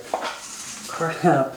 Crap.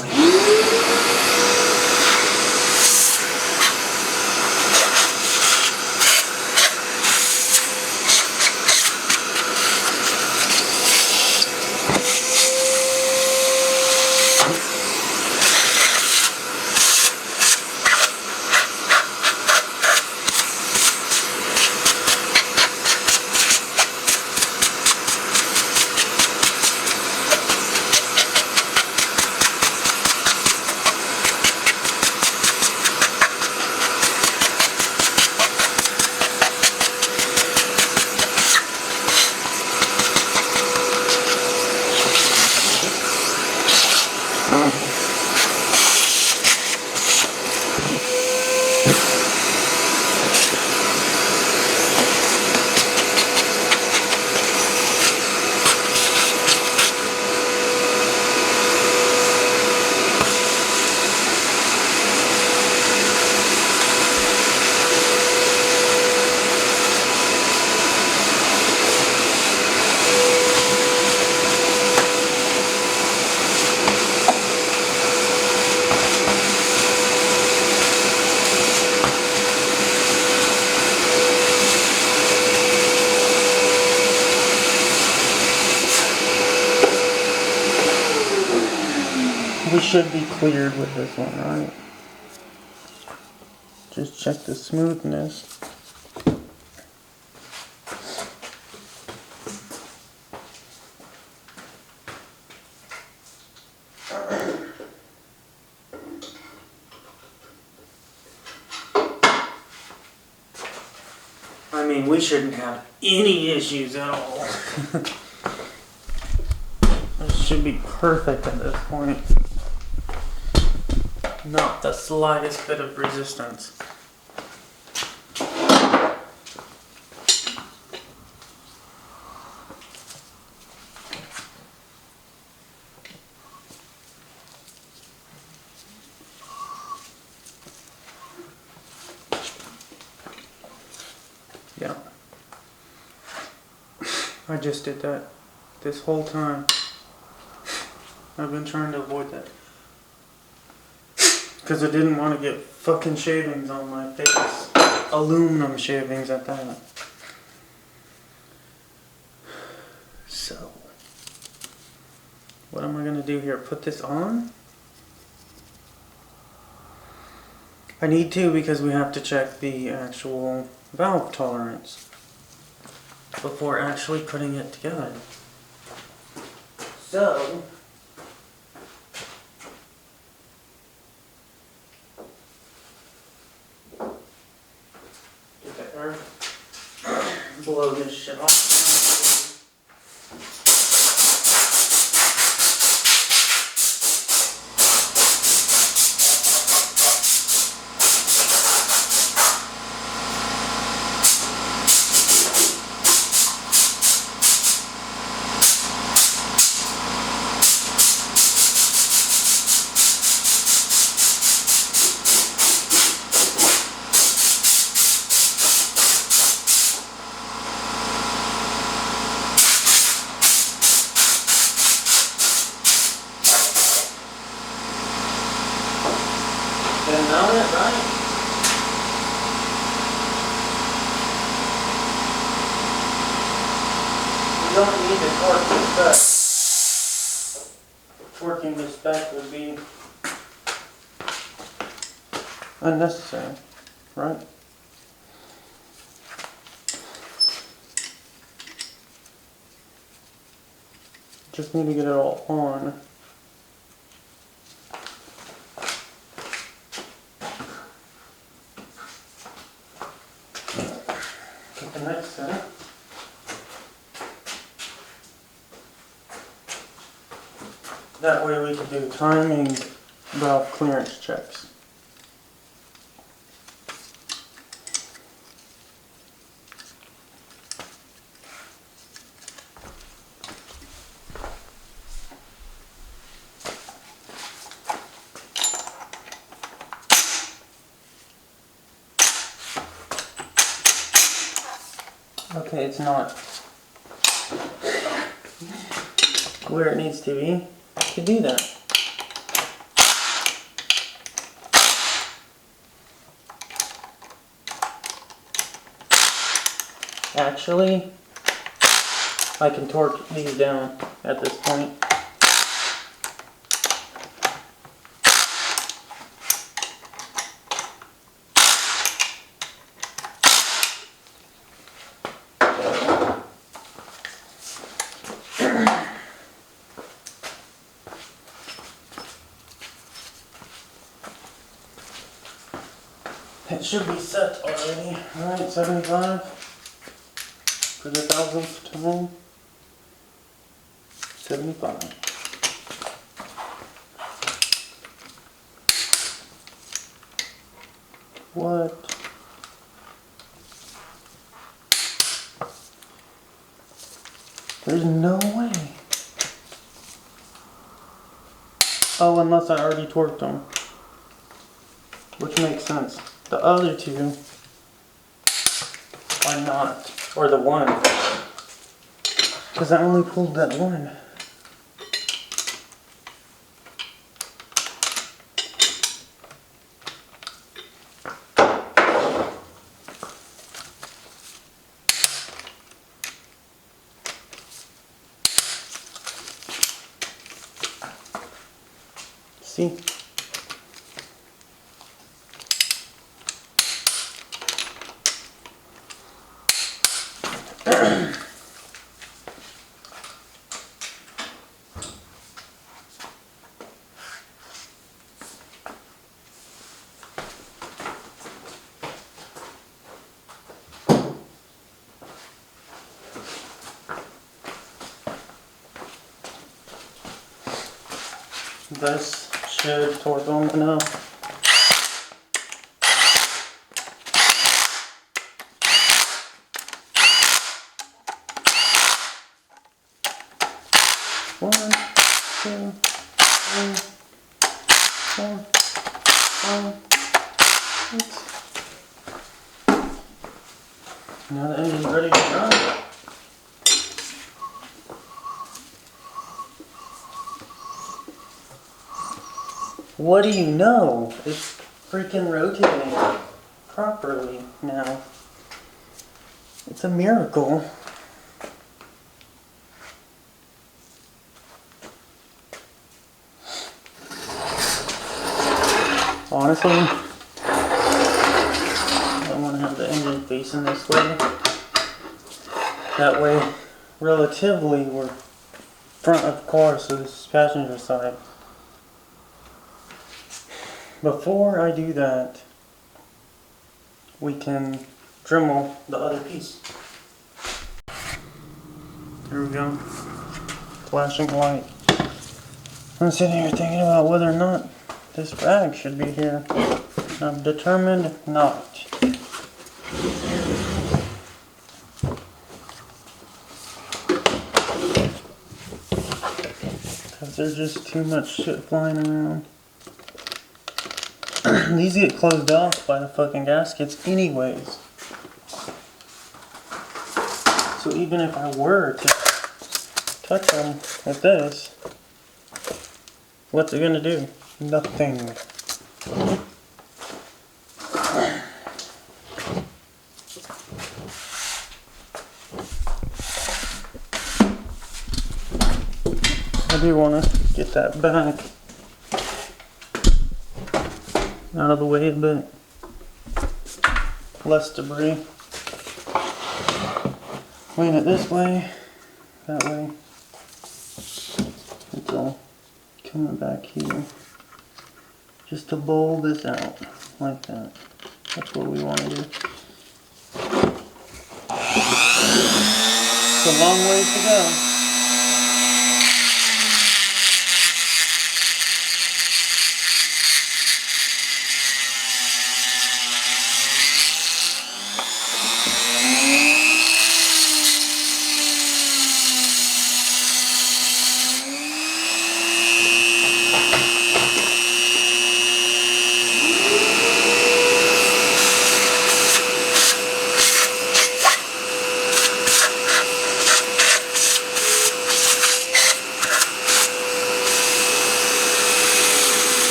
We should be cleared with this one, right? Just check the smoothness. I mean, we shouldn't have any issues at all. This should be perfect at this point. Not the slightest bit of resistance. Yeah. I just did that this whole time. I've been trying to avoid that. Because I didn't want to get fucking shavings on my face. Aluminum shavings at that. So, what am I going to do here? Put this on? I need to because we have to check the actual valve tolerance before actually putting it together. So, blow this shit off. Didn't know it, right? You don't need to torque this back. Torquing this back would be unnecessary, right? Just need to get it all on. The next set. That way we can do timing valve clearance checks. Okay, it's not where it needs to be to do that. Actually, I can torque these down at this point. It should be set already. Alright, 75 for the 1000th time. 75. What? There's no way. Oh, unless I already torqued them. Which makes sense. The other two are not. Or the one. Because I only pulled that one. See? This should torque long enough. One, two, three, four, five, six. Now the engine's ready to run. What do you know? It's freaking rotating properly now. It's a miracle. Honestly, I want to have the engine facing this way. That way, relatively, we're front of the car, so this is passenger side. Before I do that, we can Dremel the other piece. There we go. Flashing light. I'm sitting here thinking about whether or not this rag should be here. I'm determined not. Because there's just too much shit flying around. These get closed off by the fucking gaskets anyways. So even if I were to touch them with this, what's it gonna do? Nothing. I do want to get that back out of the way a bit. Less debris. Lean it this way, that way. It's all coming back here. Just to bowl this out, like that. That's what we want to do. It's a long ways to go.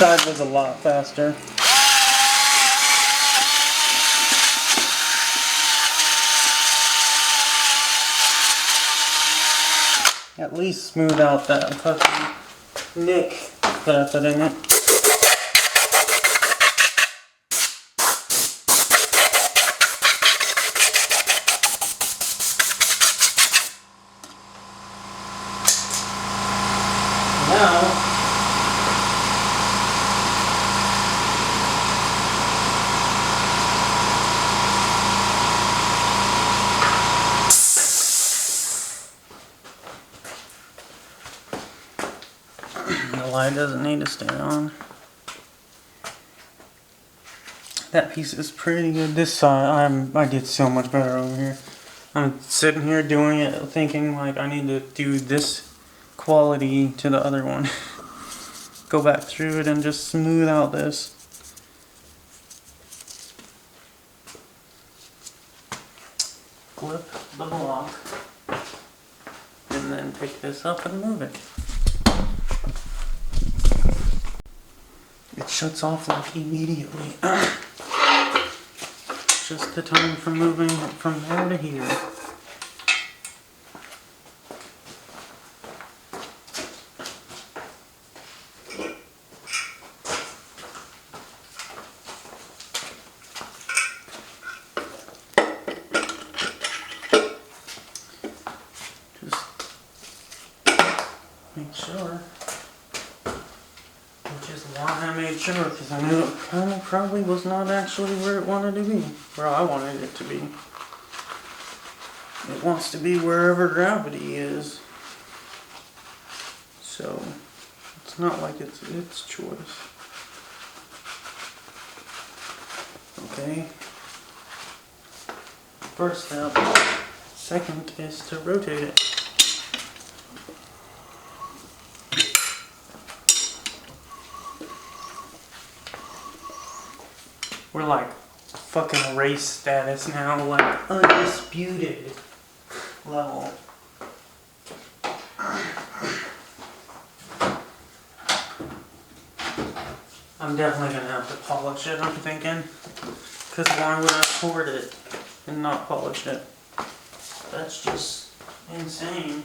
side was a lot faster. At least smooth out that fucking nick that I put in it. Now, the light doesn't need to stay on. That piece is pretty good. This side, I did so much better over here. I'm sitting here doing it, thinking like I need to do this quality to the other one. Go back through it and just smooth out this. Flip the block. And then pick this up and move it. It shuts off like immediately. Just the time for moving from there to here. Make sure, which is why I made sure, because I knew it kind of probably was not actually where it wanted to be, where I wanted it to be. It wants to be wherever gravity is, so it's not like it's its choice. Okay, first step. Second is to rotate it. We're like fucking race status now, like undisputed level. I'm definitely gonna have to polish it, I'm thinking. Because why would I poured it and not polish it? That's just insane.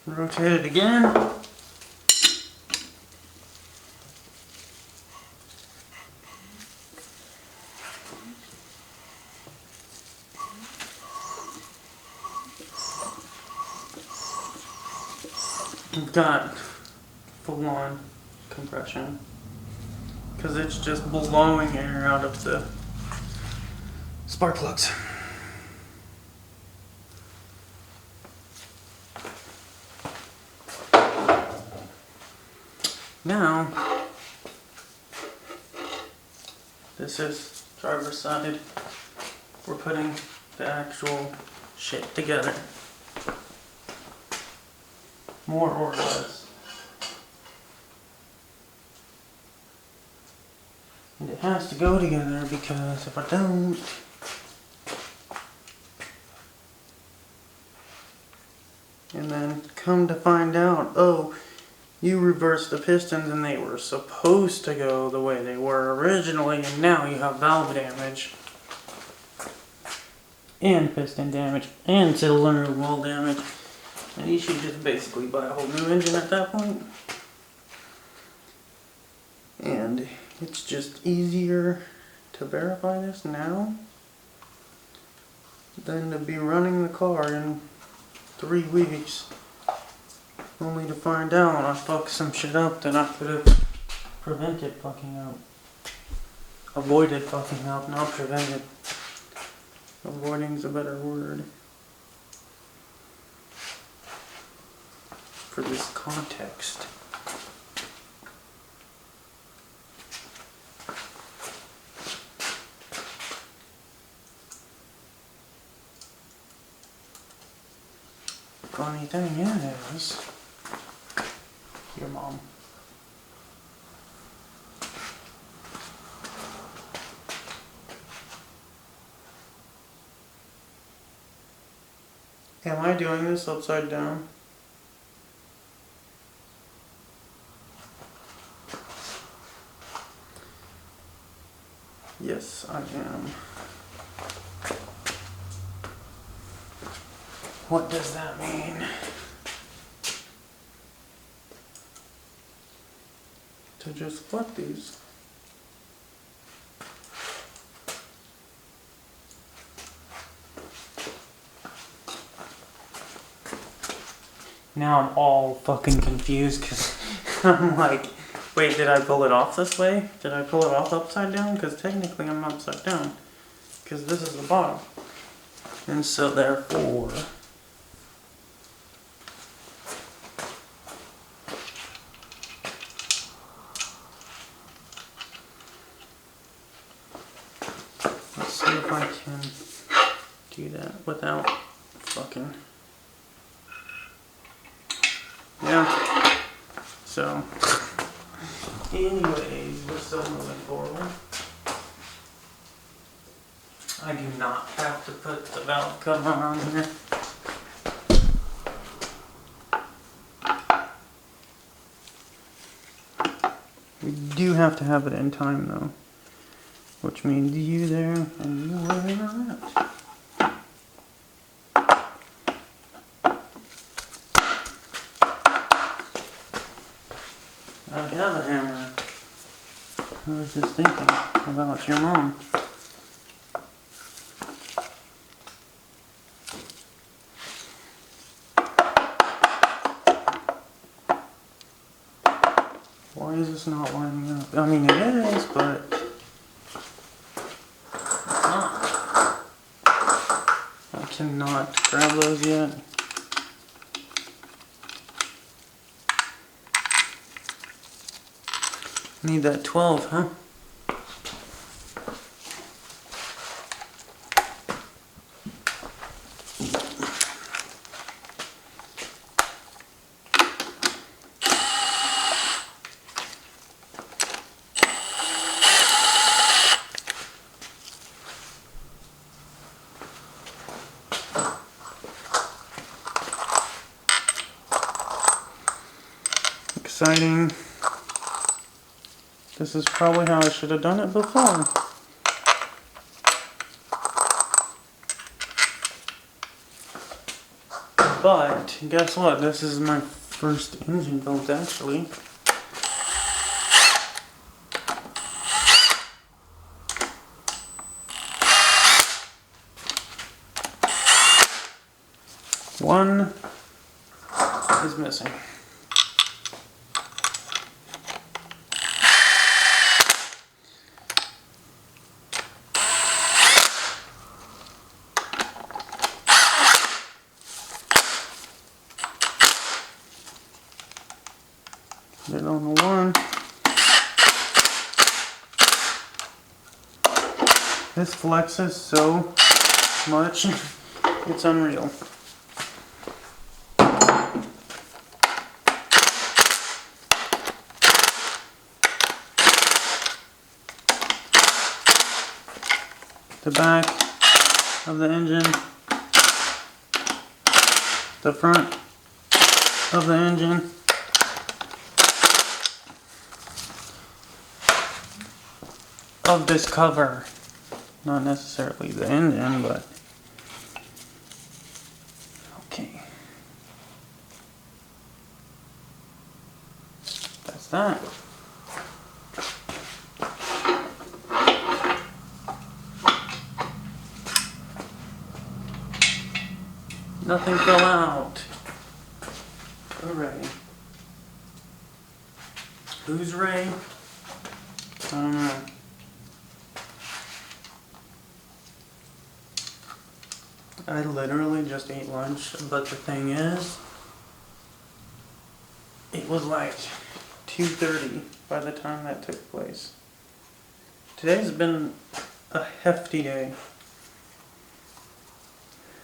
Rotate it again. We've got full on compression because it's just blowing air out of the spark plugs. Now, this is driver's side. We're putting the actual shit together. More or less. And it has to go together because if I don't, and then come to find out, oh, you reversed the pistons and they were supposed to go the way they were originally, and now you have valve damage. and piston damage and cylinder wall damage. And you should just basically buy a whole new engine at that point. And it's just easier to verify this now than to be running the car in 3 weeks only to find out I fucked some shit up that I could have prevented fucking up. Avoided fucking up, not prevented. Avoiding's a better word for this context. Funny thing is, your mom. Am I doing this upside down? Yes, I am. What does that mean? To just flip these. Now I'm all fucking confused because I'm like, wait, did I pull it off this way? Did I pull it off upside down? Because technically I'm upside down. Because this is the bottom. And so therefore, let's see if I can do that without fucking... Yeah. So, anyways, we're still moving forward. I do not have to put the valve cover on here. We do have to have it in time though, which means you there and you where you're at. I have a hammer. I was just thinking about your mom. Why is this not lining up? I mean, it is, but it's not. I cannot grab those yet. Need that 12, huh? Exciting. This is probably how I should have done it before. But guess what? This is my first engine build actually. One is missing. Get on the one. This flexes so much, it's unreal. The back of the engine, the front of the engine, of this cover, not necessarily the engine, but that? Nothing fell out. Hooray. Who's Ray? I don't know. I literally just ate lunch, but the thing is, it was like 2:30 by the time that took place. Today's been a hefty day.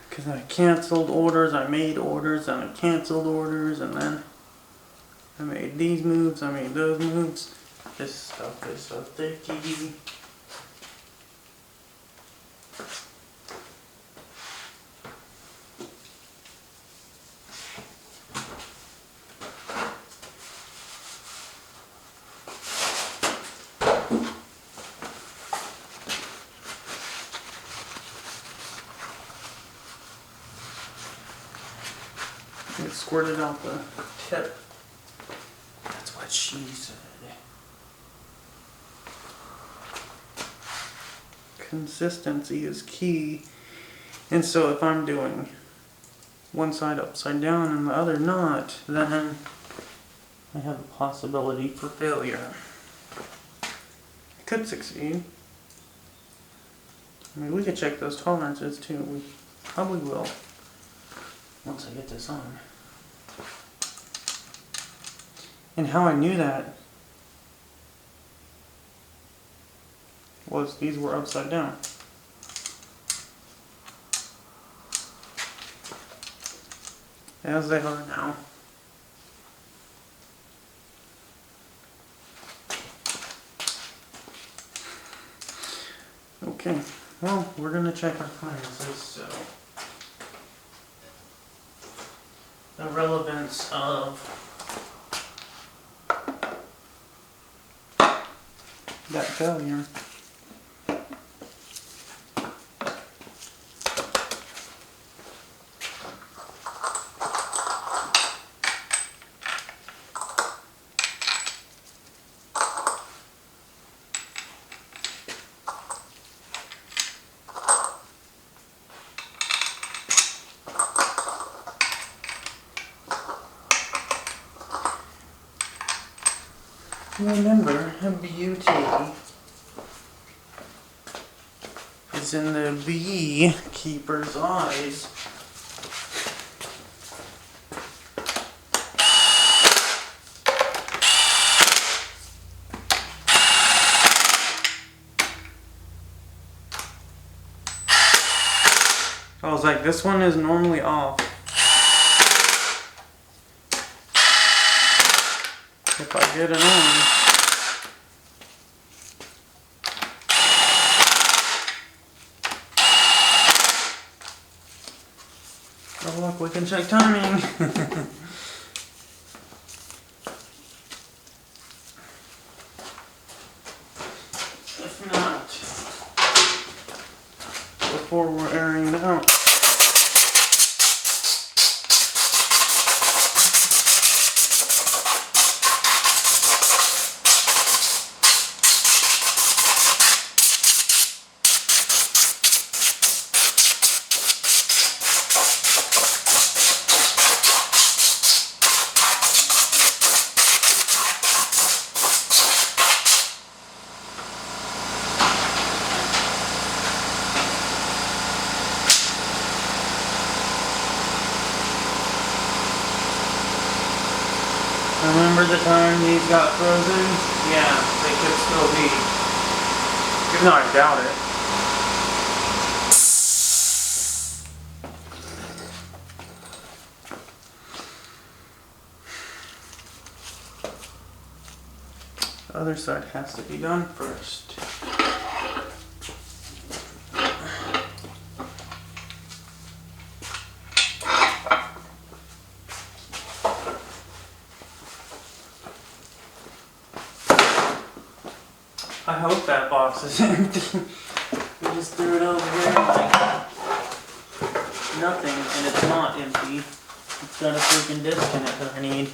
Because I canceled orders, I made orders, and I canceled orders, and then I made these moves, I made those moves. This stuff is so thicky. It squirted out the tip. That's what she said. Consistency is key. And so if I'm doing one side upside down and the other not, then I have a possibility for failure. I could succeed. I mean, we could check those tolerances too. We probably will. Once I get this on. And how I knew that was these were upside down. As they are now. Okay, well, we're gonna check our finances, so the relevance of that failure. Remember, beauty is in the beekeeper's eyes. I was like, this one is normally off. If I get it on. Oh look, we can check timing. If not, before we're airing it out. Remember the time these got frozen? Yeah, they could still be. Even though I doubt it. The other side has to be done first. I hope that box is empty. We just threw it over here like nothing, and it's not empty. It's got a freaking disconnect that I need.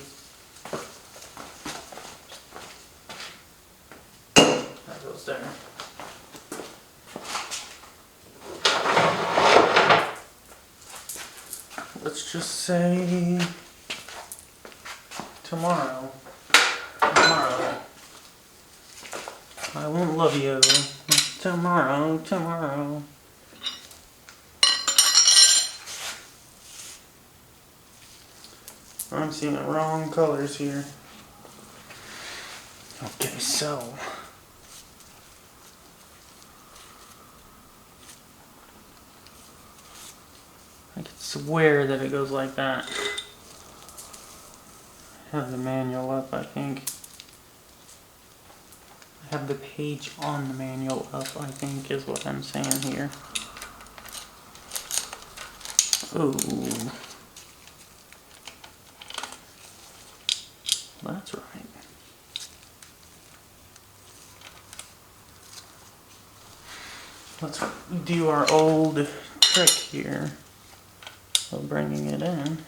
let's just say tomorrow. Tomorrow. I won't love you. Tomorrow. I'm seeing the wrong colors here. Okay, so I can swear that it goes like that. I have the manual up, I think. I have the page on the manual up, I think, is what I'm saying here. Ooh. That's right. Let's do our old trick here of bringing it in.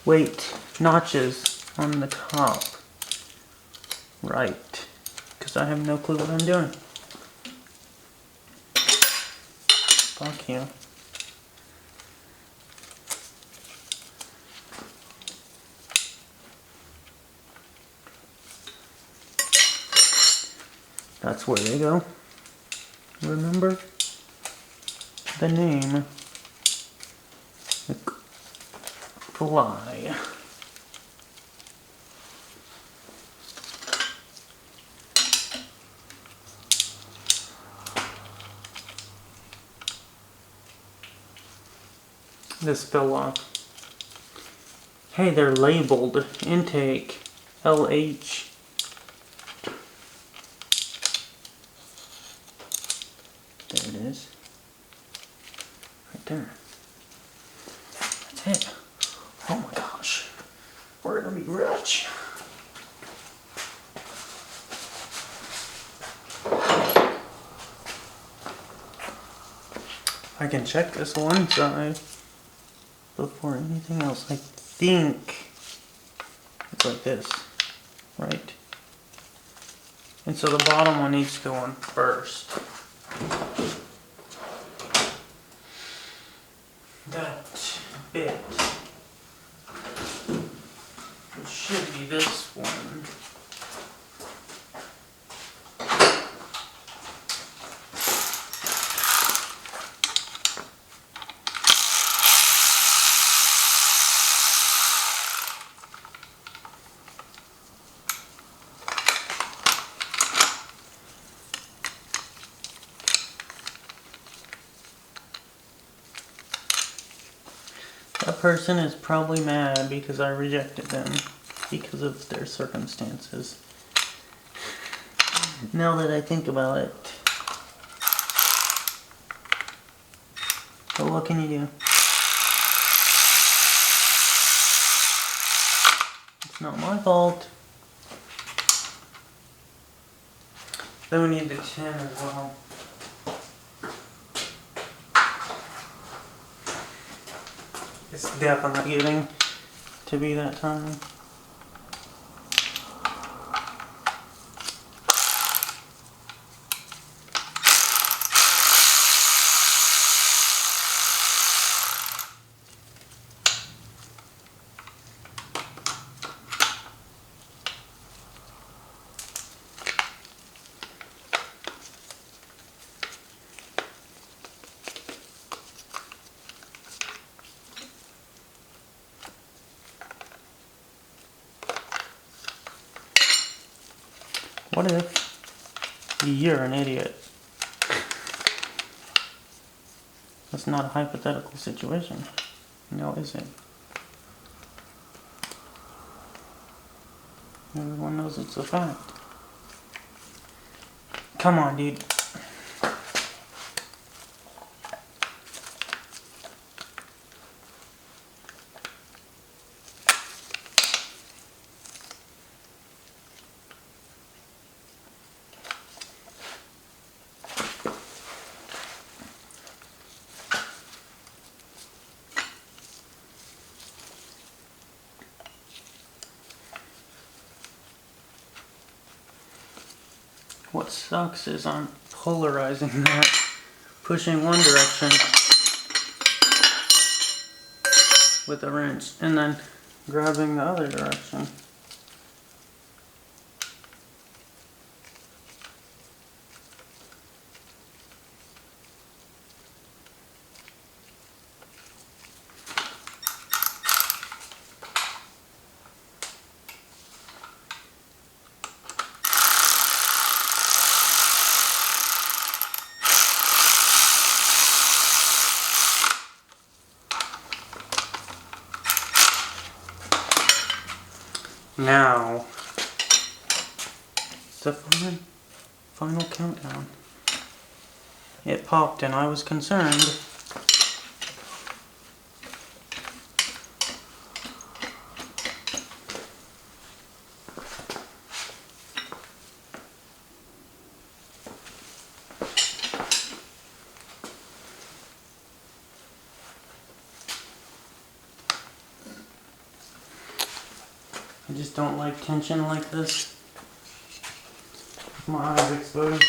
Wait, notches on the top. Right. Because I have no clue what I'm doing. Fuck you. That's where they go. Remember the name. Fly. This fell off. Hey, they're labeled. Intake. LH. There it is. Right there. That's it. Oh my gosh. We're gonna be rich. I can check this one side before anything else. I think it's like this, right? And so the bottom one needs to go on first. That bit, which should be this one. That person is probably mad because I rejected them because of their circumstances. Now that I think about it. But what can you do? It's not my fault. Then we need the 10 as well. It's definitely getting to be that time. What if you're an idiot? That's not a hypothetical situation. No, is it? Everyone knows it's a fact. Come on, dude. What sucks is I'm polarizing that pushing one direction with a wrench and then grabbing the other direction. Now, it's the final countdown. It popped and I was concerned. I just don't like tension like this. My eyes exposed.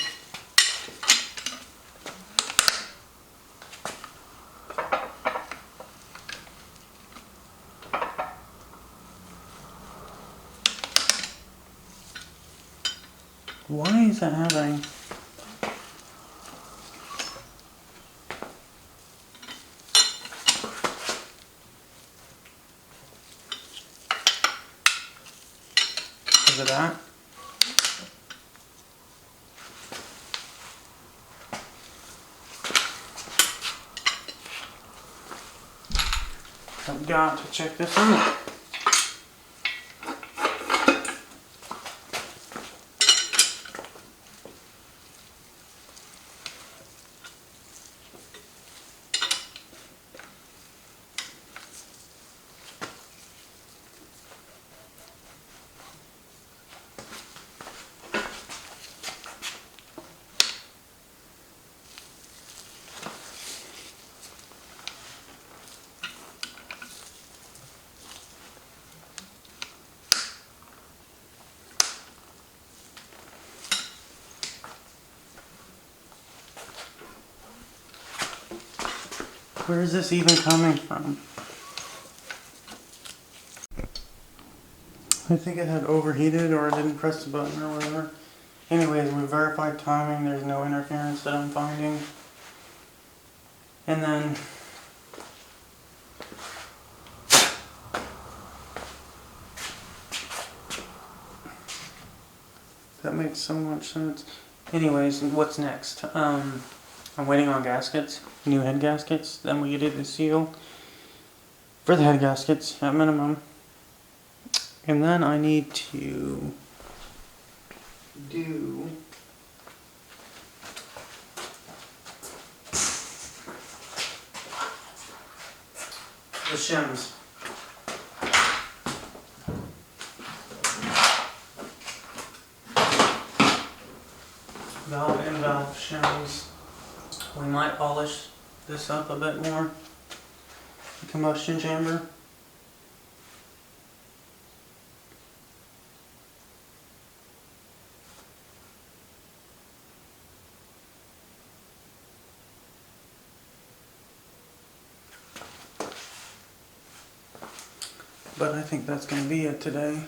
Why is that happening? Is it that? I've got to check this out. Where is this even coming from? I think it had overheated or I didn't press the button or whatever. Anyways, we verified timing, there's no interference that I'm finding. And then that makes so much sense. Anyways, what's next? I'm waiting on gaskets, new head gaskets. Then we did the seal for the head gaskets at minimum. And then I need to do the shims. Valve and valve shims. We might polish this up a bit more. The combustion chamber. But I think that's going to be it today.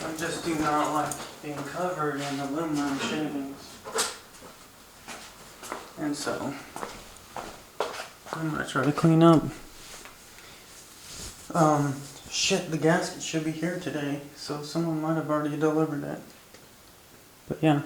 I just do not like being covered in aluminum shavings. And so, I'm gonna try to clean up. Shit, the gasket should be here today, so someone might have already delivered it. But yeah.